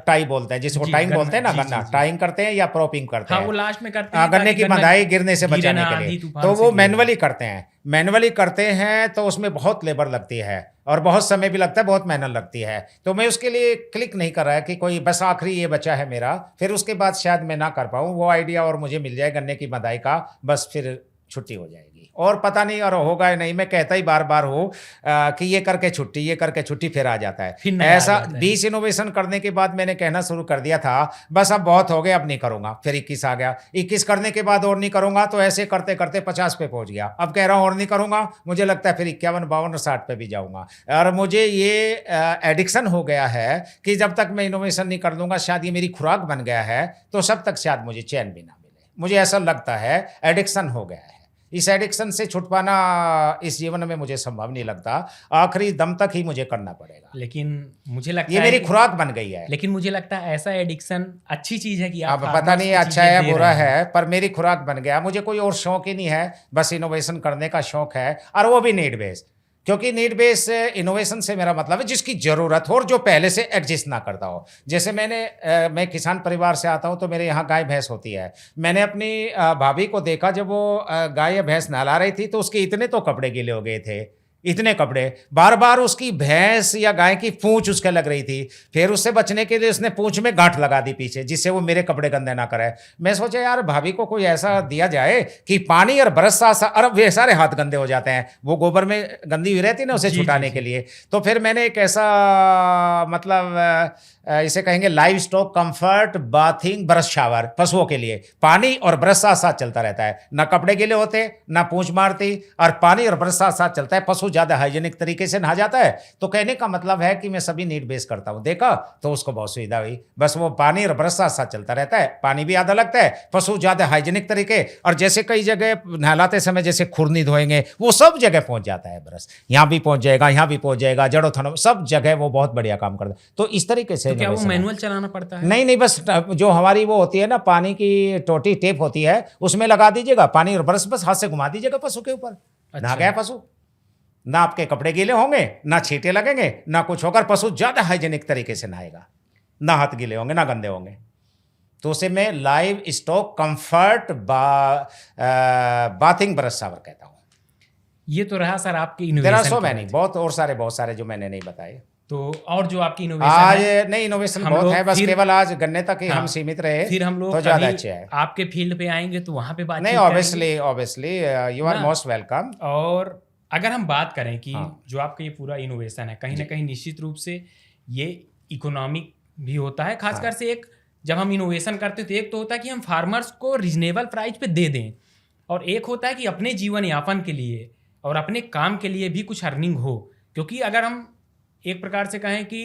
[SPEAKER 2] टाई बोलते हैं, जिसको टाइंग बोलते हैं ना, गन्ना टाइंग करते हैं या प्रोपिंग करते हैं,
[SPEAKER 1] वो लास्ट में करते हैं
[SPEAKER 2] गन्ने की बंधाई गिरने से बचाने के लिए, तो वो मैनुअली करते हैं। मैनुअली करते हैं तो उसमें बहुत लेबर लगती है और बहुत समय भी लगता है, बहुत मेहनत लगती है। तो मैं उसके लिए क्लिक नहीं कर रहा है कि कोई बस आखिरी ये बचा है मेरा, फिर उसके बाद शायद मैं ना कर पाऊँ वो आइडिया, और मुझे मिल जाए गन्ने की बंधाई का, बस फिर छुट्टी हो जाएगी। और पता नहीं और होगा या नहीं, मैं कहता ही बार बार हूँ कि ये करके छुट्टी, ये करके छुट्टी, फिर आ जाता है ऐसा। 20 इनोवेशन करने के बाद मैंने कहना शुरू कर दिया था बस अब बहुत हो गया, अब नहीं करूँगा। फिर 21 आ गया, 21 करने के बाद और नहीं करूँगा, तो ऐसे करते करते 50 पे पहुँच गया। अब कह रहा हूँ और नहीं करूँगा, मुझे लगता है फिर 51, 52 और 60 पे भी जाऊँगा। और मुझे ये एडिक्शन हो गया है कि जब तक मैं इनोवेशन नहीं कर लूँगा, शायद ये मेरी खुराक बन गया है, तो सब तक शायद मुझे चैन भी ना मिले। मुझे ऐसा लगता है एडिक्शन हो गया है। इस एडिक्शन से छुट पाना इस जीवन में मुझे संभव नहीं लगता, आखिरी दम तक ही मुझे करना पड़ेगा।
[SPEAKER 1] लेकिन मुझे लगता
[SPEAKER 2] ये
[SPEAKER 1] है
[SPEAKER 2] मेरी खुराक बन गई है।
[SPEAKER 1] लेकिन मुझे लगता है ऐसा एडिक्शन अच्छी चीज है कि
[SPEAKER 2] अब पता नहीं अच्छा है या बुरा है, पर मेरी खुराक बन गया। मुझे कोई और शौक ही नहीं है, बस इनोवेशन करने का शौक है, और वो भी नीड बेस्ड। क्योंकि नीड बेस इनोवेशन से मेरा मतलब है जिसकी ज़रूरत हो और जो पहले से एग्जिस्ट ना करता हो। जैसे मैं किसान परिवार से आता हूँ, तो मेरे यहाँ गाय भैंस होती है। मैंने अपनी भाभी को देखा, जब वो गाय या भैंस नहला रही थी तो उसके इतने तो कपड़े गीले हो गए थे इतने कपड़े, बार बार उसकी भैंस या गाय की पूंछ उसके लग रही थी। फिर उससे बचने के लिए उसने पूंछ में गांठ लगा दी पीछे, जिससे वो मेरे कपड़े गंदे ना करे। मैं सोचा यार भाभी को कोई ऐसा दिया जाए कि पानी और ब्रश सा, अरे वे सारे हाथ गंदे हो जाते हैं, वो गोबर में गंदी हुई रहती है ना, उसे
[SPEAKER 1] जी,
[SPEAKER 2] छुटाने
[SPEAKER 1] जी,
[SPEAKER 2] के
[SPEAKER 1] जी।
[SPEAKER 2] लिए। तो फिर मैंने एक ऐसा मतलब इसे कहेंगे live stock comfort bathing brush shower, पशुओं के लिए पानी और ब्रश साथ साथ चलता रहता है, ना कपड़े गीले होते ना पूंछ मारती, और पानी और ब्रश साथ साथ चलता है, पशु ज्यादा हाइजीनिक तरीके से नहा जाता है। तो कहने का मतलब है कि मैं सभी नीड बेस करता हूं। देखा तो उसको बहुत सुविधा हुई, बस वो पानी और ब्रश साथ साथ चलता रहता है, पानी भी आधा लगता है, पशु ज्यादा हाइजीनिक तरीके। और जैसे कई जगह नहलाते समय जैसे खुरनी धोएंगे, वो सब जगह पहुंच जाता है ब्रश, यहाँ भी पहुंच जाएगा, यहाँ भी पहुंच जाएगा, जड़ों थनों सब जगह वो बहुत बढ़िया काम करता है। तो इस तरीके से
[SPEAKER 1] तो क्या वो
[SPEAKER 2] innovation है।
[SPEAKER 1] मैनुअल चलाना पड़ता है?
[SPEAKER 2] नहीं नहीं, बस जो हमारी वो होती है ना पानी की टोटी टेप होती है, उसमें लगा दीजिएगा पानी और ब्रश, बस हाथ से घुमा दीजिएगा पशु के ऊपर, नहा
[SPEAKER 1] अच्छा।
[SPEAKER 2] गया पशु। ना आपके कपड़े गीले होंगे, ना छींटे लगेंगे, ना कुछ होकर पशु ज्यादा हाइजीनिक तरीके से नहाएगा, ना हाथ गीले होंगे ना गंदे होंगे। तो उसे मैं live stock comfort bathing brush shower कहता हूँ।
[SPEAKER 1] ये तो रहा सर आपकी
[SPEAKER 2] देयर आर
[SPEAKER 1] इनोवेशन
[SPEAKER 2] सो
[SPEAKER 1] की
[SPEAKER 2] मैनी,
[SPEAKER 1] बात।
[SPEAKER 2] बहुत सारे जो मैंने नहीं बताए।
[SPEAKER 1] तो और जो आपकी इनोवेशन
[SPEAKER 2] आज
[SPEAKER 1] है,
[SPEAKER 2] नहीं, इनोवेशन
[SPEAKER 1] हम
[SPEAKER 2] बहुत
[SPEAKER 1] लोग
[SPEAKER 2] है, बस
[SPEAKER 1] फिर
[SPEAKER 2] केवल आज गन्ने तक ही
[SPEAKER 1] हाँ,
[SPEAKER 2] हम सीमित रहे
[SPEAKER 1] फिर हम लोग
[SPEAKER 2] तो ज्यादा
[SPEAKER 1] कभी
[SPEAKER 2] अच्छे है।
[SPEAKER 1] आपके फील्ड पे आएंगे तो वहां पे
[SPEAKER 2] नहीं,
[SPEAKER 1] बातचीत करेंगे
[SPEAKER 2] ऑब्वियसली ऑब्वियसली यू आर
[SPEAKER 1] ना।
[SPEAKER 2] Most welcome.
[SPEAKER 1] और अगर हम बात करें कि
[SPEAKER 2] हाँ।
[SPEAKER 1] जो आपका ये पूरा इनोवेशन है, कहीं ना
[SPEAKER 2] जी।
[SPEAKER 1] कहीं निश्चित रूप से ये इकोनॉमिक भी होता है, खासकर
[SPEAKER 2] हाँ।
[SPEAKER 1] से एक जब हम इनोवेशन करते हैं तो एक तो होता है कि हम फार्मर्स को रीजनेबल प्राइस पे दे दें, और एक होता है कि अपने जीवन यापन के लिए और अपने काम के लिए भी कुछ अर्निंग हो। क्योंकि अगर हम एक प्रकार से कहें कि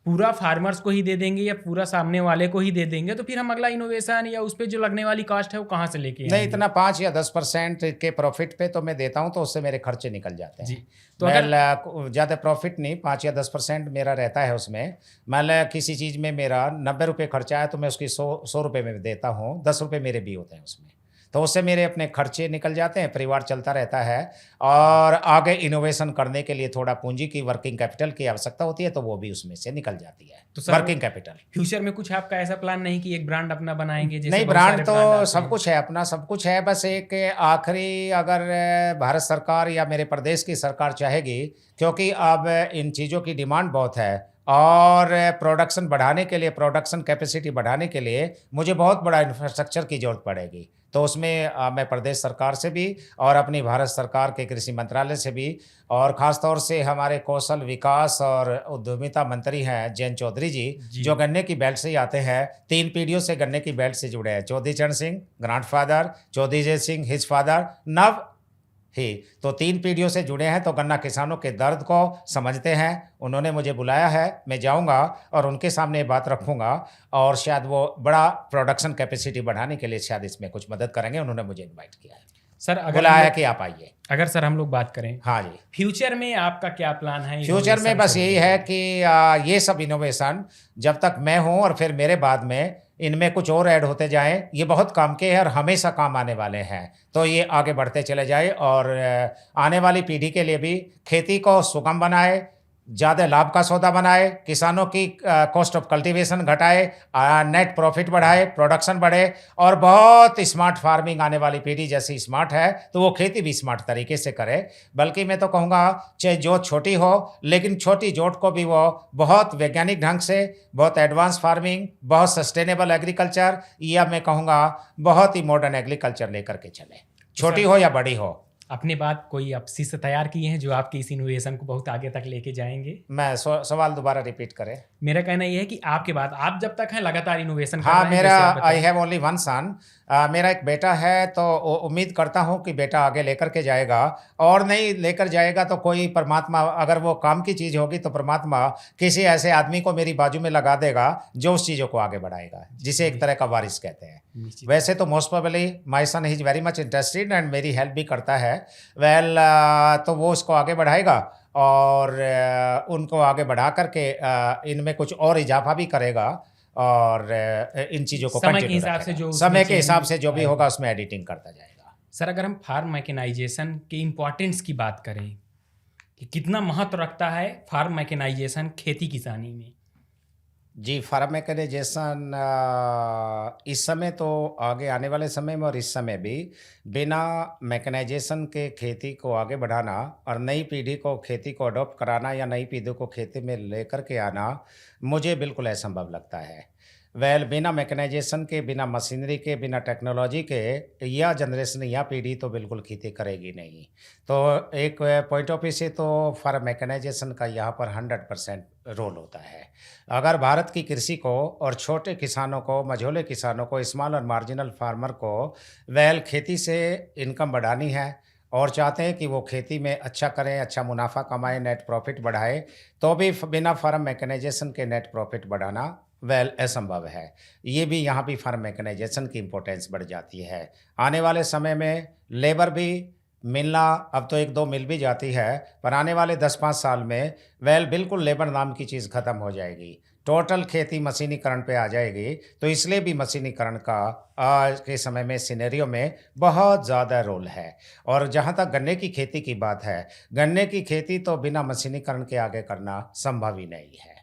[SPEAKER 1] पूरा फार्मर्स को ही दे देंगे या पूरा सामने वाले को ही दे देंगे, तो फिर हम अगला इनोवेशन या उस पर जो लगने वाली कॉस्ट है वो कहाँ से लेके
[SPEAKER 2] नहीं,
[SPEAKER 1] आएंगे?
[SPEAKER 2] इतना 5 या 10% के प्रॉफिट पे तो मैं देता हूँ, तो उससे मेरे खर्चे निकल जाते
[SPEAKER 1] जी।
[SPEAKER 2] हैं।
[SPEAKER 1] तो अगर
[SPEAKER 2] ज़्यादा प्रॉफिट नहीं, 5 या 10% मेरा रहता है उसमें। मतलब किसी चीज़ में मेरा 90 रुपये खर्चा है तो मैं उसकी 100 रुपये में देता हूँ, 10 रुपये मेरे भी होते हैं उसमें। तो उससे मेरे अपने खर्चे निकल जाते हैं, परिवार चलता रहता है। और आगे इनोवेशन करने के लिए थोड़ा पूंजी की, वर्किंग कैपिटल की आवश्यकता होती है, तो वो भी उसमें से निकल जाती है,
[SPEAKER 1] तो सर
[SPEAKER 2] वर्किंग कैपिटल।
[SPEAKER 1] फ्यूचर में कुछ आपका ऐसा प्लान नहीं कि एक ब्रांड अपना बनाएंगे? जैसे
[SPEAKER 2] नहीं,
[SPEAKER 1] बहुत
[SPEAKER 2] ब्रांड
[SPEAKER 1] सारे
[SPEAKER 2] तो
[SPEAKER 1] ब्रांड आते
[SPEAKER 2] सब
[SPEAKER 1] हैं।
[SPEAKER 2] कुछ है, अपना सब कुछ है। बस एक आखिरी अगर भारत सरकार या मेरे प्रदेश की सरकार चाहेगी, क्योंकि अब इन चीज़ों की डिमांड बहुत है, और प्रोडक्शन बढ़ाने के लिए, प्रोडक्शन कैपेसिटी बढ़ाने के लिए मुझे बहुत बड़ा इंफ्रास्ट्रक्चर की ज़रूरत पड़ेगी। तो उसमें मैं प्रदेश सरकार से भी और अपनी भारत सरकार के कृषि मंत्रालय से भी, और ख़ास तौर से हमारे कौशल विकास और उद्यमिता मंत्री हैं जयंत चौधरी जी,
[SPEAKER 1] जी।
[SPEAKER 2] जो गन्ने की बेल्ट से ही आते हैं, 3 पीढ़ियों से गन्ने की बेल्ट से जुड़े हैं। चौधरी चरण सिंह ग्रैंडफादर, चौधरी जय सिंह हिज फादर, नव ही, तो 3 पीढ़ियों से जुड़े हैं, तो गन्ना किसानों के दर्द को समझते हैं। उन्होंने मुझे बुलाया है, मैं जाऊंगा और उनके सामने ये बात रखूंगा, और शायद वो बड़ा प्रोडक्शन कैपेसिटी बढ़ाने के लिए शायद इसमें कुछ मदद करेंगे। उन्होंने मुझे इनवाइट किया है,
[SPEAKER 1] सर अगर
[SPEAKER 2] बुलाया
[SPEAKER 1] हम
[SPEAKER 2] है
[SPEAKER 1] लोग-
[SPEAKER 2] कि आप आइए।
[SPEAKER 1] अगर सर हम लोग बात करें
[SPEAKER 2] हाँ जी।
[SPEAKER 1] फ्यूचर में आपका क्या प्लान है?
[SPEAKER 2] फ्यूचर में
[SPEAKER 1] innovation
[SPEAKER 2] बस
[SPEAKER 1] को
[SPEAKER 2] यही
[SPEAKER 1] लेकर?
[SPEAKER 2] है कि ये सब इनोवेशन जब तक मैं हूँ और फिर मेरे बाद में इनमें कुछ और ऐड होते जाएं, ये बहुत काम के हैं और हमेशा काम आने वाले हैं। तो ये आगे बढ़ते चले जाए और आने वाली पीढ़ी के लिए भी खेती को सुगम बनाए, ज़्यादा लाभ का सौदा बनाए, किसानों की कॉस्ट ऑफ कल्टीवेशन घटाए, नेट प्रॉफिट बढ़ाए, प्रोडक्शन बढ़े, और बहुत स्मार्ट फार्मिंग आने वाली पीढ़ी जैसी स्मार्ट है, तो वो खेती भी स्मार्ट तरीके से करे। बल्कि मैं तो कहूँगा चाहे जोत छोटी हो, लेकिन छोटी जोत को भी वो बहुत वैज्ञानिक ढंग से, बहुत एडवांस फार्मिंग, बहुत सस्टेनेबल एग्रीकल्चर, या मैं कहूँगा बहुत ही मॉडर्न एग्रीकल्चर लेकर के चले, छोटी हो या बड़ी हो।
[SPEAKER 1] अपने बात कोई आप शिष्य तैयार किए हैं जो आपके इस इनोवेशन को बहुत आगे तक लेके जाएंगे?
[SPEAKER 2] मैं सवाल दोबारा रिपीट करें।
[SPEAKER 1] मेरा कहना यह है कि आपके बाद आप जब तक हैं लगातार इनोवेशन कर
[SPEAKER 2] हाँ,
[SPEAKER 1] रहे हैं,
[SPEAKER 2] मेरा
[SPEAKER 1] जैसे आप बताएं।
[SPEAKER 2] आई हैव ओनली वन सन। मेरा एक बेटा है, तो उम्मीद करता हूँ कि बेटा आगे लेकर के जाएगा, और नहीं लेकर जाएगा तो कोई परमात्मा, अगर वो काम की चीज़ होगी तो परमात्मा किसी ऐसे आदमी को मेरी बाजू में लगा देगा जो उस चीज़ों को आगे बढ़ाएगा, जिसे एक तरह का वारिस कहते हैं।
[SPEAKER 1] निश्चित।
[SPEAKER 2] वैसे तो most probably my son is very much interested and मेरी हेल्प भी करता है। तो वो उसको आगे बढ़ाएगा, और उनको आगे बढ़ा करके इनमें कुछ और इजाफा भी करेगा, और इन चीज़ों को
[SPEAKER 1] समय के
[SPEAKER 2] कंटिन्यू
[SPEAKER 1] हिसाब से
[SPEAKER 2] रखेगा।
[SPEAKER 1] जो उसमें
[SPEAKER 2] समय के
[SPEAKER 1] change
[SPEAKER 2] हिसाब से जो भी
[SPEAKER 1] आएगा।
[SPEAKER 2] होगा उसमें एडिटिंग करता जाएगा।
[SPEAKER 1] सर अगर हम फार्म मैकेनाइजेशन के इम्पोर्टेंस की बात करें कि कितना महत्व रखता है फार्म मैकेनाइजेशन खेती किसानी में?
[SPEAKER 2] जी, फार्म मैकेनाइजेशन इस समय तो आगे आने वाले समय में और इस समय भी बिना मैकेनाइजेशन के खेती को आगे बढ़ाना और नई पीढ़ी को खेती को अडॉप्ट कराना या नई पीढ़ी को खेती में लेकर के आना, मुझे बिल्कुल असंभव लगता है। बिना मैकेनाइजेशन के, बिना मशीनरी के, बिना टेक्नोलॉजी के यह जनरेशन, यह पीढ़ी तो बिल्कुल खेती करेगी नहीं। तो एक पॉइंट ऑफ व्यू से तो फॉर मैकेनाइजेशन का यहाँ पर 100% रोल होता है। अगर भारत की कृषि को और छोटे किसानों को, मझोले किसानों को, स्मॉल और मार्जिनल फार्मर को खेती से इनकम बढ़ानी है और चाहते हैं कि वो खेती में अच्छा करें, अच्छा मुनाफा कमाएं, नेट प्रॉफिट बढ़ाए, तो भी बिना फार्म मैकेनाइजेशन के नेट प्रॉफिट बढ़ाना असंभव है। ये भी यहाँ भी फार्म मैकेनाइजेशन की इम्पोर्टेंस बढ़ जाती है। आने वाले समय में लेबर भी मिलना, अब तो एक दो मिल भी जाती है, पर आने वाले 10-5 साल में बिल्कुल लेबर नाम की चीज़ ख़त्म हो जाएगी। टोटल खेती मशीनीकरण पे आ जाएगी। तो इसलिए भी मशीनीकरण का आज के समय में सिनेरियो में बहुत ज़्यादा रोल है। और जहाँ तक गन्ने की खेती की बात है, गन्ने की खेती तो बिना मशीनीकरण के आगे करना संभव ही नहीं है।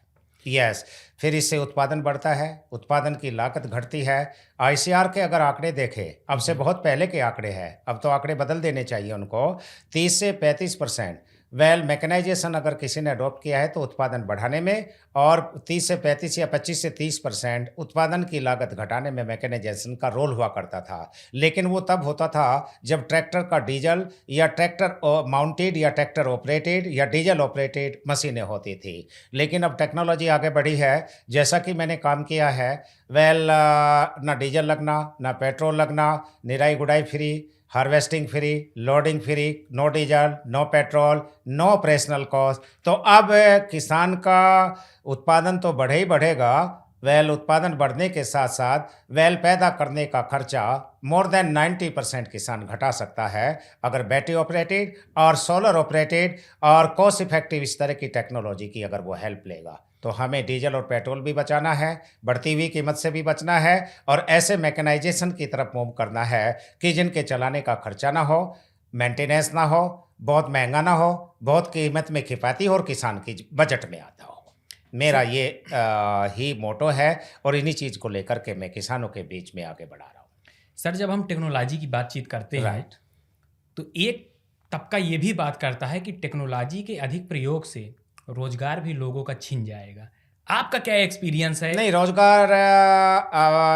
[SPEAKER 2] यस, फिर इससे उत्पादन बढ़ता है, उत्पादन की लागत घटती है। आईसीआर के अगर आंकड़े देखें, अब से बहुत पहले के आंकड़े हैं, अब तो आंकड़े बदल देने चाहिए उनको, 30 से 35% मैकेनाइजेशन अगर किसी ने अडॉप्ट किया है तो उत्पादन बढ़ाने में, और 30 से 35 या 25 से 30% उत्पादन की लागत घटाने में मैकेनाइजेशन का रोल हुआ करता था। लेकिन वो तब होता था जब ट्रैक्टर का डीजल या ट्रैक्टर माउंटेड या ट्रैक्टर ऑपरेटेड या डीजल ऑपरेटेड मशीनें होती थी। लेकिन अब टेक्नोलॉजी आगे बढ़ी है। जैसा कि मैंने काम किया है, ना डीजल लगना, ना पेट्रोल लगना, निराई गुड़ाई free, harvesting free, loading free, no diesel, no petrol, no operational cost. तो अब किसान का उत्पादन तो बढ़े ही बढ़ेगा। उत्पादन बढ़ने के साथ साथ पैदा करने का खर्चा मोर देन 90% किसान घटा सकता है अगर बैटरी ऑपरेटेड और सोलर ऑपरेटेड और कॉस्ट इफेक्टिव इस तरह की टेक्नोलॉजी की अगर वो हेल्प लेगा। तो हमें डीजल और पेट्रोल भी बचाना है, बढ़ती हुई कीमत से भी बचना है, और ऐसे मैकेनाइजेशन की तरफ मूव करना है कि जिनके चलाने का खर्चा ना हो, मेंटेनेंस ना हो, बहुत महंगा ना हो, बहुत कीमत में किफ़ायती हो और किसान की बजट में आता हो। मेरा ये ही मोटो है और इन्हीं चीज़ को लेकर के मैं किसानों के बीच में आगे बढ़ा रहा हूँ।
[SPEAKER 1] सर, जब हम टेक्नोलॉजी की बातचीत करते हैं
[SPEAKER 2] राइट,
[SPEAKER 1] तो एक तबका ये भी बात करता है कि टेक्नोलॉजी के अधिक प्रयोग से रोजगार भी लोगों का छिन जाएगा। आपका क्या एक्सपीरियंस है?
[SPEAKER 2] नहीं, रोजगार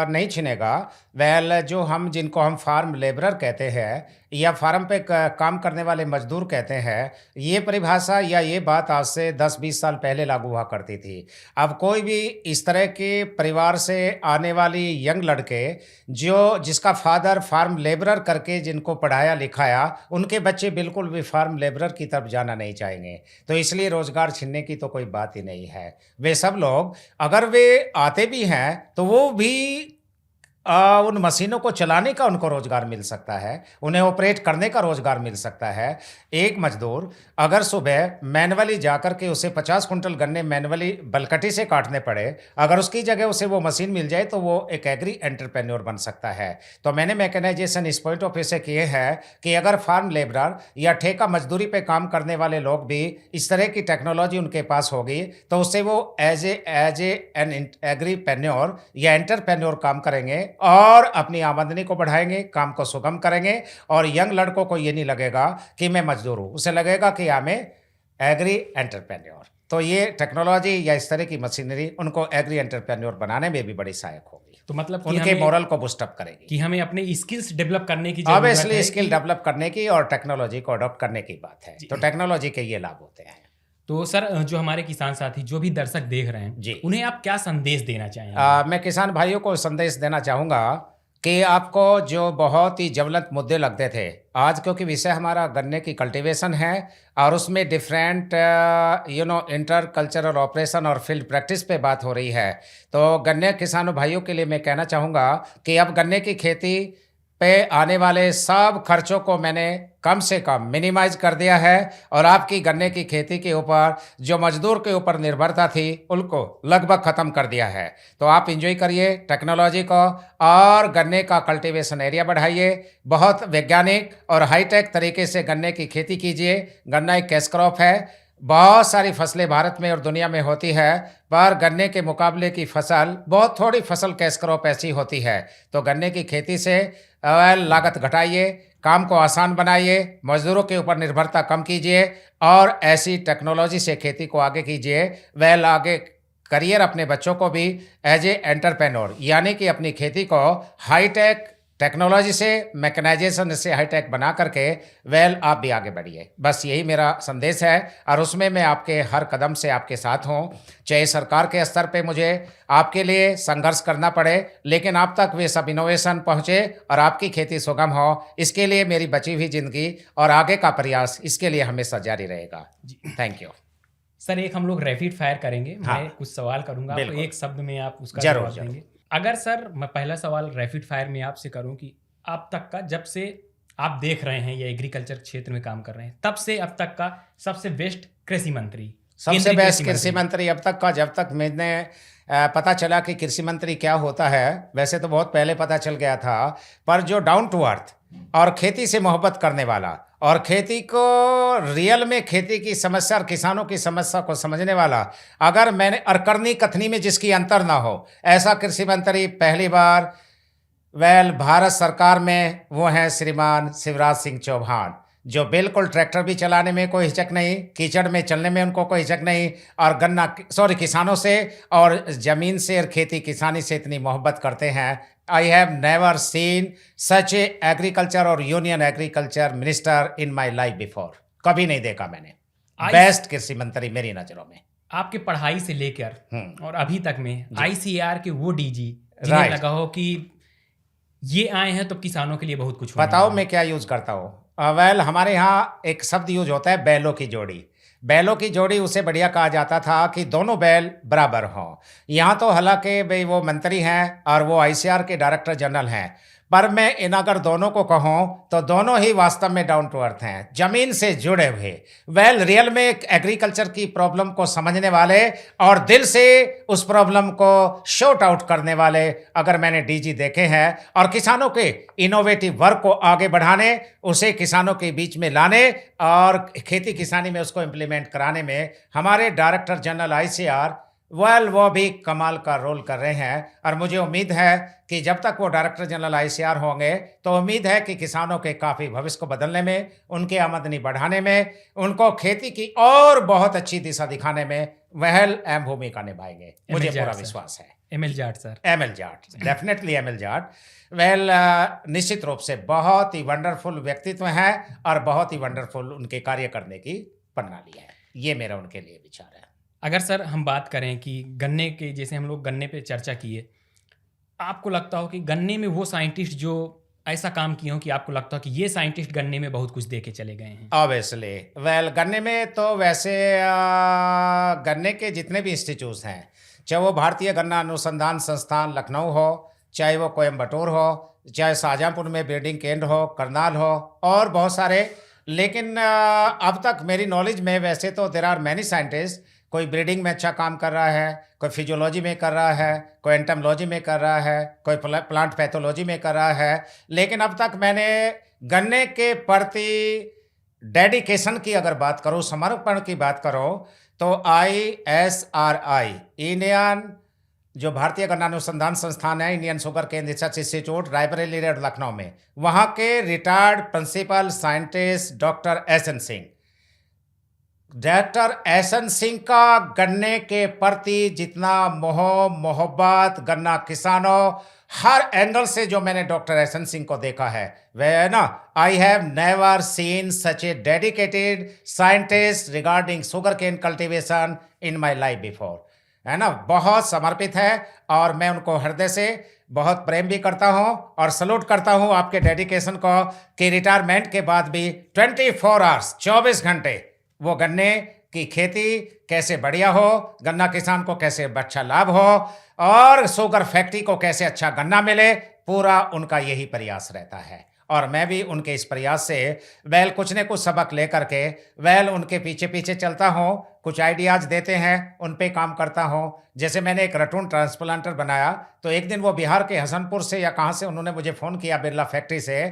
[SPEAKER 2] नहीं छिनेगा। जिनको हम फार्म लेबरर कहते हैं या फार्म पे काम करने वाले मजदूर कहते हैं, ये परिभाषा या ये बात आज से 10-20 साल पहले लागू हुआ करती थी। अब कोई भी इस तरह के परिवार से आने वाली यंग लड़के जिसका फादर फार्म लेबरर करके जिनको पढ़ाया लिखाया, उनके बच्चे बिल्कुल भी फार्म लेबरर की तरफ जाना नहीं चाहेंगे। तो इसलिए रोजगार छीनने की तो कोई बात ही नहीं है। वे सब लोग अगर वे आते भी हैं तो वो भी उन मशीनों को चलाने का उनको रोजगार मिल सकता है, उन्हें ऑपरेट करने का रोजगार मिल सकता है। एक मजदूर अगर सुबह मैनुअली जाकर के उसे 50 कुंटल गन्ने मैनुअली बलकटी से काटने पड़े, अगर उसकी जगह उसे वो मशीन मिल जाए तो वो एक एग्री एंटरप्रेन्योर बन सकता है। तो मैंने मैकेनाइजेशन इस पॉइंट ऑफ व्यू से किए हैं कि अगर फार्म लेबरर या ठेका मजदूरी पे काम करने वाले लोग भी इस तरह की टेक्नोलॉजी उनके पास होगी तो उससे वो एज एन एग्रीप्रेन्योर या एंटरप्रेन्योर काम करेंगे और अपनी आमदनी को बढ़ाएंगे, काम को सुगम करेंगे। और यंग लड़कों को ये नहीं लगेगा कि मैं मजदूर हूँ, उसे लगेगा कि मैं एग्री एंटरप्रेन्योर। तो ये टेक्नोलॉजी या इस तरह की मशीनरी उनको एग्री एंटरप्रेन्योर बनाने में भी बड़ी सहायक होगी।
[SPEAKER 1] तो मतलब
[SPEAKER 2] उनके मोरल को बूस्टअप करेगी
[SPEAKER 1] कि हमें अपने स्किल्स डेवलप करने की जरूरत है।
[SPEAKER 2] ऑब्वियसली स्किल डेवलप करने की और टेक्नोलॉजी को अडॉप्ट करने की बात है। तो टेक्नोलॉजी के ये लाभ होते हैं।
[SPEAKER 1] तो सर, जो हमारे किसान साथी, जो भी दर्शक देख रहे हैं
[SPEAKER 2] जी,
[SPEAKER 1] उन्हें आप क्या संदेश देना चाहेंगे?
[SPEAKER 2] मैं किसान भाइयों को संदेश देना चाहूँगा कि आपको जो बहुत ही ज्वलंत मुद्दे लगते थे, आज क्योंकि विषय हमारा गन्ने की कल्टीवेशन है और उसमें डिफरेंट इंटर कल्चरल ऑपरेशन और फील्ड प्रैक्टिस पे बात हो रही है, तो गन्ने किसानों भाइयों के लिए मैं कहना चाहूँगा कि अब गन्ने की खेती पे आने वाले सब खर्चों को मैंने कम से कम मिनिमाइज कर दिया है और आपकी गन्ने की खेती के ऊपर जो मजदूर के ऊपर निर्भरता थी उनको लगभग ख़त्म कर दिया है। तो आप इंजॉय करिए टेक्नोलॉजी को और गन्ने का कल्टीवेशन एरिया बढ़ाइए। बहुत वैज्ञानिक और हाईटेक तरीके से गन्ने की खेती कीजिए। गन्ना एक कैश क्रॉप है, बहुत सारी फसलें भारत में और दुनिया में होती है, पर गन्ने के मुकाबले की फसल बहुत थोड़ी फसल कैश क्रॉप ऐसी होती है। तो गन्ने की खेती से लागत घटाइए, काम को आसान बनाइए, मजदूरों के ऊपर निर्भरता कम कीजिए और ऐसी टेक्नोलॉजी से खेती को आगे कीजिए। आगे करियर अपने बच्चों को भी एज ए एंटरप्रेन्योर, यानी कि अपनी खेती को हाईटेक टेक्नोलॉजी से, मैकेनाइजेशन से हाईटेक बना करके आप भी आगे बढ़िए। बस यही मेरा संदेश है और उसमें मैं आपके हर कदम से आपके साथ हूँ। चाहे सरकार के स्तर पे मुझे आपके लिए संघर्ष करना पड़े, लेकिन आप तक वे सब इनोवेशन पहुँचे और आपकी खेती सुगम हो, इसके लिए मेरी बची हुई ज़िंदगी और आगे का प्रयास इसके लिए हमेशा जारी रहेगा। Thank you
[SPEAKER 1] sir. एक हम लोग रैपिड फायर करेंगे।
[SPEAKER 2] हाँ।
[SPEAKER 1] मैं कुछ सवाल करूंगा, तो एक शब्द में आप उसका
[SPEAKER 2] जरूर,
[SPEAKER 1] जवाब देंगे। अगर सर मैं पहला सवाल रैपिड फायर में आपसे करूं कि अब तक का, जब से आप देख रहे हैं या एग्रीकल्चर क्षेत्र में काम कर रहे हैं, तब से अब तक का सबसे बेस्ट कृषि मंत्री,
[SPEAKER 2] सबसे बेस्ट कृषि मंत्री अब तक का, जब तक मैंने पता चला कि कृषि मंत्री क्या होता है, वैसे तो बहुत पहले पता चल गया था, पर जो डाउन टू अर्थ और खेती से मोहब्बत करने वाला और खेती को रियल में, खेती की समस्या और किसानों की समस्या को समझने वाला, अगर मैंने और करनी कथनी में जिसकी अंतर ना हो, ऐसा कृषि मंत्री पहली बार भारत सरकार में वो हैं श्रीमान शिवराज सिंह चौहान, जो बिल्कुल ट्रैक्टर भी चलाने में कोई हिचक नहीं, कीचड़ में चलने में उनको कोई हिचक नहीं, और किसानों से और ज़मीन से और खेती किसानी से इतनी मोहब्बत करते हैं। I have never seen such a agriculture और union agriculture minister in my life before. कभी नहीं देखा मैंने। बेस्ट कृषि मंत्री मेरी नज़रों में।
[SPEAKER 1] आपकी पढ़ाई से लेकर और अभी तक में ICAR के वो DG जिन्हें लगा हो कि ये आए हैं तो किसानों के लिए बहुत कुछ
[SPEAKER 2] बताओ मैं क्या यूज करता हूँ। हमारे यहाँ एक शब्द यूज होता है, बैलों की जोड़ी। बैलों की जोड़ी उसे बढ़िया कहा जाता था कि दोनों बैल बराबर हों। यहाँ तो हालांकि भाई वो मंत्री हैं और वो ICAR के डायरेक्टर जनरल हैं, पर मैं इन अगर दोनों को कहूँ तो दोनों ही वास्तव में डाउन टू अर्थ हैं, जमीन से जुड़े हुए, रियल में एग्रीकल्चर की प्रॉब्लम को समझने वाले और दिल से उस प्रॉब्लम को शॉर्ट आउट करने वाले अगर मैंने DG देखे हैं, और किसानों के इनोवेटिव वर्क को आगे बढ़ाने, उसे किसानों के बीच में लाने और खेती किसानी में उसको इम्प्लीमेंट कराने में हमारे डायरेक्टर जनरल ICAR वो भी कमाल का रोल कर रहे हैं। और मुझे उम्मीद है कि जब तक वो डायरेक्टर जनरल ICAR होंगे तो उम्मीद है कि किसानों के काफ़ी भविष्य को बदलने में, उनकी आमदनी बढ़ाने में, उनको खेती की और बहुत अच्छी दिशा दिखाने में अहम भूमिका निभाएंगे। मुझे पूरा विश्वास है।
[SPEAKER 1] ML Jat sir,
[SPEAKER 2] ML Jat, definitely ML Jat निश्चित रूप से बहुत ही वंडरफुल व्यक्तित्व हैं और बहुत ही वंडरफुल उनके कार्य करने की प्रणाली है। ये मेरा उनके लिए विचार है।
[SPEAKER 1] अगर सर हम बात करें कि गन्ने के, जैसे हम लोग गन्ने पे चर्चा किए, आपको लगता हो कि गन्ने में वो साइंटिस्ट जो ऐसा काम किए हो कि आपको लगता हो कि ये साइंटिस्ट गन्ने में बहुत कुछ दे के चले गए हैं?
[SPEAKER 2] ऑब्वियसली गन्ने में तो वैसे गन्ने के जितने भी इंस्टीट्यूट्स हैं, चाहे वो भारतीय गन्ना अनुसंधान संस्थान लखनऊ हो, चाहे वो कोयम्बटूर हो, चाहे शाहजहाँपुर में ब्रीडिंग केंद्र हो, करनाल हो, और बहुत सारे, लेकिन अब तक मेरी नॉलेज में वैसे तो देयर आर मैनी साइंटिस्ट। कोई ब्रीडिंग में अच्छा काम कर रहा है, कोई फिजियोलॉजी में कर रहा है, कोई एंटोमोलॉजी में कर रहा है, कोई प्लांट पैथोलॉजी में कर रहा है, लेकिन अब तक मैंने गन्ने के प्रति डेडिकेशन की अगर बात करूँ, समर्पण की बात करूँ, तो ISRI, इंडियन जो भारतीय गन्ना अनुसंधान संस्थान है, Indian sugar cane research institute, Raebareli road Lucknow में, वहाँ के retired principal scientist doctor S N Singh का गन्ने के प्रति जितना मोहब्बत, गन्ना किसानों, हर एंगल से जो मैंने डॉक्टर एस एन सिंह को देखा है, वह ना, I have never seen such a dedicated scientist regarding sugar cane cultivation in my life before, है ना। बहुत समर्पित है और मैं उनको हृदय से बहुत प्रेम भी करता हूं और सलूट करता हूं आपके डेडिकेशन को, कि रिटायरमेंट के बाद भी 24 आवर्स, 24 घंटे वो गन्ने की खेती कैसे बढ़िया हो, गन्ना किसान को कैसे अच्छा लाभ हो और शुगर फैक्ट्री को कैसे अच्छा गन्ना मिले, पूरा उनका यही प्रयास रहता है। और मैं भी उनके इस प्रयास से कुछ न कुछ सबक लेकर के उनके पीछे पीछे चलता हूँ, कुछ आइडियाज़ देते हैं, उन पे काम करता हूँ। जैसे मैंने एक रटून ट्रांसप्लांटर बनाया, तो एक दिन वो बिहार के हसनपुर से या कहाँ से उन्होंने मुझे फ़ोन किया बिरला फैक्ट्री से,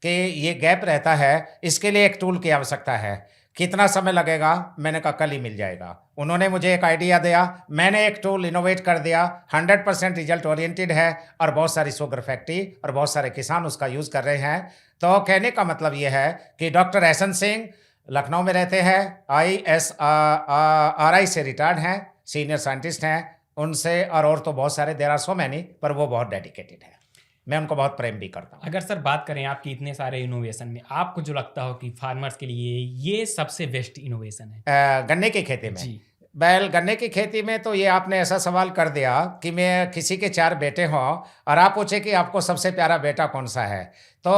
[SPEAKER 2] कि ये गैप रहता है, इसके लिए एक टूल की आवश्यकता है। कितना समय लगेगा? मैंने कहा कल ही मिल जाएगा। उन्होंने मुझे एक आइडिया दिया, मैंने एक टूल इनोवेट कर दिया, 100% रिजल्ट ओरिएंटेड है और बहुत सारी शुगर फैक्ट्री और बहुत सारे किसान उसका यूज़ कर रहे हैं। तो कहने का मतलब ये है कि डॉक्टर एहसन सिंह लखनऊ में रहते हैं, ISRI से रिटायर्ड हैं, सीनियर साइंटिस्ट हैं। उनसे और तो बहुत सारे देर आर सो मैनी, पर वो बहुत डेडिकेटेड है। मैं उनको बहुत प्रेम भी करता हूँ।
[SPEAKER 1] अगर सर बात करें आपकी इतने सारे इनोवेशन में, आपको जो लगता हो कि फार्मर्स के लिए ये सबसे बेस्ट इनोवेशन है
[SPEAKER 2] गन्ने की खेती में
[SPEAKER 1] जी।
[SPEAKER 2] गन्ने की खेती में तो ये आपने ऐसा सवाल कर दिया कि मैं किसी के 4 बेटे हों और आप पूछे कि आपको सबसे प्यारा बेटा कौन सा है, तो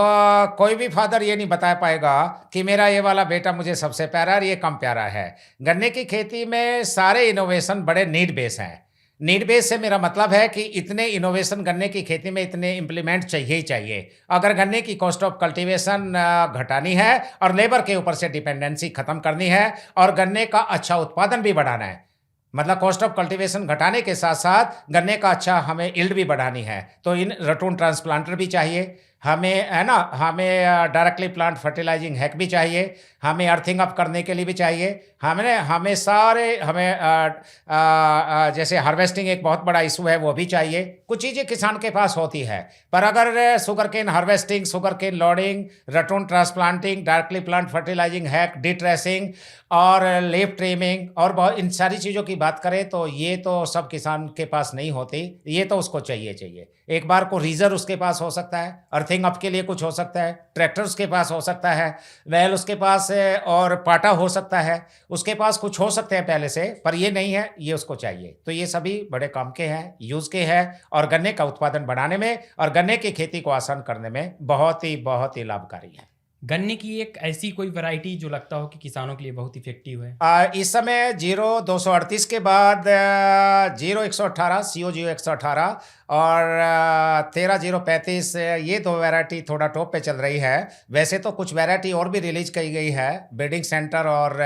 [SPEAKER 2] कोई भी फादर ये नहीं बता पाएगा कि मेरा ये वाला बेटा मुझे सबसे प्यारा और ये कम प्यारा है। गन्ने की खेती में सारे इनोवेशन बड़े नीड बेस हैं। नीड बेस से मेरा मतलब है कि इतने इनोवेशन गन्ने की खेती में इतने इम्प्लीमेंट चाहिए ही चाहिए। अगर गन्ने की कॉस्ट ऑफ कल्टीवेशन घटानी है और लेबर के ऊपर से डिपेंडेंसी खत्म करनी है और गन्ने का अच्छा उत्पादन भी बढ़ाना है, मतलब कॉस्ट ऑफ कल्टीवेशन घटाने के साथ साथ गन्ने का अच्छा हमें यील्ड भी बढ़ानी है, तो इन रटून ट्रांसप्लांटर भी चाहिए हमें, है ना, हमें डायरेक्टली प्लांट फर्टिलाइजिंग हैक भी चाहिए, हमें अर्थिंग अप करने के लिए भी चाहिए, हमें सारे जैसे हार्वेस्टिंग एक बहुत बड़ा इशू है वो भी चाहिए। कुछ चीज़ें किसान के पास होती है, पर अगर sugar cane harvesting, sugar cane loading, ratoon transplanting, directly plant fertilizing hack, detrashing और लीफ ट्रिमिंग और बहुत इन सारी चीज़ों की बात करें तो ये तो सब किसान के पास नहीं होती, ये तो उसको चाहिए। एक बार को रीजर उसके पास हो सकता है, अर्थिंग अप के लिए कुछ हो सकता है, ट्रैक्टर उसके पास हो सकता है, बैल उसके पास और पाटा हो सकता है, उसके पास कुछ हो सकते हैं पहले से, पर ये नहीं है, ये उसको चाहिए। तो ये सभी बड़े काम के हैं, यूज़ के हैं और गन्ने का उत्पादन बढ़ाने में और गन्ने की खेती को आसान करने में बहुत ही लाभकारी है।
[SPEAKER 1] गन्ने की एक ऐसी कोई वैरायटी जो लगता हो कि किसानों के लिए बहुत इफेक्टिव है?
[SPEAKER 2] इस समय 0238 के बाद 0118 CO 118 और 13035 ये 2 वैरायटी थोड़ा टॉप पे चल रही है। वैसे तो कुछ वैरायटी और भी रिलीज की गई है ब्रीडिंग सेंटर और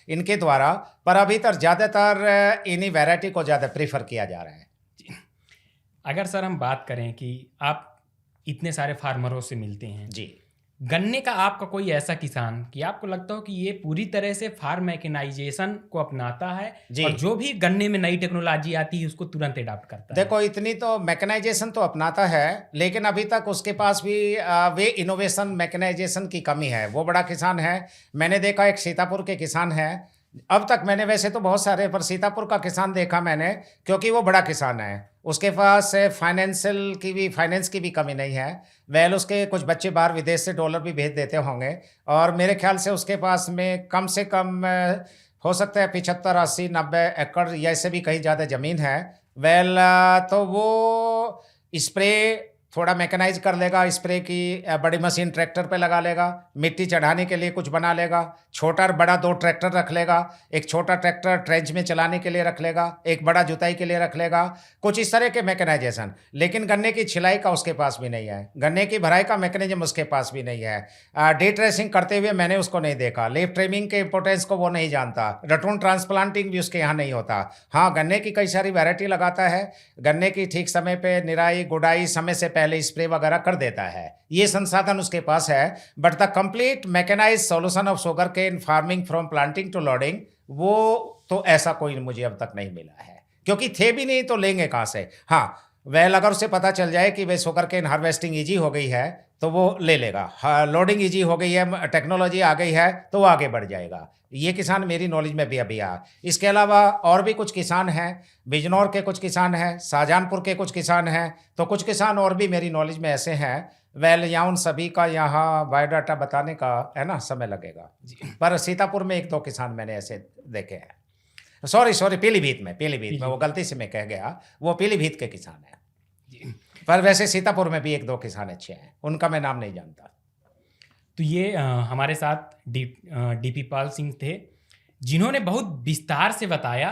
[SPEAKER 2] इनके द्वारा, पर अभी तक ज़्यादातर इन्हीं वैरायटी को ज़्यादा प्रीफर किया जा रहा है।
[SPEAKER 1] अगर सर हम बात करें कि आप इतने सारे फार्मरों से मिलते हैं
[SPEAKER 2] जी,
[SPEAKER 1] गन्ने का आपका कोई ऐसा किसान कि आपको लगता हो कि ये पूरी तरह से फार्म मैकेनाइजेशन को अपनाता है
[SPEAKER 2] जी।
[SPEAKER 1] और जो भी गन्ने में नई टेक्नोलॉजी आती है उसको तुरंत अडॉप्ट करता है?
[SPEAKER 2] देखो, इतनी तो मैकेनाइजेशन तो अपनाता है, लेकिन अभी तक उसके पास भी वे इनोवेशन मैकेनाइजेशन की कमी है। वो बड़ा किसान है, मैंने देखा एक सीतापुर के किसान है, अब तक मैंने वैसे तो बहुत सारे, पर सीतापुर का किसान देखा मैंने क्योंकि वो बड़ा किसान है, उसके पास फाइनेंस की भी कमी नहीं है। वेल उसके कुछ बच्चे बाहर विदेश से डॉलर भी भेज देते होंगे और मेरे ख्याल से उसके पास में कम से कम हो सकता है 75, 80, 90 एकड़ या इससे भी कहीं ज़्यादा ज़मीन है। वेल तो वो स्प्रे थोड़ा मैकेनाइज कर लेगा, स्प्रे की बड़ी मशीन ट्रैक्टर पे लगा लेगा, मिट्टी चढ़ाने के लिए कुछ बना लेगा, छोटा और बड़ा 2 ट्रैक्टर रख लेगा, एक छोटा ट्रैक्टर ट्रेंच में चलाने के लिए रख लेगा, एक बड़ा जुताई के लिए रख लेगा, कुछ इस तरह के मैकेनाइजेशन। लेकिन गन्ने की छिलाई का उसके पास भी नहीं है, गन्ने की भराई का मैकेनिज्म उसके पास भी नहीं है, डे ट्रेसिंग करते हुए मैंने उसको नहीं देखा, लीफ ट्रिमिंग के इंपॉर्टेंस को वो नहीं जानता, रटून ट्रांसप्लांटिंग भी उसके यहाँ नहीं होता। हाँ, गन्ने की कई सारी वैरायटी लगाता है, गन्ने की ठीक समय पर निराई गुड़ाई समय से पहले स्प्रे वगैरह कर देता है, ये संसाधन उसके पास है। But the complete mechanise solution of sugar cane farming from planting to loading, वो तो ऐसा कोई मुझे अब तक नहीं मिला है, क्योंकि थे भी नहीं तो लेंगे कहाँ से। हाँ, वेल अगर उसे पता चल जाए कि भाई शुगर केन हार्वेस्टिंग ईजी हो गई है तो वो ले लेगा, लोडिंग ईजी हो गई है, टेक्नोलॉजी आ गई है तो वो आगे बढ़ जाएगा। ये किसान मेरी नॉलेज में भी अभी आ। इसके अलावा और भी कुछ किसान हैं, बिजनौर के कुछ किसान हैं, शाहजहानपुर के कुछ किसान हैं, तो कुछ किसान और भी मेरी नॉलेज में ऐसे हैं। वेल यहाँ उन सभी का यहाँ बायोडाटा बताने का है ना समय लगेगा, पर सीतापुर में 1-2 किसान मैंने ऐसे देखे हैं। सॉरी पीलीभीत में वो गलती से मैं कह गया, वो पीलीभीत के किसान हैं, पर वैसे सीतापुर में भी 1-2 किसान अच्छे हैं, उनका मैं नाम नहीं जानता।
[SPEAKER 1] तो ये हमारे साथ डीपी पाल सिंह थे, जिन्होंने बहुत विस्तार से बताया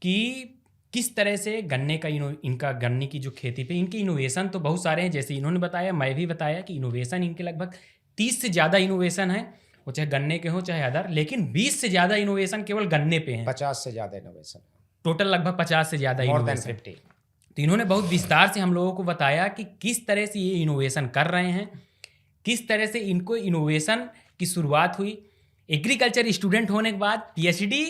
[SPEAKER 1] कि किस तरह से गन्ने का इनका गन्ने की जो खेती पे इनके इनोवेशन तो बहुत सारे हैं। जैसे इन्होंने बताया, मैं भी बताया कि इनोवेशन इनके लगभग 30 से ज़्यादा इनोवेशन है, वो चाहे गन्ने के हो चाहे अदर, लेकिन 20 से ज़्यादा इनोवेशन केवल गन्ने पे हैं।
[SPEAKER 2] 50 से ज़्यादा इनोवेशन,
[SPEAKER 1] टोटल लगभग 50 से ज़्यादा
[SPEAKER 2] मोर देन
[SPEAKER 1] इनोवेशन।
[SPEAKER 2] 50।
[SPEAKER 1] तो इन्होंने बहुत विस्तार से हम लोगों को बताया कि किस तरह से ये इनोवेशन कर रहे हैं, किस तरह से इनको इनोवेशन की शुरुआत हुई। एग्रीकल्चर स्टूडेंट होने के बाद पीएचडी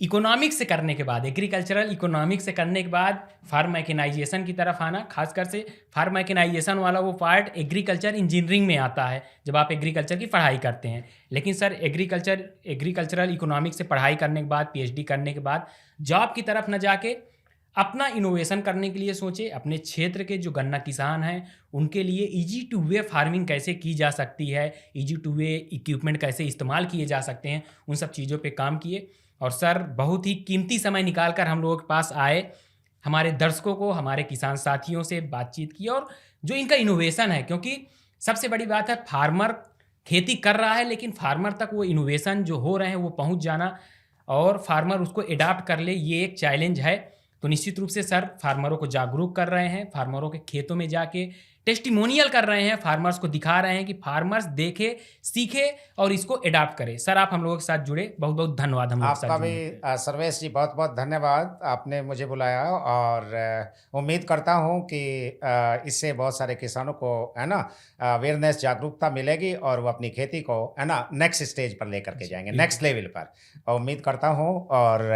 [SPEAKER 1] इकोनॉमिक्स से करने के बाद, एग्रीकल्चरल इकोनॉमिक्स से करने के बाद फार्म मैकेनाइजेशन की तरफ आना, खासकर से फार्म मैकेनाइजेशन वाला वो पार्ट एग्रीकल्चर इंजीनियरिंग में आता है जब आप एग्रीकल्चर की पढ़ाई करते हैं। लेकिन सर एग्रीकल्चरल इकोनॉमिक्स से पढ़ाई करने के बाद, पीएचडी करने के बाद जॉब की तरफ न जाके अपना इनोवेशन करने के लिए सोचे। अपने क्षेत्र के जो गन्ना किसान हैं उनके लिए ईजी टू वे फार्मिंग कैसे की जा सकती है, ईजी टू वे इक्विपमेंट कैसे इस्तेमाल किए जा सकते हैं, उन सब चीज़ों पे काम किए। और सर बहुत ही कीमती समय निकाल कर हम लोगों के पास आए, हमारे दर्शकों को, हमारे किसान साथियों से बातचीत की और जो इनका इनोवेशन है, क्योंकि सबसे बड़ी बात है फार्मर खेती कर रहा है लेकिन फार्मर तक वो इनोवेशन जो हो रहे हैं वो पहुंच जाना और फार्मर उसको एडाप्ट कर ले, ये एक चैलेंज है। तो निश्चित रूप से सर फार्मरों को जागरूक कर रहे हैं, फार्मरों के खेतों में जाके टेस्टिमोनियल कर रहे हैं, फार्मर्स को दिखा रहे हैं कि फार्मर्स देखे, सीखे और इसको एडाप्ट करें। सर आप हम लोगों के साथ जुड़े, बहुत बहुत धन्यवाद। हम लोग
[SPEAKER 2] आपका भी सर्वेश जी बहुत बहुत धन्यवाद, आपने मुझे बुलाया और उम्मीद करता हूं कि इससे बहुत सारे किसानों को है ना अवेयरनेस, जागरूकता मिलेगी और वो अपनी खेती को है ना नेक्स्ट स्टेज पर लेकर के जाएंगे, नेक्स्ट लेवल पर, और उम्मीद करता हूं। और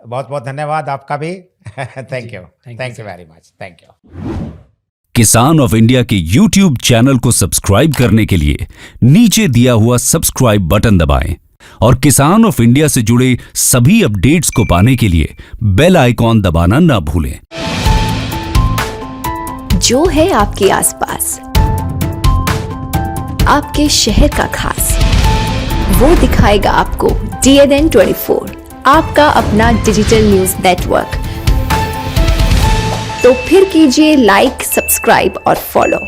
[SPEAKER 2] बहुत बहुत धन्यवाद आपका भी। Thank you very much, thank you.
[SPEAKER 3] किसान ऑफ इंडिया के YouTube चैनल को सब्सक्राइब करने के लिए नीचे दिया हुआ सब्सक्राइब बटन दबाएं और किसान ऑफ इंडिया से जुड़े सभी अपडेट्स को पाने के लिए बेल आइकॉन दबाना ना भूलें।
[SPEAKER 4] जो है आपके आसपास, आपके शहर का खास, वो दिखाएगा आपको DNN 24, आपका अपना डिजिटल न्यूज नेटवर्क। तो फिर कीजिए लाइक, सब्सक्राइब और फॉलो।